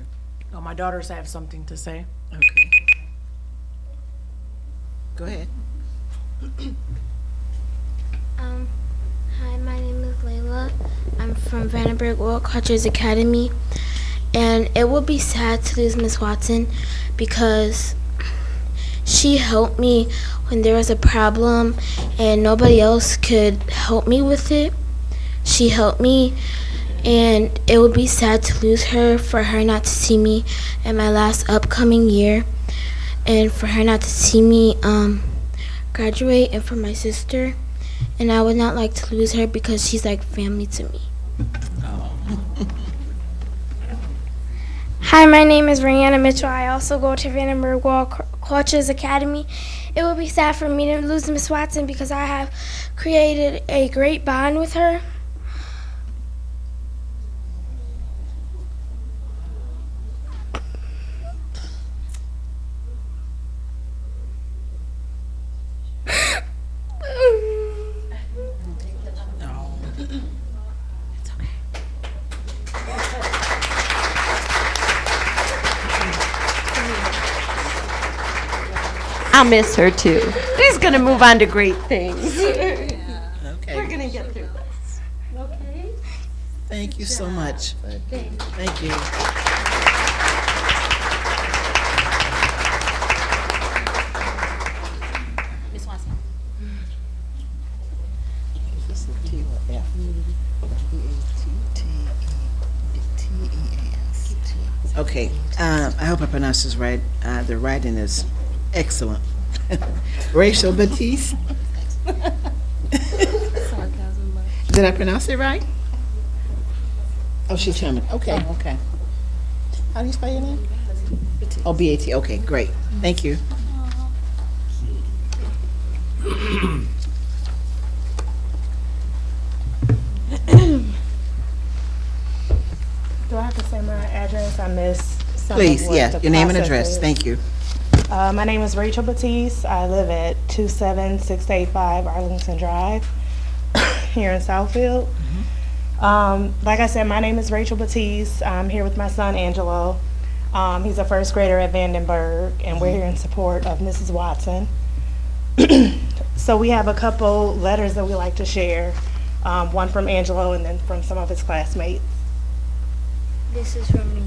Speaker 20: Oh, my daughters have something to say.
Speaker 4: Okay. Go ahead.
Speaker 1: Hi, my name is Layla. I'm from Vandenberg World Cultures Academy, and it would be sad to lose Miss Watson because she helped me when there was a problem and nobody else could help me with it. She helped me, and it would be sad to lose her, for her not to see me in my last upcoming year, and for her not to see me graduate, and for my sister. And I would not like to lose her because she's like family to me. Hi, my name is Rihanna Mitchell. I also go to Vandenberg World Cultures Academy. It would be sad for me to lose Miss Watson because I have created a great bond with her.
Speaker 12: I'll miss her too. She's gonna move on to great things.
Speaker 4: Okay.
Speaker 12: We're gonna get through this. Okay.
Speaker 4: Thank you so much. Thank you.
Speaker 12: Miss Watson.
Speaker 4: Is this a T or F? E-A-T-T-E-A-S. Okay, I hope I pronounced this right. The writing is excellent. Rachel Batiste. Did I pronounce it right? Oh, she's German. Okay, okay. How do you spell your name? Oh, B-A-T. Okay, great. Thank you.
Speaker 2: Do I have to say my address? I missed some
Speaker 4: Please,
Speaker 2: of what
Speaker 4: yeah,
Speaker 2: the
Speaker 4: your name and
Speaker 2: process
Speaker 4: address.
Speaker 2: is.
Speaker 4: Thank you.
Speaker 2: My name is Rachel Batiste. I live at 27685 Arlington Drive here in Southfield. Like I said, my name is Rachel Batiste. I'm here with my son, Angelo. He's a 1st grader at Vandenberg, and we're here in support of Mrs. Watson. So we have a couple letters that we like to share, one from Angelo and then from some of his classmates.
Speaker 6: This is from me.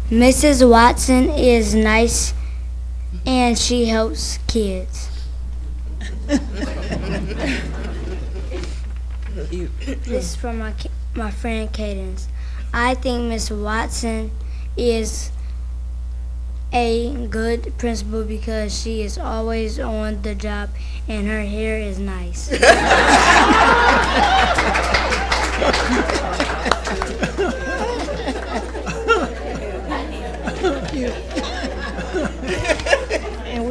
Speaker 6: Mrs. Watson is nice and she helps kids. This is from my friend Cadence. I think Miss Watson is a good principal because she is always on the job and her hair is nice.
Speaker 2: And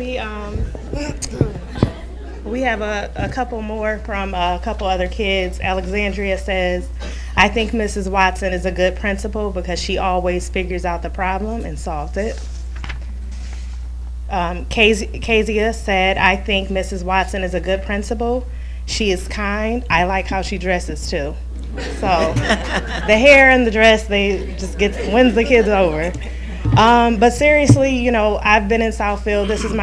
Speaker 2: we have a couple more from a couple other kids. Alexandria says, I think Mrs. Watson is a good principal because she always figures out the problem and solves it. Kezia said, I think Mrs. Watson is a good principal. She is kind. I like how she dresses too. So the hair and the dress, they just wins the kids over. But seriously, you know, I've been in Southfield. This is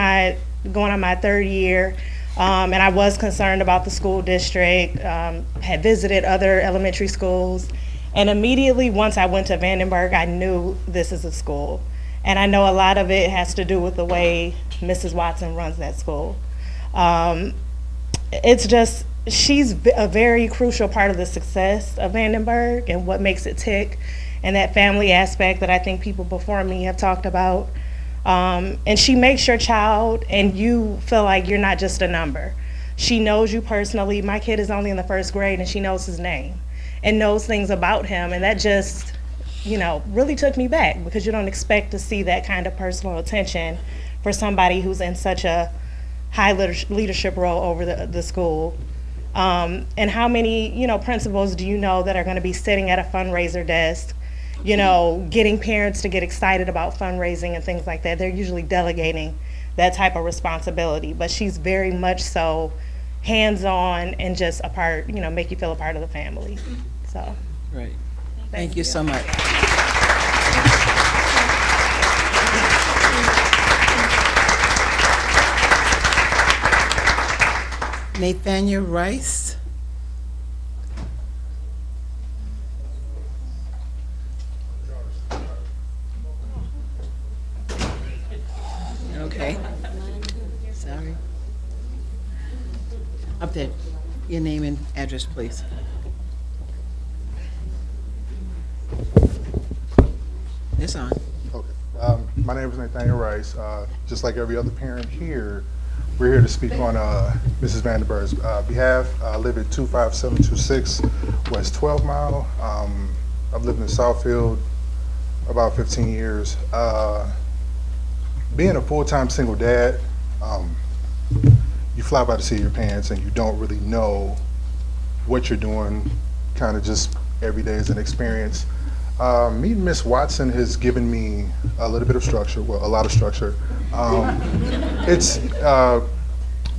Speaker 2: going on my third year. And I was concerned about the school district, had visited other elementary schools. And immediately once I went to Vandenberg, I knew this is a school. And I know a lot of it has to do with the way Mrs. Watson runs that school. It's just, she's a very crucial part of the success of Vandenberg and what makes it tick, and that family aspect that I think people before me have talked about. And she makes your child and you feel like you're not just a number. She knows you personally. My kid is only in the first grade and she knows his name and knows things about him, and that just, you know, really took me back because you don't expect to see that kind of personal attention for somebody who's in such a high leadership role over the school. And how many, you know, principals do you know that are going to be sitting at a fundraiser desk, you know, getting parents to get excited about fundraising and things like that? They're usually delegating that type of responsibility, but she's very much so hands-on and just a part, you know, make you feel a part of the family. So.
Speaker 4: Right. Thank you so much. Nathaniel Rice. Okay. Sorry. Up there. Your name and address, please. It's on.
Speaker 21: Okay. My name is Nathaniel Rice. Just like every other parent here, we're here to speak on Mrs. Vandenberg's behalf. I live at 25726 West 12 Mile. I've lived in Southfield about 15 years. Being a full-time single dad, you fly by the seat of your pants and you don't really know what you're doing, kind of just every day is an experience. Meeting Miss Watson has given me a little bit of structure, well, a lot of structure. It's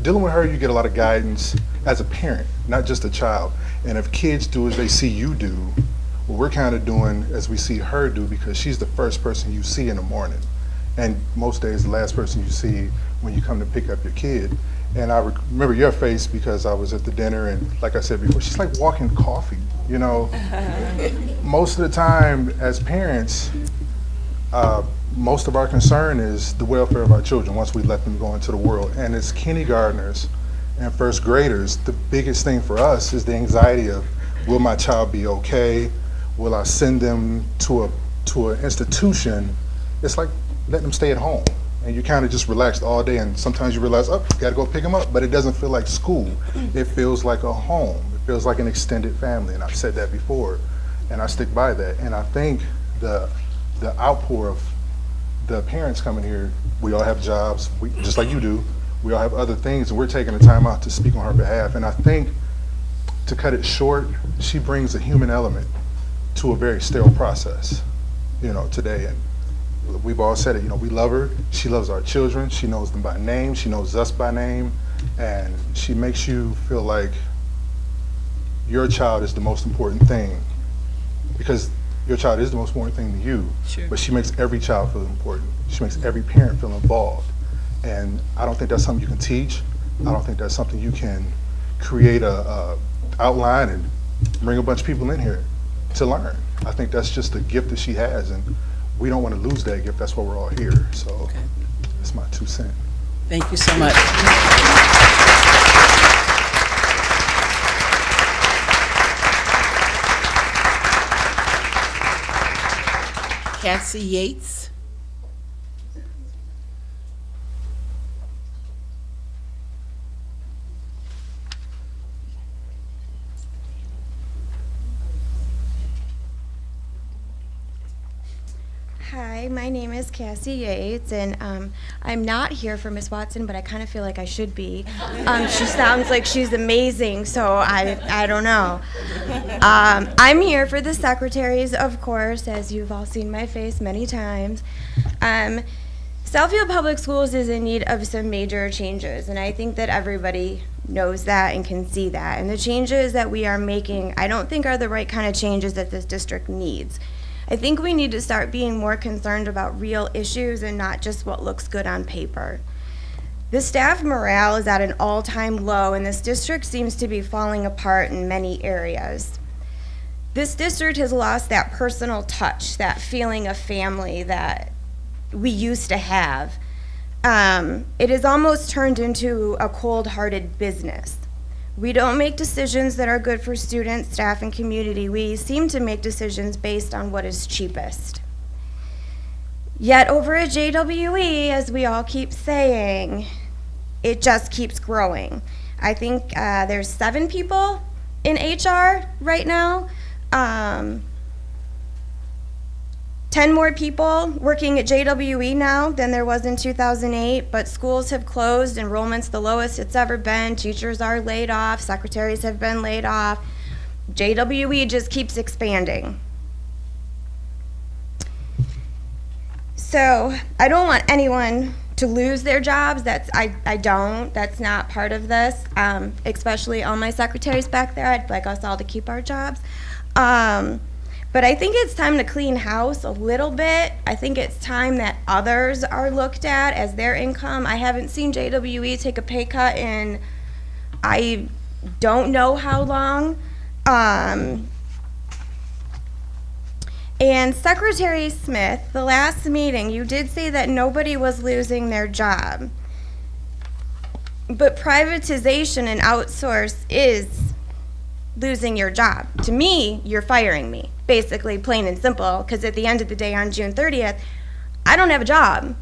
Speaker 21: dealing with her, you get a lot of guidance as a parent, not just a child. And if kids do as they see you do, what we're kind of doing as we see her do, because she's the first person you see in the morning. And most days, the last person you see when you come to pick up your kid. And I remember your face because I was at the dinner, and like I said before, she's like walking coffee, you know. Most of the time, as parents, most of our concern is the welfare of our children once we let them go into the world. And as kindergartners and first graders, the biggest thing for us is the anxiety of, will my child be okay? Will I send them to an institution? It's like letting them stay at home. And you kind of just relaxed all day, and sometimes you realize, oh, gotta go pick them up, but it doesn't feel like school. It feels like a home. It feels like an extended family, and I've said that before, and I stick by that. And I think the outpour of the parents coming here, we all have jobs, just like you do, we all have other things, and we're taking the time out to speak on her behalf. And I think, to cut it short, she brings a human element to a very sterile process, you know, today. And we've all said it, you know, we love her, she loves our children, she knows them by name, she knows us by name, and she makes you feel like your child is the most important thing, because your child is the most important thing to you, sure. But she makes every child feel important. She makes every parent feel involved. And I don't think that's something you can teach. I don't think that's something you can create a outline and bring a bunch of people in here to learn. I think that's just a gift that she has, and we don't want to lose that gift. That's why we're all here. So that's my 2 cents.
Speaker 4: Thank you so much. Cassie Yates.
Speaker 3: Hi, my name is Cassie Yates, and I'm not here for Miss Watson, but I kind of feel like I should be. She sounds like she's amazing, so I don't know. I'm here for the secretaries, of course, as you've all seen my face many times. Southfield Public Schools is in need of some major changes, and I think that everybody knows that and can see that. And the changes that we are making, I don't think are the right kind of changes that this district needs. I think we need to start being more concerned about real issues and not just what looks good on paper. The staff morale is at an all-time low, and this district seems to be falling apart in many areas. This district has lost that personal touch, that feeling of family that we used to have. It has almost turned into a cold-hearted business. We don't make decisions that are good for students, staff, and community. We seem to make decisions based on what is cheapest. Yet over at JWE, as we all keep saying, it just keeps growing. I think there's 7 people in HR right now. 10 more people working at JWE now than there was in 2008, but schools have closed, enrollment's the lowest it's ever been, teachers are laid off, secretaries have been laid off. JWE just keeps expanding. So I don't want anyone to lose their jobs. I don't. That's not part of this, especially all my secretaries back there. I'd like us all to keep our jobs. But I think it's time to clean house a little bit. I think it's time that others are looked at as their income. I haven't seen JWE take a pay cut in I don't know how long. And Secretary Smith, the last meeting, you did say that nobody was losing their job. But privatization and outsource is losing your job. To me, you're firing me, basically, plain and simple, because at the end of the day on June 30th, I don't have a job.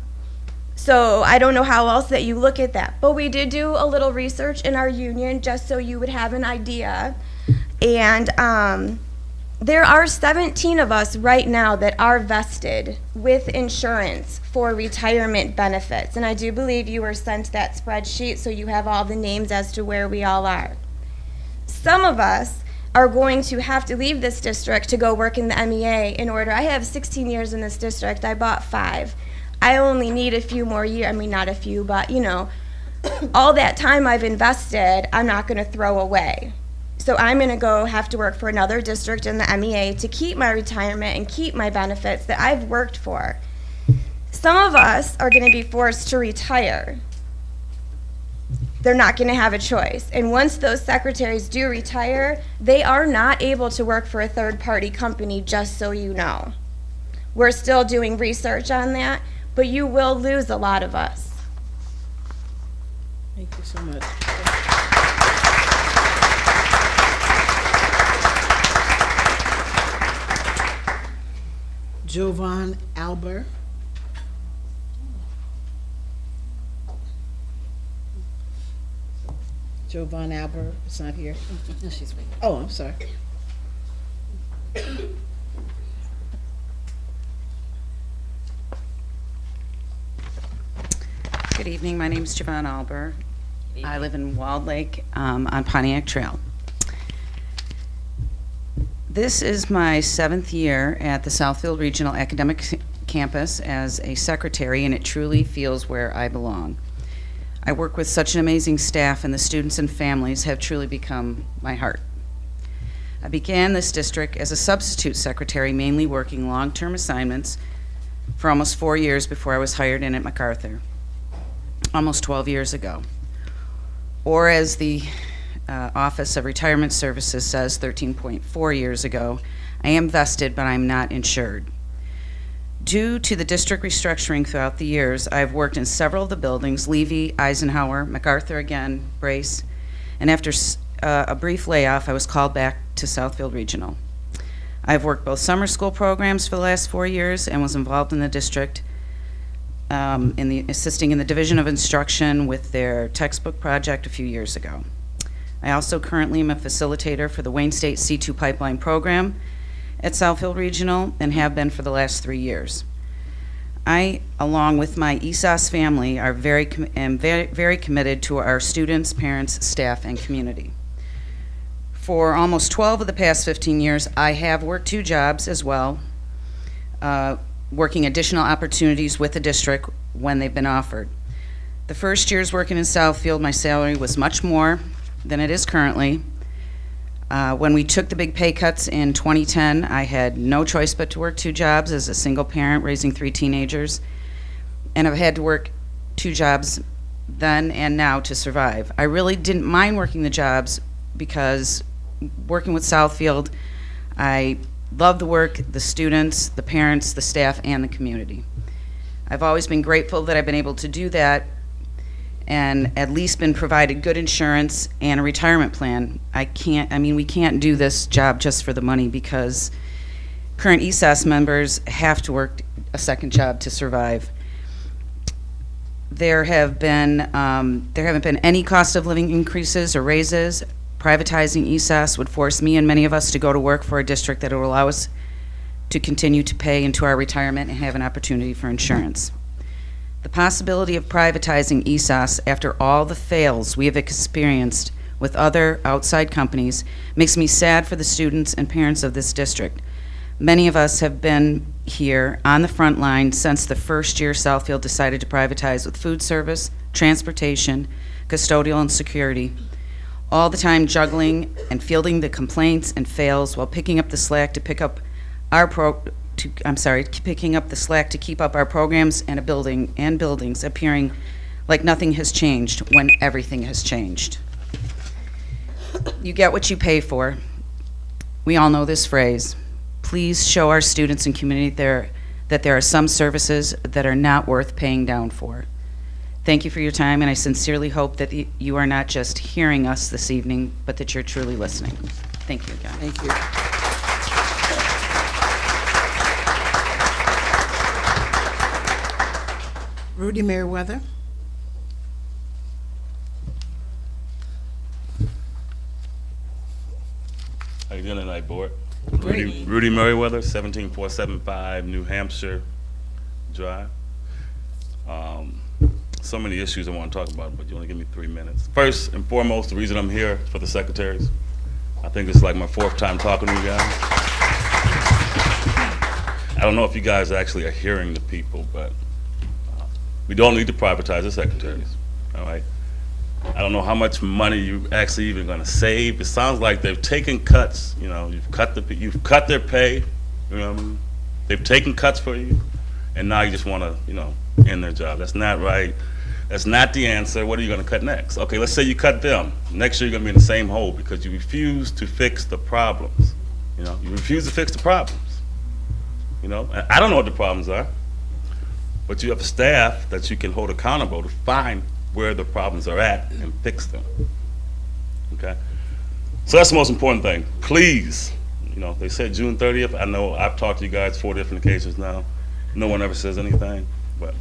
Speaker 3: So I don't know how else that you look at that. But we did do a little research in our union just so you would have an idea. And there are 17 of us right now that are vested with insurance for retirement benefits. And I do believe you were sent that spreadsheet so you have all the names as to where we all are. Some of us are going to have to leave this district to go work in the MEA in order. I have 16 years in this district. I bought 5. I only need a few more years. I mean, not a few, but you know, all that time I've invested, I'm not going to throw away. So I'm going to go have to work for another district in the MEA to keep my retirement and keep my benefits that I've worked for. Some of us are going to be forced to retire. They're not going to have a choice. And once those secretaries do retire, they are not able to work for a third-party company, just so you know. We're still doing research on that, but you will lose a lot of us.
Speaker 4: Thank you so much. Jovan Albert. Jovan Albert is not here.
Speaker 12: No, she's waiting.
Speaker 4: Oh, I'm sorry.
Speaker 5: Good evening. My name is Jovan Albert. I live in Walled Lake on Pontiac Trail. This is my 7th year at the Southfield Regional Academic Campus as a secretary, and it truly feels where I belong. I work with such an amazing staff, and the students and families have truly become my heart. I began this district as a substitute secretary, mainly working long-term assignments for almost 4 years before I was hired in at MacArthur, almost 12 years ago. or as the Office of Retirement Services says 13.4 years ago, I am vested, but I'm not insured. Due to the district restructuring throughout the years, I've worked in several of the buildings, Levy, Eisenhower, MacArthur again, Brace, and after a brief layoff, I was called back to Southfield Regional. I've worked both summer school programs for the last 4 years and was involved in the district assisting in the Division of Instruction with their textbook project a few years ago. I also currently am a facilitator for the Wayne State C2 Pipeline Program at Southfield Regional and have been for the last 3 years. I, along with my ESOS family, am very committed to our students, parents, staff, and community. For almost 12 of the past 15 years, I have worked 2 jobs as well, working additional opportunities with the district when they've been offered. The first years working in Southfield, my salary was much more than it is currently. When we took the big pay cuts in 2010, I had no choice but to work 2 jobs as a single parent raising 3 teenagers, and I've had to work 2 jobs then and now to survive. I really didn't mind working the jobs because working with Southfield, I love the work, the students, the parents, the staff, and the community. I've always been grateful that I've been able to do that and at least been provided good insurance and a retirement plan. We can't do this job just for the money because current ESOS members have to work a second job to survive. There haven't been any cost of living increases or raises. Privatizing ESOS would force me and many of us to go to work for a district that will allow us to continue to pay into our retirement and have an opportunity for insurance. The possibility of privatizing ESOS after all the fails we have experienced with other outside companies makes me sad for the students and parents of this district. Many of us have been here on the front line since the first year Southfield decided to privatize with food service, transportation, custodial, and security, all the time juggling and fielding the complaints and fails while picking up the slack to keep up our programs and buildings appearing like nothing has changed when everything has changed. You get what you pay for. We all know this phrase. Please show our students and community that there are some services that are not worth paying down for. Thank you for your time, and I sincerely hope that you are not just hearing us this evening, but that you're truly listening. Thank you again.
Speaker 4: Thank you. Rudy Merriweather.
Speaker 13: How you doing tonight, board? Rudy Merriweather, 17475 New Hampshire Drive. So many issues I want to talk about, but you only give me 3 minutes. First and foremost, the reason I'm here for the secretaries. I think it's like my 4th time talking to you guys. I don't know if you guys actually are hearing the people, but we don't need to privatize the secretaries, all right? I don't know how much money you actually even going to save. It sounds like they've taken cuts. You know, you've cut their pay. You know what I mean? They've taken cuts for you, and now you just want to, end their job. That's not right. That's not the answer. What are you going to cut next? Okay, let's say you cut them. Next year you're going to be in the same hole because you refuse to fix the problems. You refuse to fix the problems. And I don't know what the problems are, but you have a staff that you can hold accountable to find where the problems are at and fix them. Okay? So that's the most important thing. Please, they said June 30th. I know I've talked to you guys 4 different occasions now. No one ever says anything, but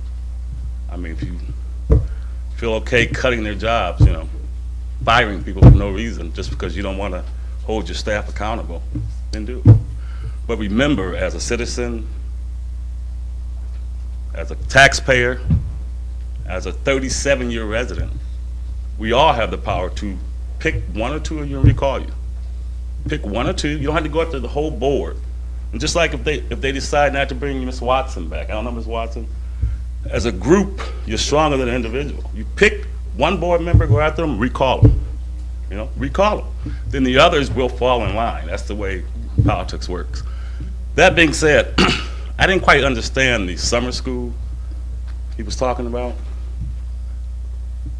Speaker 13: I mean, if you feel okay cutting their jobs, firing people for no reason just because you don't want to hold your staff accountable, then do. But remember, as a citizen, as a taxpayer, as a 37-year resident, we all have the power to pick 1 or 2 of you and recall you. Pick 1 or 2. You don't have to go after the whole board. And just like if they decide not to bring Ms. Watson back, I don't know Ms. Watson, as a group, you're stronger than an individual. You pick 1 board member, go after them, recall them. Recall them. Then the others will fall in line. That's the way politics works. That being said, I didn't quite understand the summer school he was talking about.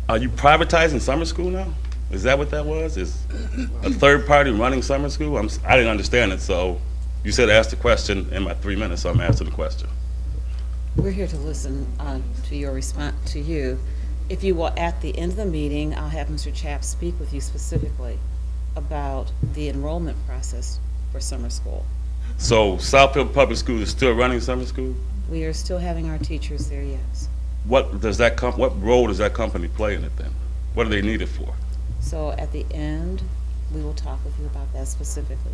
Speaker 13: Are you privatizing summer school now? Is that what that was? Is a third party running summer school? I didn't understand it, so you said ask the question in my 3 minutes, so I'm asking the question.
Speaker 7: We're here to listen to your response to you. If you will, at the end of the meeting, I'll have Mr. Chapp speak with you specifically about the enrollment process for summer school.
Speaker 13: So Southfield Public School is still running summer school?
Speaker 7: We are still having our teachers there, yes.
Speaker 13: What role does that company play in it then? What do they need it for?
Speaker 7: So at the end, we will talk with you about that specifically.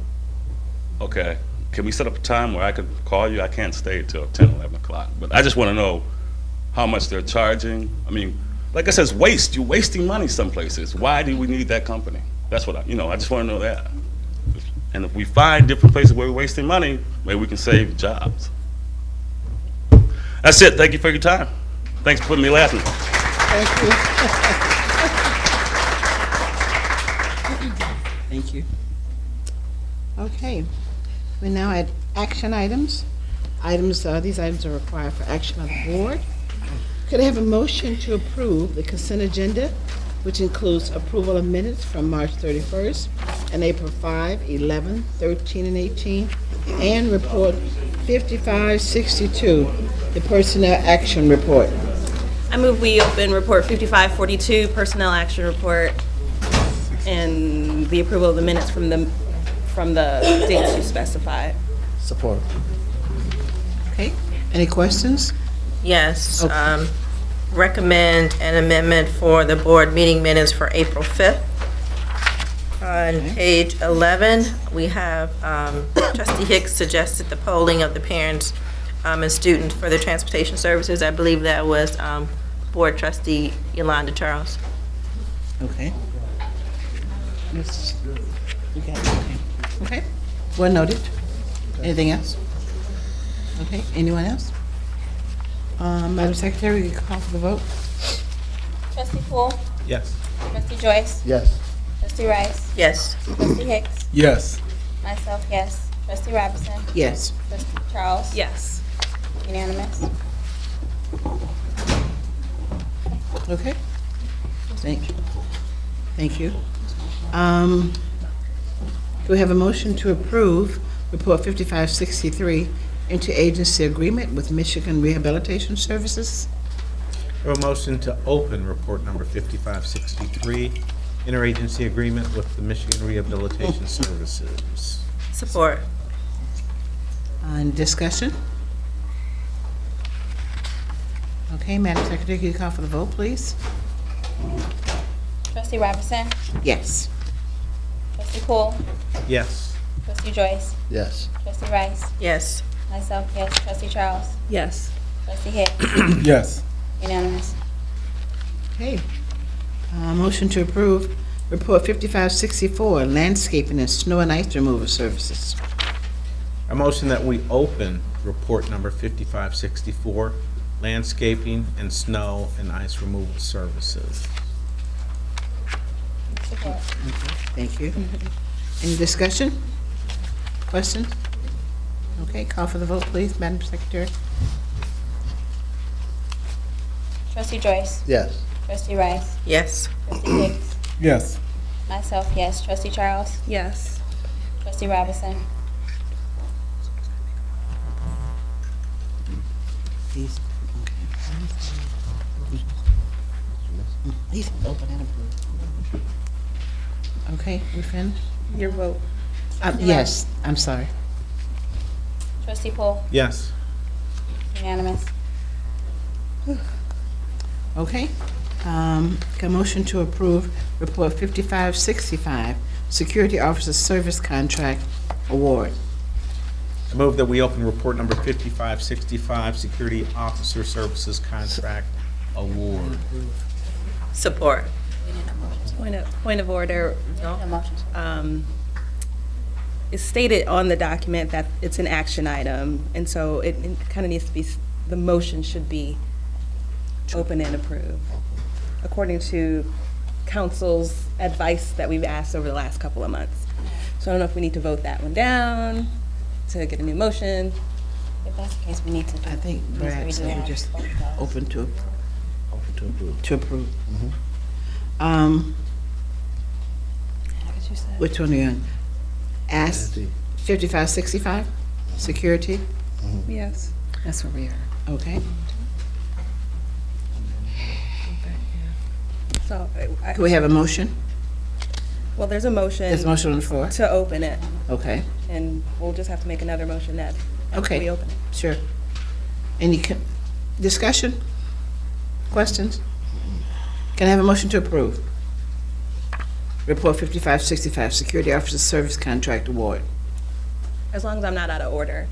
Speaker 13: Okay. Can we set up a time where I could call you? I can't stay till 10, 11 o'clock, but I just want to know how much they're charging. I mean, like I said, it's waste. You're wasting money some places. Why do we need that company? That's what I just want to know that. And if we find different places where we're wasting money, maybe we can save jobs. That's it. Thank you for your time. Thanks for putting me laughing.
Speaker 4: Thank you. Thank you. Okay, we're now at action items. These items are required for action of the board. Could I have a motion to approve the consent agenda, which includes approval of minutes from March 31st and April 5, 11, 13, and 18, and report 5562, the personnel action report.
Speaker 16: I move we open report 5542, personnel action report, and the approval of the minutes from the dates you specified.
Speaker 4: Support. Okay, any questions?
Speaker 14: Yes.
Speaker 4: Okay.
Speaker 14: Recommend an amendment for the board meeting minutes for April 5th. On page 11, we have Trustee Hicks suggested the polling of the parents and students for the transportation services. I believe that was Board Trustee Yolanda Charles.
Speaker 4: Okay. Yes. You got it. Okay. Well noted. Anything else? Okay. Anyone else? Madam Secretary, you call for the vote.
Speaker 8: Trustee Poole?
Speaker 21: Yes.
Speaker 8: Trustee Joyce?
Speaker 21: Yes.
Speaker 8: Trustee Rice?
Speaker 14: Yes.
Speaker 8: Trustee Hicks?
Speaker 21: Yes.
Speaker 8: Myself, yes. Trustee Robinson?
Speaker 4: Yes.
Speaker 8: Trustee Charles?
Speaker 16: Yes.
Speaker 8: Unanimous.
Speaker 4: Okay. Thank you. Thank you. Do we have a motion to approve Report 5563 interagency agreement with Michigan Rehabilitation Services?
Speaker 22: A motion to open report number 5563, interagency agreement with the Michigan Rehabilitation Services.
Speaker 14: Support.
Speaker 4: Discussion? Okay, Madam Secretary, can you call for the vote, please?
Speaker 8: Trustee Robinson?
Speaker 4: Yes.
Speaker 8: Trustee Poole?
Speaker 22: Yes.
Speaker 8: Trustee Joyce?
Speaker 21: Yes.
Speaker 8: Trustee Rice?
Speaker 14: Yes.
Speaker 8: Myself, yes. Trustee Charles?
Speaker 16: Yes.
Speaker 8: Trustee Hicks?
Speaker 21: Yes.
Speaker 8: Unanimous.
Speaker 4: Okay. Motion to approve Report 5564, landscaping and snow and ice removal services.
Speaker 22: A motion that we open report number 5564, landscaping and snow and ice removal services.
Speaker 8: Support.
Speaker 4: Thank you. Any discussion? Questions? Okay, call for the vote, please, Madam Secretary.
Speaker 8: Trustee Joyce?
Speaker 21: Yes.
Speaker 8: Trustee Rice?
Speaker 14: Yes.
Speaker 8: Trustee Hicks?
Speaker 21: Yes.
Speaker 8: Myself, yes. Trustee Charles?
Speaker 16: Yes.
Speaker 8: Trustee Robinson?
Speaker 4: Please. Please open and approve. Okay, we finished?
Speaker 16: Your vote.
Speaker 4: Yes, I'm sorry.
Speaker 8: Trustee Poole?
Speaker 22: Yes.
Speaker 8: Unanimous.
Speaker 4: Okay. A motion to approve Report 5565, Security Officer Service Contract Award.
Speaker 22: I move that we open report number 5565, Security Officer Services Contract Award.
Speaker 14: Support.
Speaker 16: Point of order. It's stated on the document that it's an action item, and so it kind of needs to be, the motion should be open and approved, according to council's advice that we've asked over the last couple of months. So I don't know if we need to vote that one down to get a new motion.
Speaker 8: If that's the case, we need to.
Speaker 4: I think perhaps we just open to approve. To approve. Which one are you on? Ask 5565, security?
Speaker 16: Yes.
Speaker 7: That's where we are.
Speaker 4: Okay.
Speaker 16: So,
Speaker 4: Can we have a motion?
Speaker 16: well, there's a motion.
Speaker 4: There's a motion on the floor.
Speaker 16: To open it.
Speaker 4: Okay.
Speaker 16: And we'll just have to make another motion that
Speaker 4: Okay.
Speaker 16: we open it.
Speaker 4: Sure. Any discussion? Questions? Can I have a motion to approve? Report 5565, Security Officer Service Contract Award.
Speaker 16: As long as I'm not out of order,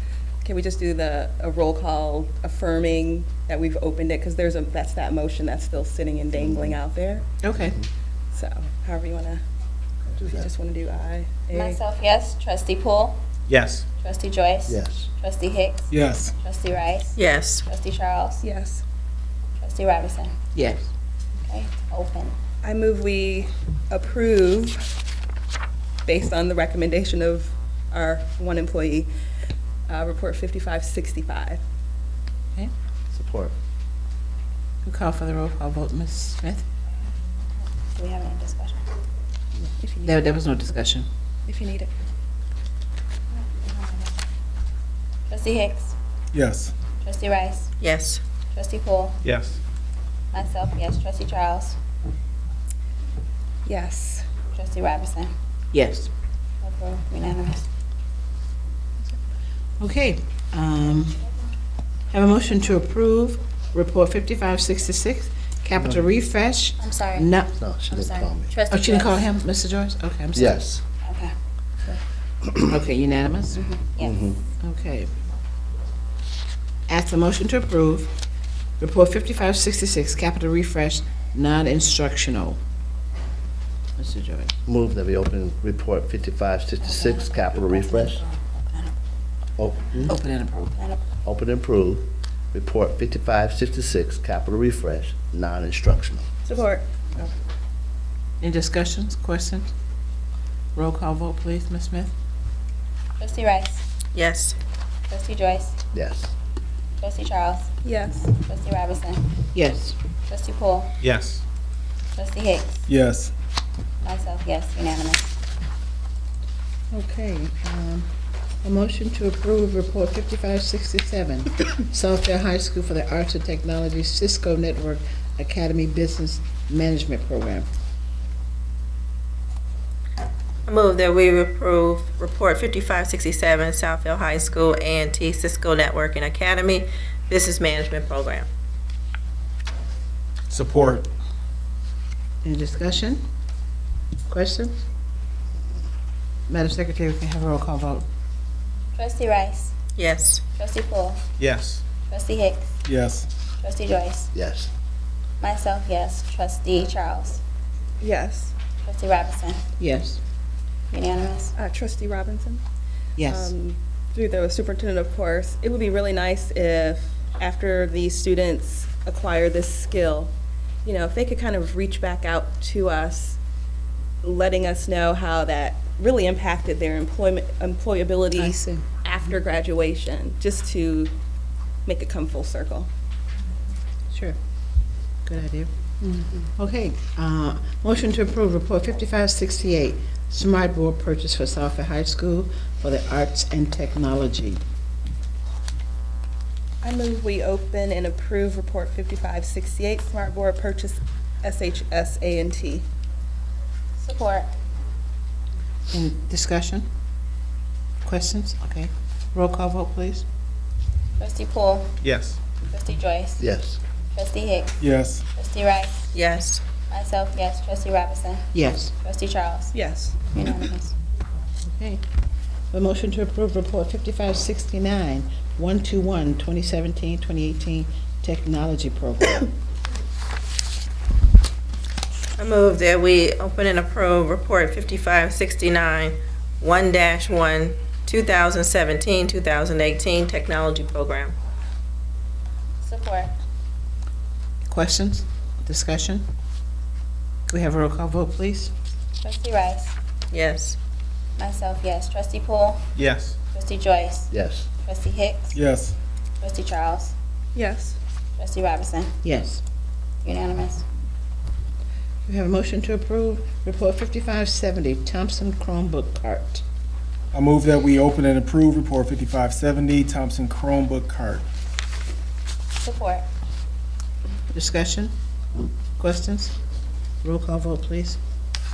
Speaker 16: can we just do a roll call affirming that we've opened it? Because that's that motion that's still sitting and dangling out there.
Speaker 4: Okay.
Speaker 16: So however you want to, if you just want to do aye.
Speaker 8: Myself, yes. Trustee Poole?
Speaker 22: Yes.
Speaker 8: Trustee Joyce?
Speaker 9: Yes.
Speaker 8: Trustee Hicks?
Speaker 22: Yes.
Speaker 8: Trustee Rice?
Speaker 14: Yes.
Speaker 8: Trustee Charles?
Speaker 16: Yes.
Speaker 8: Trustee Robinson?
Speaker 4: Yes.
Speaker 8: Okay, open.
Speaker 16: I move we approve, based on the recommendation of our one employee, report 5565.
Speaker 4: Okay.
Speaker 9: Support.
Speaker 4: Who call for the roll call vote, Ms. Smith?
Speaker 8: Do we have any discussion?
Speaker 16: If you need
Speaker 4: There was no discussion.
Speaker 16: If you need it.
Speaker 8: Trustee Hicks?
Speaker 22: Yes.
Speaker 8: Trustee Rice?
Speaker 14: Yes.
Speaker 8: Trustee Poole?
Speaker 22: Yes.
Speaker 8: Myself, yes. Trustee Charles?
Speaker 16: Yes.
Speaker 8: Trustee Robinson?
Speaker 4: Yes.
Speaker 8: Approved, unanimous.
Speaker 4: Okay. Have a motion to approve report 5566, Capital Refresh.
Speaker 8: I'm sorry.
Speaker 4: No.
Speaker 9: No, she
Speaker 8: I'm
Speaker 9: didn't
Speaker 8: sorry.
Speaker 9: call me.
Speaker 8: Trustee
Speaker 4: Oh, she didn't call
Speaker 8: Joyce?
Speaker 4: him, Mr. Joyce? Okay, I'm sorry.
Speaker 9: Yes.
Speaker 8: Okay.
Speaker 4: Okay, unanimous?
Speaker 8: Yes.
Speaker 4: Okay. Ask the motion to approve report 5566, Capital Refresh, non-instructional. Mr. Joyce.
Speaker 9: Move that we open report 5566, capital refresh. Open
Speaker 4: Open and approve.
Speaker 9: and approve. Report 5566, capital refresh, non-instructional.
Speaker 16: Support.
Speaker 4: Any discussions, questions? Roll call vote, please, Ms. Smith?
Speaker 8: Trustee Rice?
Speaker 14: Yes.
Speaker 8: Trustee Joyce?
Speaker 9: Yes.
Speaker 8: Trustee Charles?
Speaker 16: Yes.
Speaker 8: Trustee Robinson?
Speaker 4: Yes.
Speaker 8: Trustee Poole?
Speaker 22: Yes.
Speaker 8: Trustee Hicks?
Speaker 22: Yes.
Speaker 8: Myself, yes. Unanimous.
Speaker 4: Okay, a motion to approve report 5567, Southfield High School for the Arts and Technology Cisco Network Academy Business Management Program.
Speaker 14: I move that we approve report 5567, Southfield High School A&T Cisco Networking Academy Business Management Program.
Speaker 22: Support.
Speaker 4: Any discussion? Questions? Madam Secretary, we can have a roll call vote.
Speaker 8: Trustee Rice?
Speaker 14: Yes.
Speaker 8: Trustee Poole?
Speaker 22: Yes.
Speaker 8: Trustee Hicks?
Speaker 22: Yes.
Speaker 8: Trustee Joyce?
Speaker 9: Yes.
Speaker 8: Myself, yes. Trustee Charles?
Speaker 16: Yes.
Speaker 8: Trustee Robinson?
Speaker 4: Yes.
Speaker 8: Unanimous.
Speaker 16: Trustee Robinson?
Speaker 4: Yes.
Speaker 16: Through the superintendent, of course, it would be really nice if, after these students acquire this skill, you know, if they could kind of reach back out to us, letting us know how that really impacted their employability after graduation, just to make it come full circle.
Speaker 4: Sure. Good idea. Okay, motion to approve report 5568, Smart Board purchase for Southfield High School for the Arts and Technology.
Speaker 16: I move we open and approve report 5568, Smart Board purchase SHS A&T.
Speaker 8: Support.
Speaker 4: Any discussion? Questions? Okay. Roll call vote, please.
Speaker 8: Trustee Poole?
Speaker 22: Yes.
Speaker 8: Trustee Joyce?
Speaker 9: Yes.
Speaker 8: Trustee Hicks?
Speaker 22: Yes.
Speaker 8: Trustee Rice?
Speaker 14: Yes.
Speaker 8: Myself, yes. Trustee Robinson?
Speaker 4: Yes.
Speaker 8: Trustee Charles?
Speaker 16: Yes.
Speaker 8: Unanimous.
Speaker 4: Okay. A motion to approve report 5569, 121, 2017-2018 Technology Program.
Speaker 14: I move that we open and approve report 5569, 1-1, 2017-2018 Technology Program.
Speaker 8: Support.
Speaker 4: Questions? Discussion? Can we have a roll call vote, please?
Speaker 8: Trustee Rice?
Speaker 14: Yes.
Speaker 8: Myself, yes. Trustee Poole?
Speaker 22: Yes.
Speaker 8: Trustee Joyce?
Speaker 9: Yes.
Speaker 8: Trustee Hicks?
Speaker 22: Yes.
Speaker 8: Trustee Charles?
Speaker 16: Yes.
Speaker 8: Trustee Robinson?
Speaker 4: Yes.
Speaker 8: Unanimous.
Speaker 4: We have a motion to approve Report 5570, Thompson Chromebook Cart.
Speaker 10: I move that we open and approve Report 5570, Thompson Chromebook Cart.
Speaker 8: Support.
Speaker 4: Discussion? Questions? Roll call vote, please.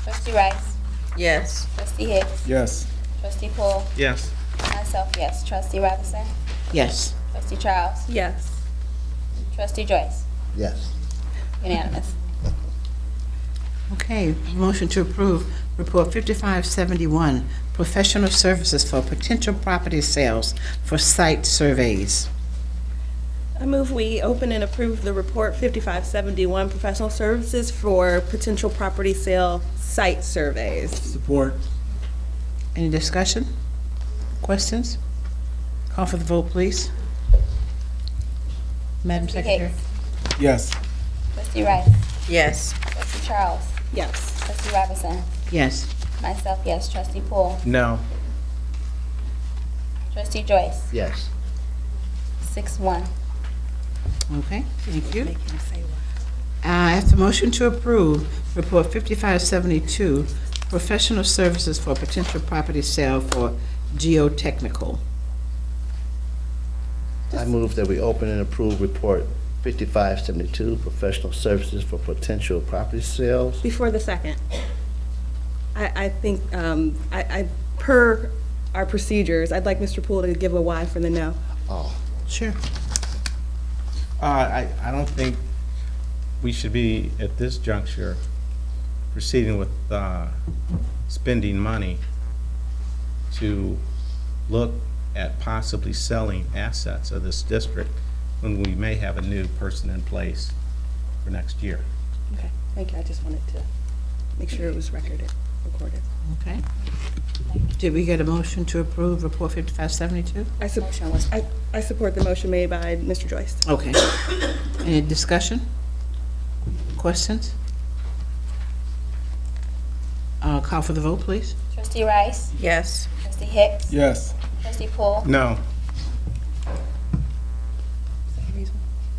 Speaker 8: Trustee Rice.
Speaker 14: Yes.
Speaker 8: Trustee Hicks.
Speaker 10: Yes.
Speaker 8: Trustee Poole.
Speaker 22: Yes.
Speaker 8: Myself, yes. Trustee Robinson.
Speaker 4: Yes.
Speaker 8: Trustee Charles.
Speaker 16: Yes.
Speaker 8: Trustee Joyce.
Speaker 9: Yes.
Speaker 8: Unanimous.
Speaker 4: Okay, motion to approve Report 5571, Professional Services for Potential Property Sales for Site Surveys.
Speaker 16: I move we open and approve the report 5571, professional services for potential property sale site surveys.
Speaker 10: Support.
Speaker 4: Any discussion? Questions? Call for the vote, please. Madam
Speaker 8: Trustee
Speaker 4: Secretary?
Speaker 8: Hicks.
Speaker 10: Yes.
Speaker 8: Trustee Rice.
Speaker 14: Yes.
Speaker 8: Trustee Charles.
Speaker 16: Yes.
Speaker 8: Trustee Robinson.
Speaker 4: Yes.
Speaker 8: Myself, yes. Trustee Poole.
Speaker 22: No.
Speaker 8: Trustee Joyce.
Speaker 9: Yes.
Speaker 8: 6-1.
Speaker 4: Okay, thank you. I have the motion to approve Report 5572, Professional Services for Potential Property Sale for Geotechnical.
Speaker 9: I move that we open and approve Report 5572, Professional Services for Potential Property Sales.
Speaker 16: Before the second, I think, per our procedures, I'd like Mr. Poole to give a why for the no.
Speaker 9: Oh.
Speaker 4: Sure.
Speaker 22: I don't think we should be, at this juncture, proceeding with spending money to look at possibly selling assets of this district when we may have a new person in place for next year.
Speaker 16: Okay, thank you. I just wanted to make sure it was recorded.
Speaker 4: Okay. Did we get a motion to approve Report 5572?
Speaker 16: I support the motion made by Mr. Joyce.
Speaker 4: Okay. Any discussion? Questions? Call for the vote, please.
Speaker 8: Trustee Rice.
Speaker 14: Yes.
Speaker 8: Trustee Hicks.
Speaker 10: Yes.
Speaker 8: Trustee Poole.
Speaker 22: No.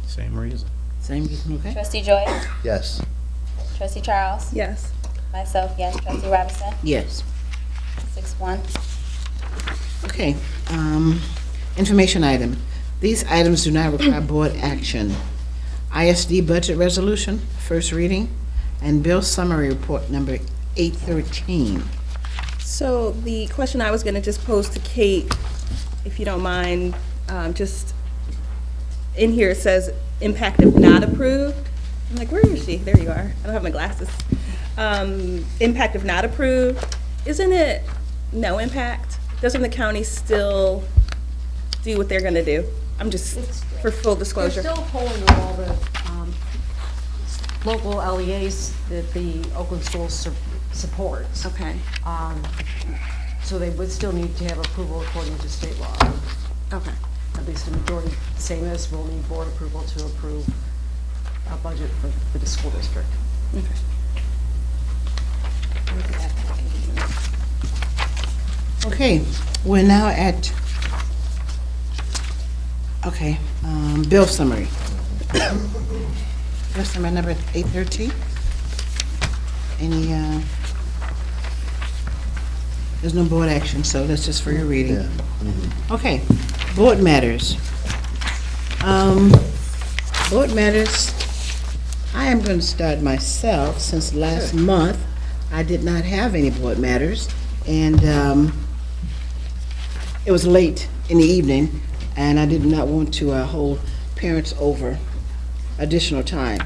Speaker 22: Same reason.
Speaker 4: Same reason, okay.
Speaker 8: Trustee Joyce.
Speaker 9: Yes.
Speaker 8: Trustee Charles.
Speaker 16: Yes.
Speaker 8: Myself, yes. Trustee Robinson.
Speaker 4: Yes.
Speaker 8: 6-1.
Speaker 4: Okay. Information item. These items do not require board action. ISD budget resolution, first reading, and bill summary report number 813.
Speaker 16: So the question I was going to just pose to Kate, if you don't mind, just in here it says impact if not approved. I'm like, where is she? There you are. I don't have my glasses. Impact if not approved. Isn't it no impact? Doesn't the county still do what they're going to do? I'm just, for full disclosure.
Speaker 12: They're still pulling all the local LEAs that the Oakland Schools supports.
Speaker 16: Okay.
Speaker 12: So they would still need to have approval according to state law.
Speaker 16: Okay.
Speaker 12: At least the majority, same as will need board approval to approve a budget for the school district.
Speaker 16: Okay.
Speaker 4: Okay, we're now at, bill summary. Bill summary number 813. Any, there's no board action, so that's just for your reading.
Speaker 9: Yeah. Mm-hmm.
Speaker 4: Okay, board matters. Board matters, I am going to start myself, since last month I did not have any board matters, and it was late in the evening, and I did not want to hold parents over additional time.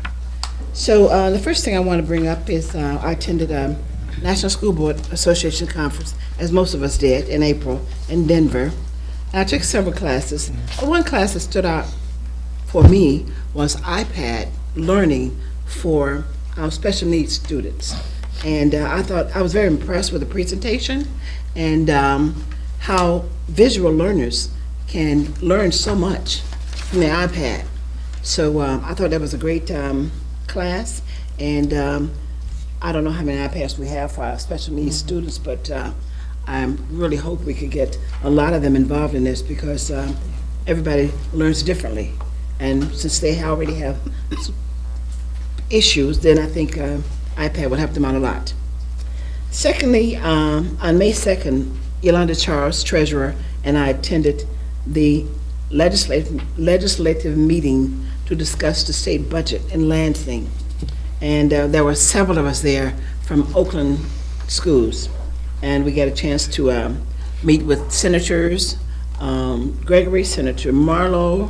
Speaker 4: So the first thing I want to bring up is I attended a National School Board Association conference, as most of us did, in April in Denver. And I took several classes. One class that stood out for me was iPad learning for our special needs students. And I thought I was very impressed with the presentation and how visual learners can learn so much from the iPad. So I thought that was a great class, and I don't know how many iPads we have for our special needs students, but I really hope we could get a lot of them involved in this, because everybody learns differently. And since they already have issues, then I think iPad will help them out a lot. Secondly, on May 2nd, Yolanda Charles, treasurer, and I attended the legislative meeting to discuss the state budget in Lansing. And there were several of us there from Oakland schools. And we got a chance to meet with senators, Gregory, Senator Marlowe,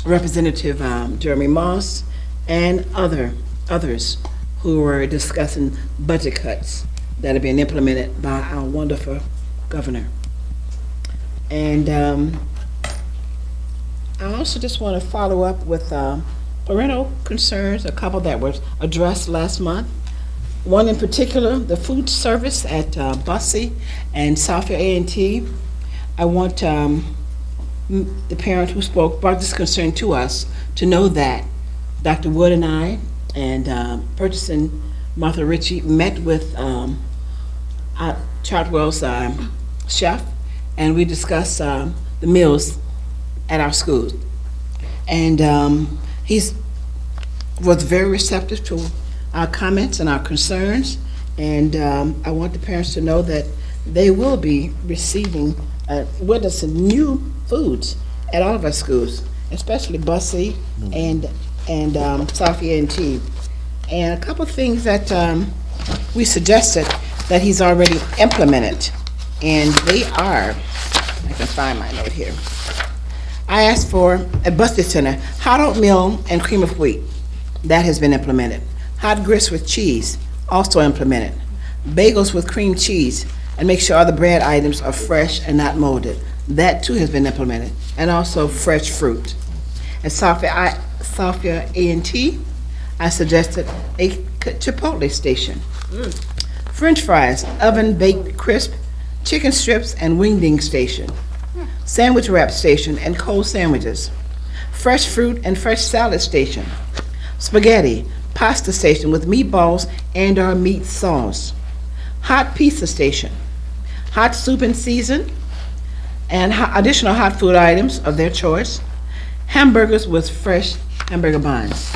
Speaker 4: Representative Jeremy Moss, and others who were discussing budget cuts that are being implemented by our wonderful governor. And I also just want to follow up with parental concerns, a couple that were addressed last month. One in particular, the food service at Bussey and Southfield A&T. I want the parent who brought this concern to us to know that Dr. Wood and I and purchasing Martha Ritchie met with Chartwell's chef, and we discussed the meals at our schools. And he was very receptive to our comments and our concerns, and I want the parents to know that they will be receiving witnessing new foods at all of our schools, especially Bussey and Southfield A&T. And a couple of things that we suggested that he's already implemented, and they are, I can find my note here. I asked for, at Bussey Center, hot oatmeal and cream of wheat. That has been implemented. Hot grits with cheese, also implemented. Bagels with cream cheese, and make sure all the bread items are fresh and not molded. That too has been implemented. And also fresh fruit. At Southfield A&T, I suggested a Chipotle station. French fries, oven-baked crisp, chicken strips, and wingding station. Sandwich wrap station and cold sandwiches. Fresh fruit and fresh salad station. Spaghetti, pasta station with meatballs and/or meat sauce. Hot pizza station. Hot soup in season, and additional hot food items of their choice. Hamburgers with fresh hamburger buns.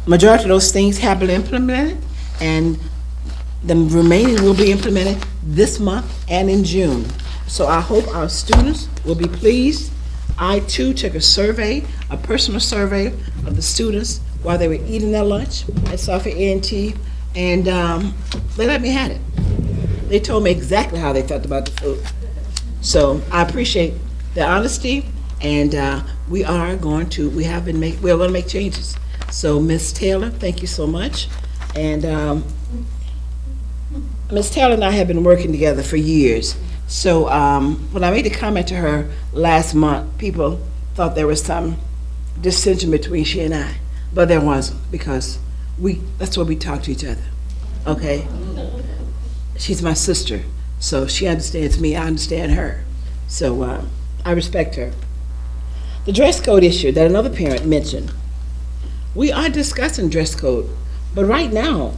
Speaker 4: Majority of those things have been implemented, and the remaining will be implemented this month and in June. So I hope our students will be pleased. I too took a survey, a personal survey of the students while they were eating their lunch at Southfield A&T, and they let me have it. They told me exactly how they felt about the food. So I appreciate the honesty, and we're going to make changes. So Ms. Taylor, thank you so much. And Ms. Taylor and I have been working together for years. So when I made the comment to her last month, people thought there was some dissension between she and I, but there wasn't, because that's why we talk to each other, okay? She's my sister, so she understands me, I understand her. So I respect her. The dress code issue that another parent mentioned. We are discussing dress code, but right now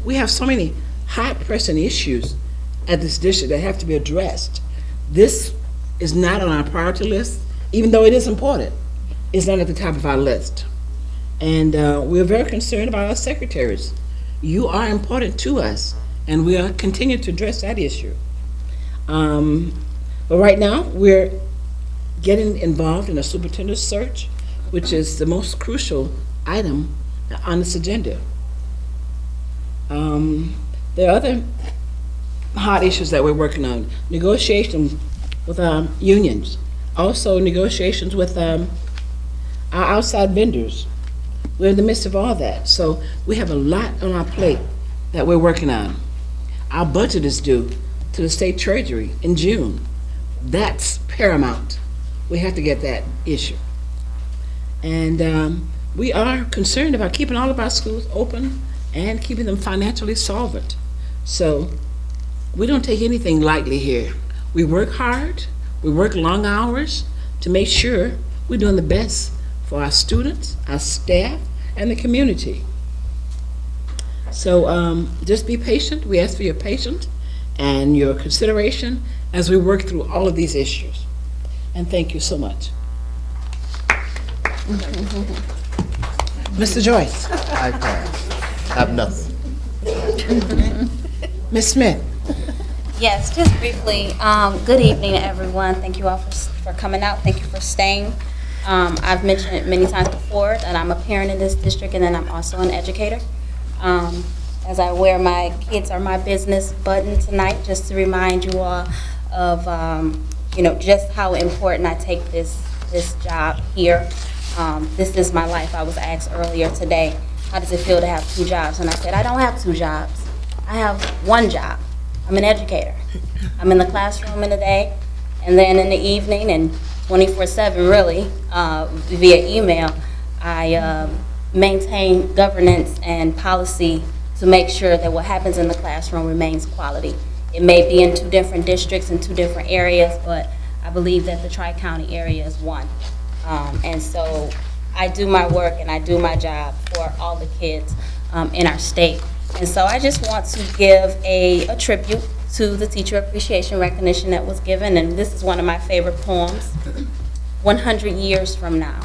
Speaker 4: we have so many hot pressing issues at this district that have to be addressed. This is not on our priority list, even though it is important. It's not at the top of our list. And we're very concerned about our secretaries. You are important to us, and we are continuing to address that issue. But right now, we're getting involved in a superintendent search, which is the most crucial item on this agenda. There are other hot issues that we're working on. Negotiations with unions. Also negotiations with our outside vendors. We're in the midst of all that. So we have a lot on our plate that we're working on. Our budget is due to the state treasury in June. That's paramount. We have to get that issue. And we are concerned about keeping all of our schools open and keeping them financially solvent. So we don't take anything lightly here. We work hard, we work long hours to make sure we're doing the best for our students, our staff, and the community. So just be patient. We ask for your patience and your consideration as we work through all of these issues. And thank you so much. Mr. Joyce.
Speaker 9: I have nothing.
Speaker 4: Ms. Smith?
Speaker 8: Yes, just briefly, good evening, everyone. Thank you all for coming out. Thank you for staying. I've mentioned it many times before that I'm a parent in this district, and then I'm also an educator. As I wear my kids are my business button tonight, just to remind you all of just how important I take this job here. This is my life. I was asked earlier today, how does it feel to have 2 jobs? And I said, I don't have 2 jobs. I have 1 job. I'm an educator. I'm in the classroom in the day, and then in the evening, and 24/7 really, via email, I maintain governance and policy to make sure that what happens in the classroom remains quality. It may be in 2 different districts and 2 different areas, but I believe that the Tri-County area is one. And so I do my work and I do my job for all the kids in our state. And so I just want to give a tribute to the teacher appreciation recognition that was given, and this is one of my favorite poems. 100 years from now,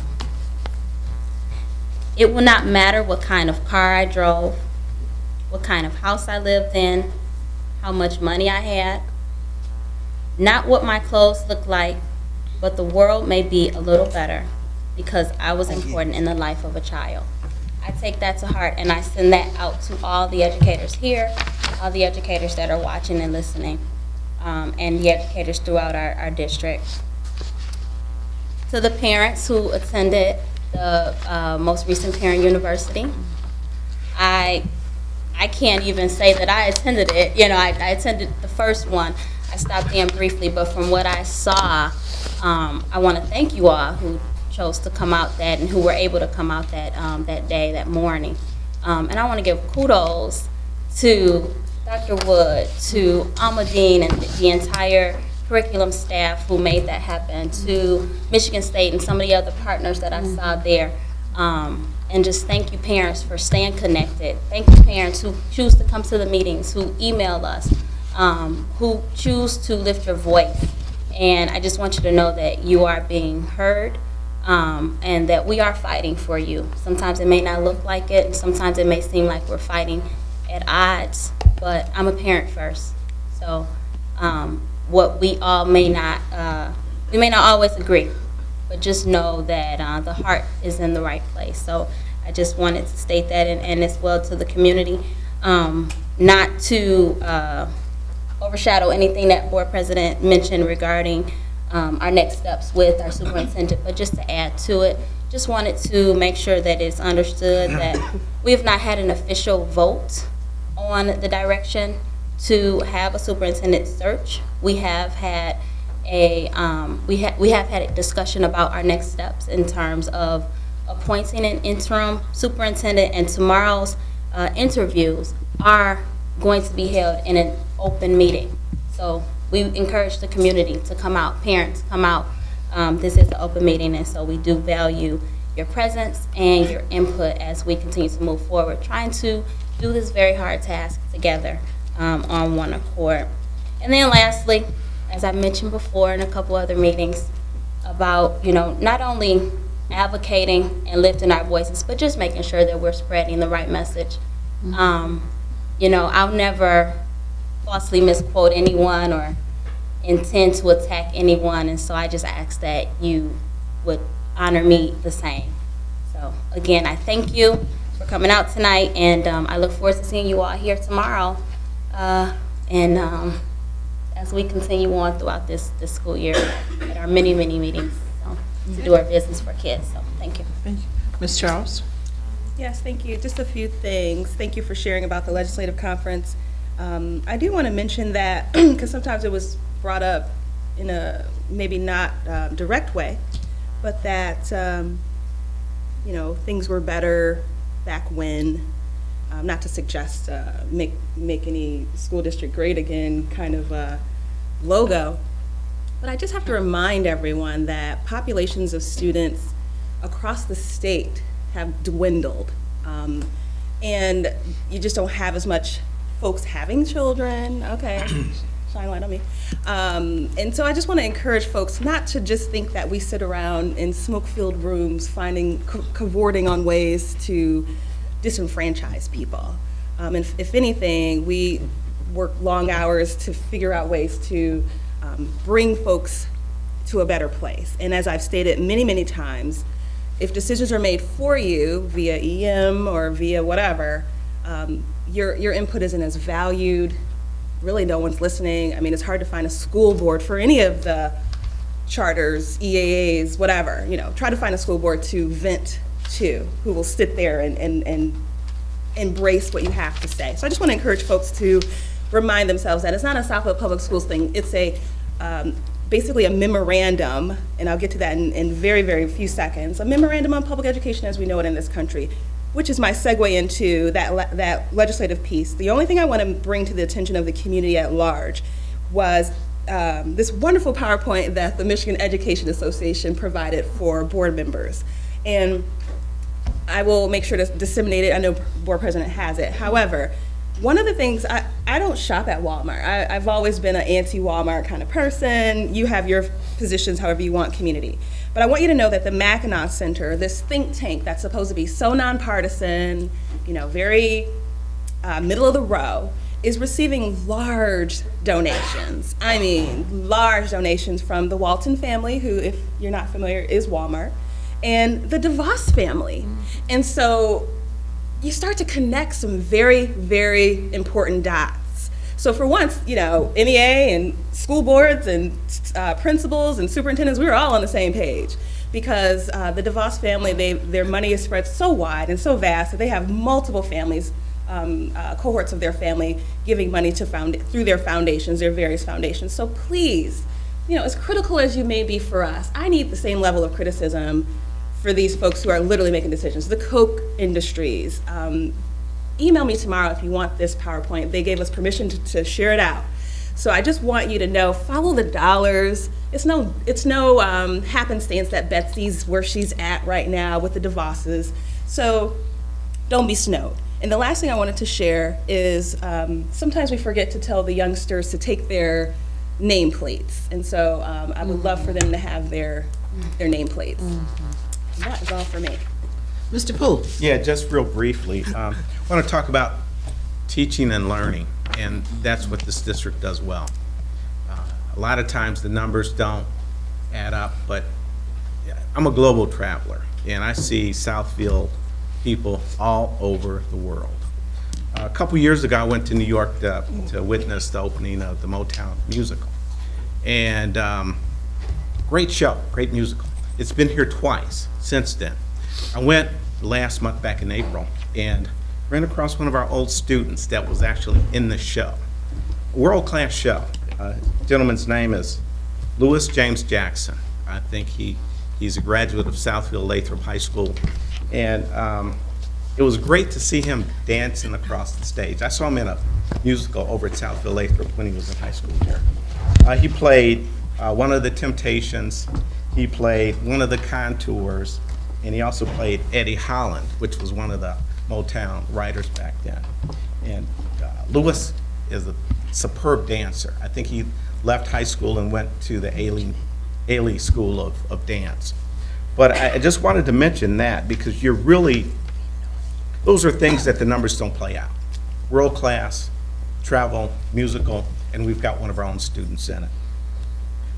Speaker 8: it will not matter what kind of car I drove, what kind of house I lived in, how much money I had, not what my clothes looked like, but the world may be a little better because I was important in the life of a child. I take that to heart, and I send that out to all the educators here, all the educators that are watching and listening, and the educators throughout our district. To the parents who attended the most recent Parent University, I can't even say that I attended it. I attended the first one. I stopped in briefly, but from what I saw, I want to thank you all who chose to come out and who were able to come out that day, that morning. And I want to give kudos to Dr. Wood, to Almadine and the entire curriculum staff who made that happen, to Michigan State and some of the other partners that I saw there. And just thank you, parents, for staying connected. Thank you, parents who choose to come to the meetings, who email us, who choose to lift your voice. And I just want you to know that you are being heard, and that we are fighting for you. Sometimes it may not look like it, and sometimes it may seem like we're fighting at odds, but I'm a parent first. So what we all may not always agree, but just know that the heart is in the right place. So I just wanted to state that, and as well to the community, not to overshadow anything that Board President mentioned regarding our next steps with our superintendent, but just to add to it, just wanted to make sure that it's understood that we have not had an official vote on the direction to have a superintendent search. We have had a discussion about our next steps in terms of appointing an interim superintendent, and tomorrow's interviews are going to be held in an open meeting. So we encourage the community to come out, parents come out. This is an open meeting, and so we do value your presence and your input as we continue to move forward, trying to do this very hard task together on one accord. And then lastly, as I mentioned before in a couple other meetings, about not only advocating and lifting our voices, but just making sure that we're spreading the right message. I'll never falsely misquote anyone or intend to attack anyone, and so I just ask that you would honor me the same. So again, I thank you for coming out tonight, and I look forward to seeing you all here tomorrow, as we continue on throughout this school year at our many meetings to do our business for kids. So thank you.
Speaker 4: Thank you. Ms. Charles?
Speaker 16: Yes, thank you. Just a few things. Thank you for sharing about the legislative conference. I do want to mention that, because sometimes it was brought up in a maybe not direct way, but that things were better back when. Not to suggest make any school district great again kind of logo, but I just have to remind everyone that populations of students across the state have dwindled, and you just don't have as much folks having children. Okay, shine light on me. And so I just want to encourage folks not to just think that we sit around in smoke-filled rooms cavorting on ways to disenfranchise people. And if anything, we work long hours to figure out ways to bring folks to a better place. And as I've stated many, many times, if decisions are made for you via EM or via whatever, your input isn't as valued. Really, no one's listening. I mean, it's hard to find a school board for any of the charters, EAAs, whatever. You know, try to find a school board to vent to, who will sit there and embrace what you have to say. So I just want to encourage folks to remind themselves that it's not a Southfield Public Schools thing. It's a basically a memorandum, and I'll get to that in very, very few seconds, a memorandum on public education as we know it in this country, which is my segue into that legislative piece. The only thing I want to bring to the attention of the community at large was this wonderful PowerPoint that the Michigan Education Association provided for board members. And I will make sure to disseminate it. I know board president has it. However, one of the things, I don't shop at Walmart. I've always been an anti-Walmart kind of person. You have your positions however you want, community. But I want you to know that the Mackinac Center, this think tank that's supposed to be so nonpartisan, you know, very middle of the row, is receiving large donations. I mean, large donations from the Walton family, who, if you're not familiar, is Walmart, and the DeVos family. And so you start to connect some very, very important dots. So for once, you know, MEA and school boards and principals and superintendents, we were all on the same page, because the DeVos family, their money is spread so wide and so vast that they have multiple families, cohorts of their family giving money to through their foundations, their various foundations. So please, you know, as critical as you may be for us, I need the same level of criticism for these folks who are literally making decisions. The Coke Industries. Email me tomorrow if you want this PowerPoint. They gave us permission to share it out. So I just want you to know, follow the dollars. It's no happenstance that Betsy's where she's at right now with the DeVosses. So don't be snowed. And the last thing I wanted to share is sometimes we forget to tell the youngsters to take their nameplates. And so I would love for them to have their nameplates. That is all for me.
Speaker 4: Mr. Poole.
Speaker 22: Yeah, just real briefly, I want to talk about teaching and learning, and that's what this district does well. A lot of times the numbers don't add up, but I'm a global traveler, and I see Southfield people all over the world. A couple years ago, I went to New York to witness the opening of the Motown musical, and great show, great musical. It's been here twice since then. I went last month back in April and ran across one of our old students that was actually in the show. World-class show. Gentleman's name is Louis James Jackson. I think he's a graduate of Southfield Lathrop High School. And it was great to see him dancing across the stage. I saw him in a musical over at Southfield Lathrop when he was in high school here. He played one of the Temptations. He played one of the Contours, and he also played Eddie Holland, which was one of the Motown writers back then. And Louis is a superb dancer. I think he left high school and went to the Ailey School of Dance. But I just wanted to mention that because those are things that the numbers don't play out. World class, travel, musical, and we've got one of our own students in it.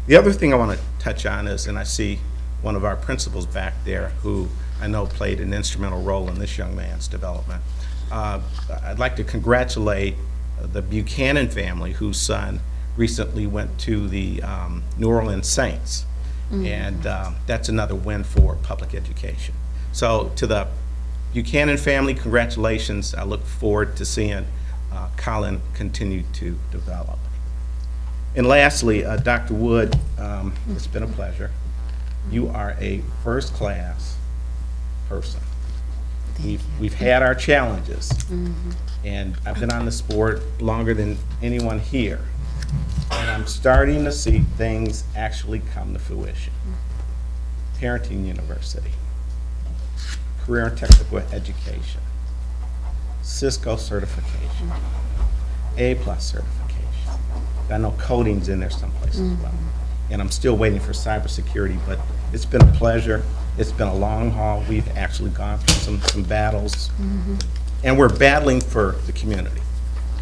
Speaker 22: The other thing I want to touch on is, and I see one of our principals back there who I know played an instrumental role in this young man's development. I'd like to congratulate the Buchanan family whose son recently went to the New Orleans Saints. And that's another win for public education. So to the Buchanan family, congratulations. I look forward to seeing Colin continue to develop. And lastly, Dr. Wood, it's been a pleasure. You are a first-class person. We've had our challenges, and I've been on this board longer than anyone here, and I'm starting to see things actually come to fruition. Parenting University, career and technical education, Cisco certification, A+ certification. I know coding's in there someplace as well. And I'm still waiting for cybersecurity, but it's been a pleasure. It's been a long haul. We've actually gone through some battles, and we're battling for the community.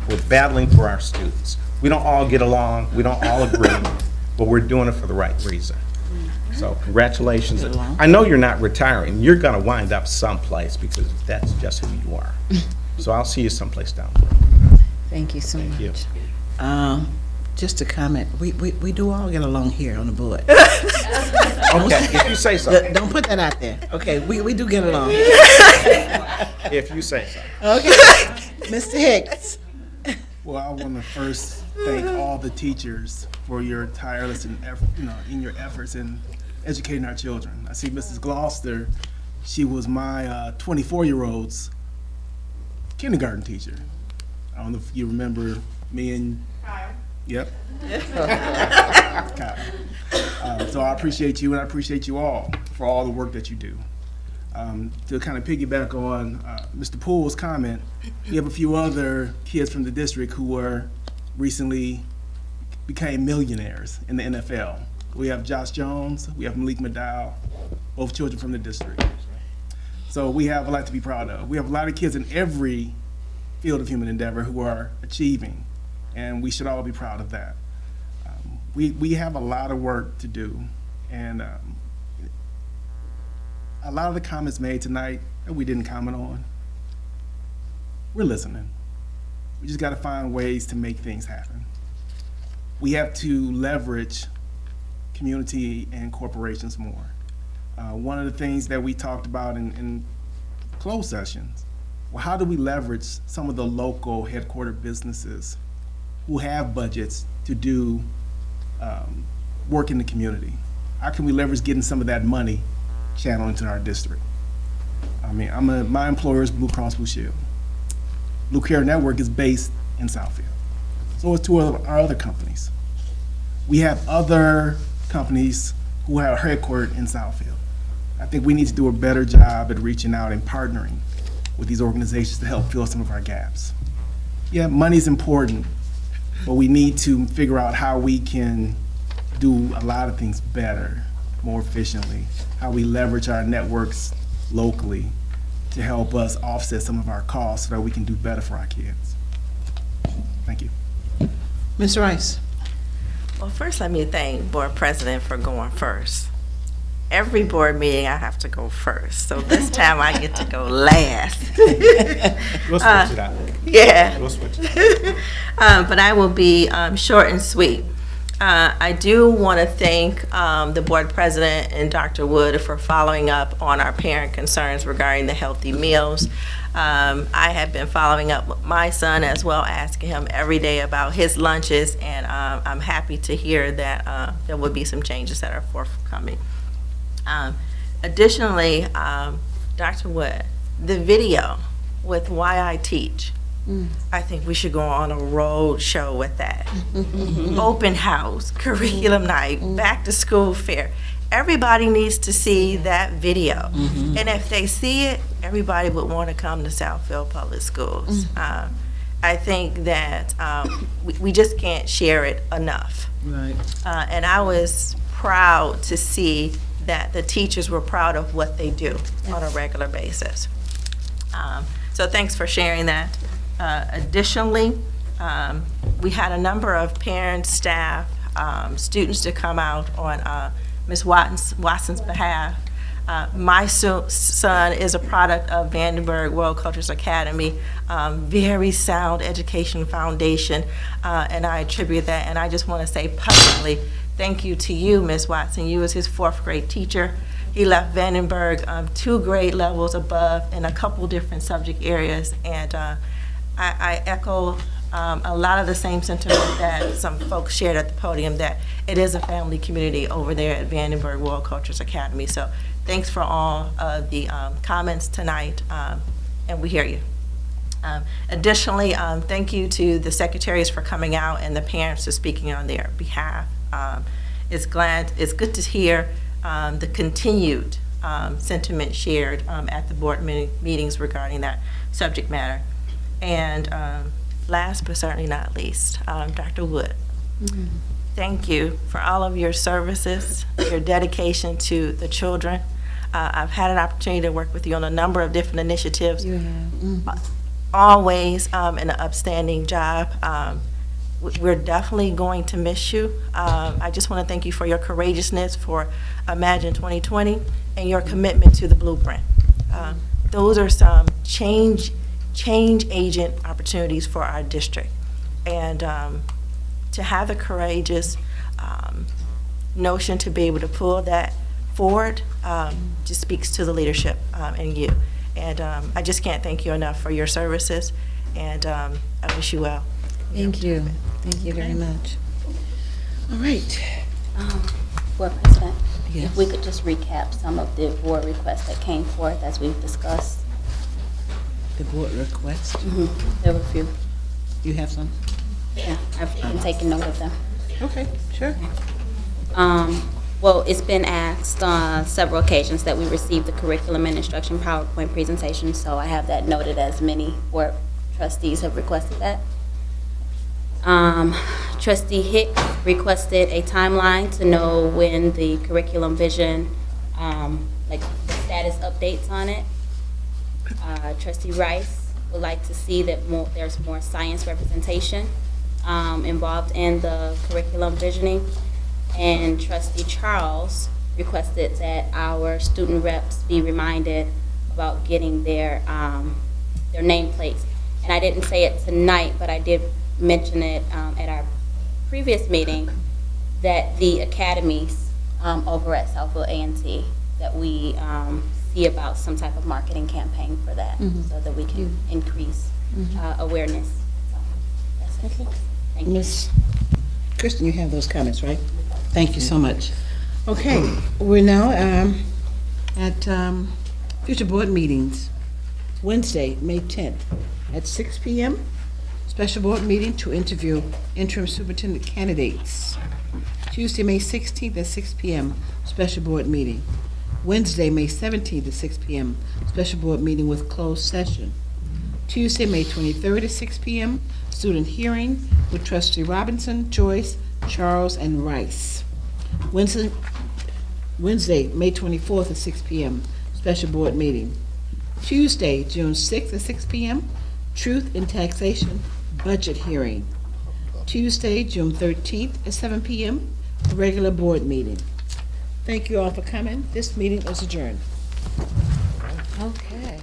Speaker 22: We're battling for our students. We don't all get along, we don't all agree, but we're doing it for the right reason. So congratulations. I know you're not retiring. You're going to wind up someplace because that's just who you are. So I'll see you someplace down the road.
Speaker 15: Thank you so much.
Speaker 22: Thank you.
Speaker 4: Just a comment, we do all get along here on the board.
Speaker 22: Okay, if you say so.
Speaker 4: Don't put that out there. Okay, we do get along.
Speaker 22: If you say so.
Speaker 4: Okay, Mr. Hicks.
Speaker 10: Well, I want to first thank all the teachers for your tireless and in your efforts in educating our children. I see Mrs. Gloucester. She was my 24-year-old's kindergarten teacher. I don't know if you remember me and Kyle. Yep. Kyle. So I appreciate you, and I appreciate you all for all the work that you do. To kind of piggyback on Mr. Poole's comment, we have a few other kids from the district who were recently became millionaires in the NFL. We have Josh Jones, we have Malik McDowell, both children from the district. So we have a lot to be proud of. We have a lot of kids in every field of human endeavor who are achieving, and we should all be proud of that. We have a lot of work to do, and a lot of the comments made tonight that we didn't comment on, we're listening. We just got to find ways to make things happen. We have to leverage community and corporations more. One of the things that we talked about in closed sessions, well, how do we leverage some of the local headquartered businesses who have budgets to do work in the community? How can we leverage getting some of that money channeled into our district? I mean, my employer is Blue Cross Blue Shield. Blue Care Network is based in Southfield. So is two of our other companies. We have other companies who are headquartered in Southfield. I think we need to do a better job at reaching out and partnering with these organizations to help fill some of our gaps. Yeah, money's important, but we need to figure out how we can do a lot of things better, more efficiently, how we leverage our networks locally to help us offset some of our costs so that we can do better for our kids. Thank you.
Speaker 4: Ms. Rice.
Speaker 14: Well, first let me thank Board President for going first. Every board meeting I have to go first, so this time I get to go last.
Speaker 22: We'll switch it out.
Speaker 14: Yeah.
Speaker 22: We'll switch it out.
Speaker 14: But I will be short and sweet. I do want to thank the board president and Dr. Wood for following up on our parent concerns regarding the healthy meals. I have been following up with my son as well, asking him every day about his lunches, and I'm happy to hear that there will be some changes that are forthcoming. Additionally, Dr. Wood, the video with Why I Teach, I think we should go on a road show with that. Open house, curriculum night, back to school fair. Everybody needs to see that video. And if they see it, everybody would want to come to Southfield Public Schools. I think that we just can't share it enough.
Speaker 4: Right.
Speaker 14: And I was proud to see that the teachers were proud of what they do on a regular basis. So thanks for sharing that. Additionally, we had a number of parents, staff, students to come out on Ms. Watson's behalf. My son is a product of Vandenberg World Cultures Academy, very sound education foundation, and I attribute that, and I just want to say publicly, thank you to you, Ms. Watson. You was his 4th grade teacher. He left Vandenberg 2 grade levels above in a couple different subject areas, and I echo a lot of the same sentiment that some folks shared at the podium, that it is a family community over there at Vandenberg World Cultures Academy. So thanks for all of the comments tonight, and we hear you. Additionally, thank you to the secretaries for coming out and the parents for speaking on their behalf. It's good to hear the continued sentiment shared at the board meetings regarding that subject matter. And last but certainly not least, Dr. Wood, thank you for all of your services, your dedication to the children.
Speaker 15: I've had an opportunity to work with you on a number of different initiatives. Always an upstanding job. We're definitely going to miss you. I just want to thank you for your courageousness for Imagine 2020 and your commitment to the blueprint. Those are some change agent opportunities for our district. And to have the courageous notion to be able to pull that forward just speaks to the leadership in you. And I just can't thank you enough for your services, and I wish you well.
Speaker 7: Thank you. Thank you very much.
Speaker 4: All right.
Speaker 8: Board President,
Speaker 7: Yes.
Speaker 8: if we could just recap some of the board requests that came forth as we've discussed.
Speaker 4: The board request.
Speaker 8: There were a few.
Speaker 4: You have some?
Speaker 8: Yeah, I've been taking note of them.
Speaker 4: Okay, sure.
Speaker 8: Well, it's been asked on several occasions that we received the curriculum and instruction PowerPoint presentation, so I have that noted as many board trustees have requested that. Trustee Hicks requested a timeline to know when the curriculum vision, like the status updates on it. Trustee Rice would like to see that there's more science representation involved in the curriculum visioning. And Trustee Charles requested that our student reps be reminded about getting their nameplates. And I didn't say it tonight, but I did mention it at our previous meeting, that the academies over at Southfield A&T, that we see about some type of marketing campaign for that, so that we can increase awareness. So that's it. Thank you.
Speaker 4: Ms. Kristen, you have those comments, right? Thank you so much. Okay, we're now at future board meetings. Wednesday, May 10th at 6 p.m. Special board meeting to interview interim superintendent candidates. Tuesday, May 16th at 6 p.m. Special board meeting. Wednesday, May 17th at 6 p.m. Special board meeting with closed session. Tuesday, May 23rd at 6 p.m. Student hearing with Trustee Robinson, Joyce, Charles, and Rice. Wednesday, May 24th at 6 p.m. Special board meeting. Tuesday, June 6th at 6 p.m. Truth in Taxation budget hearing. Tuesday, June 13th at 7 p.m. Regular board meeting. Thank you all for coming. This meeting is adjourned.
Speaker 7: Okay.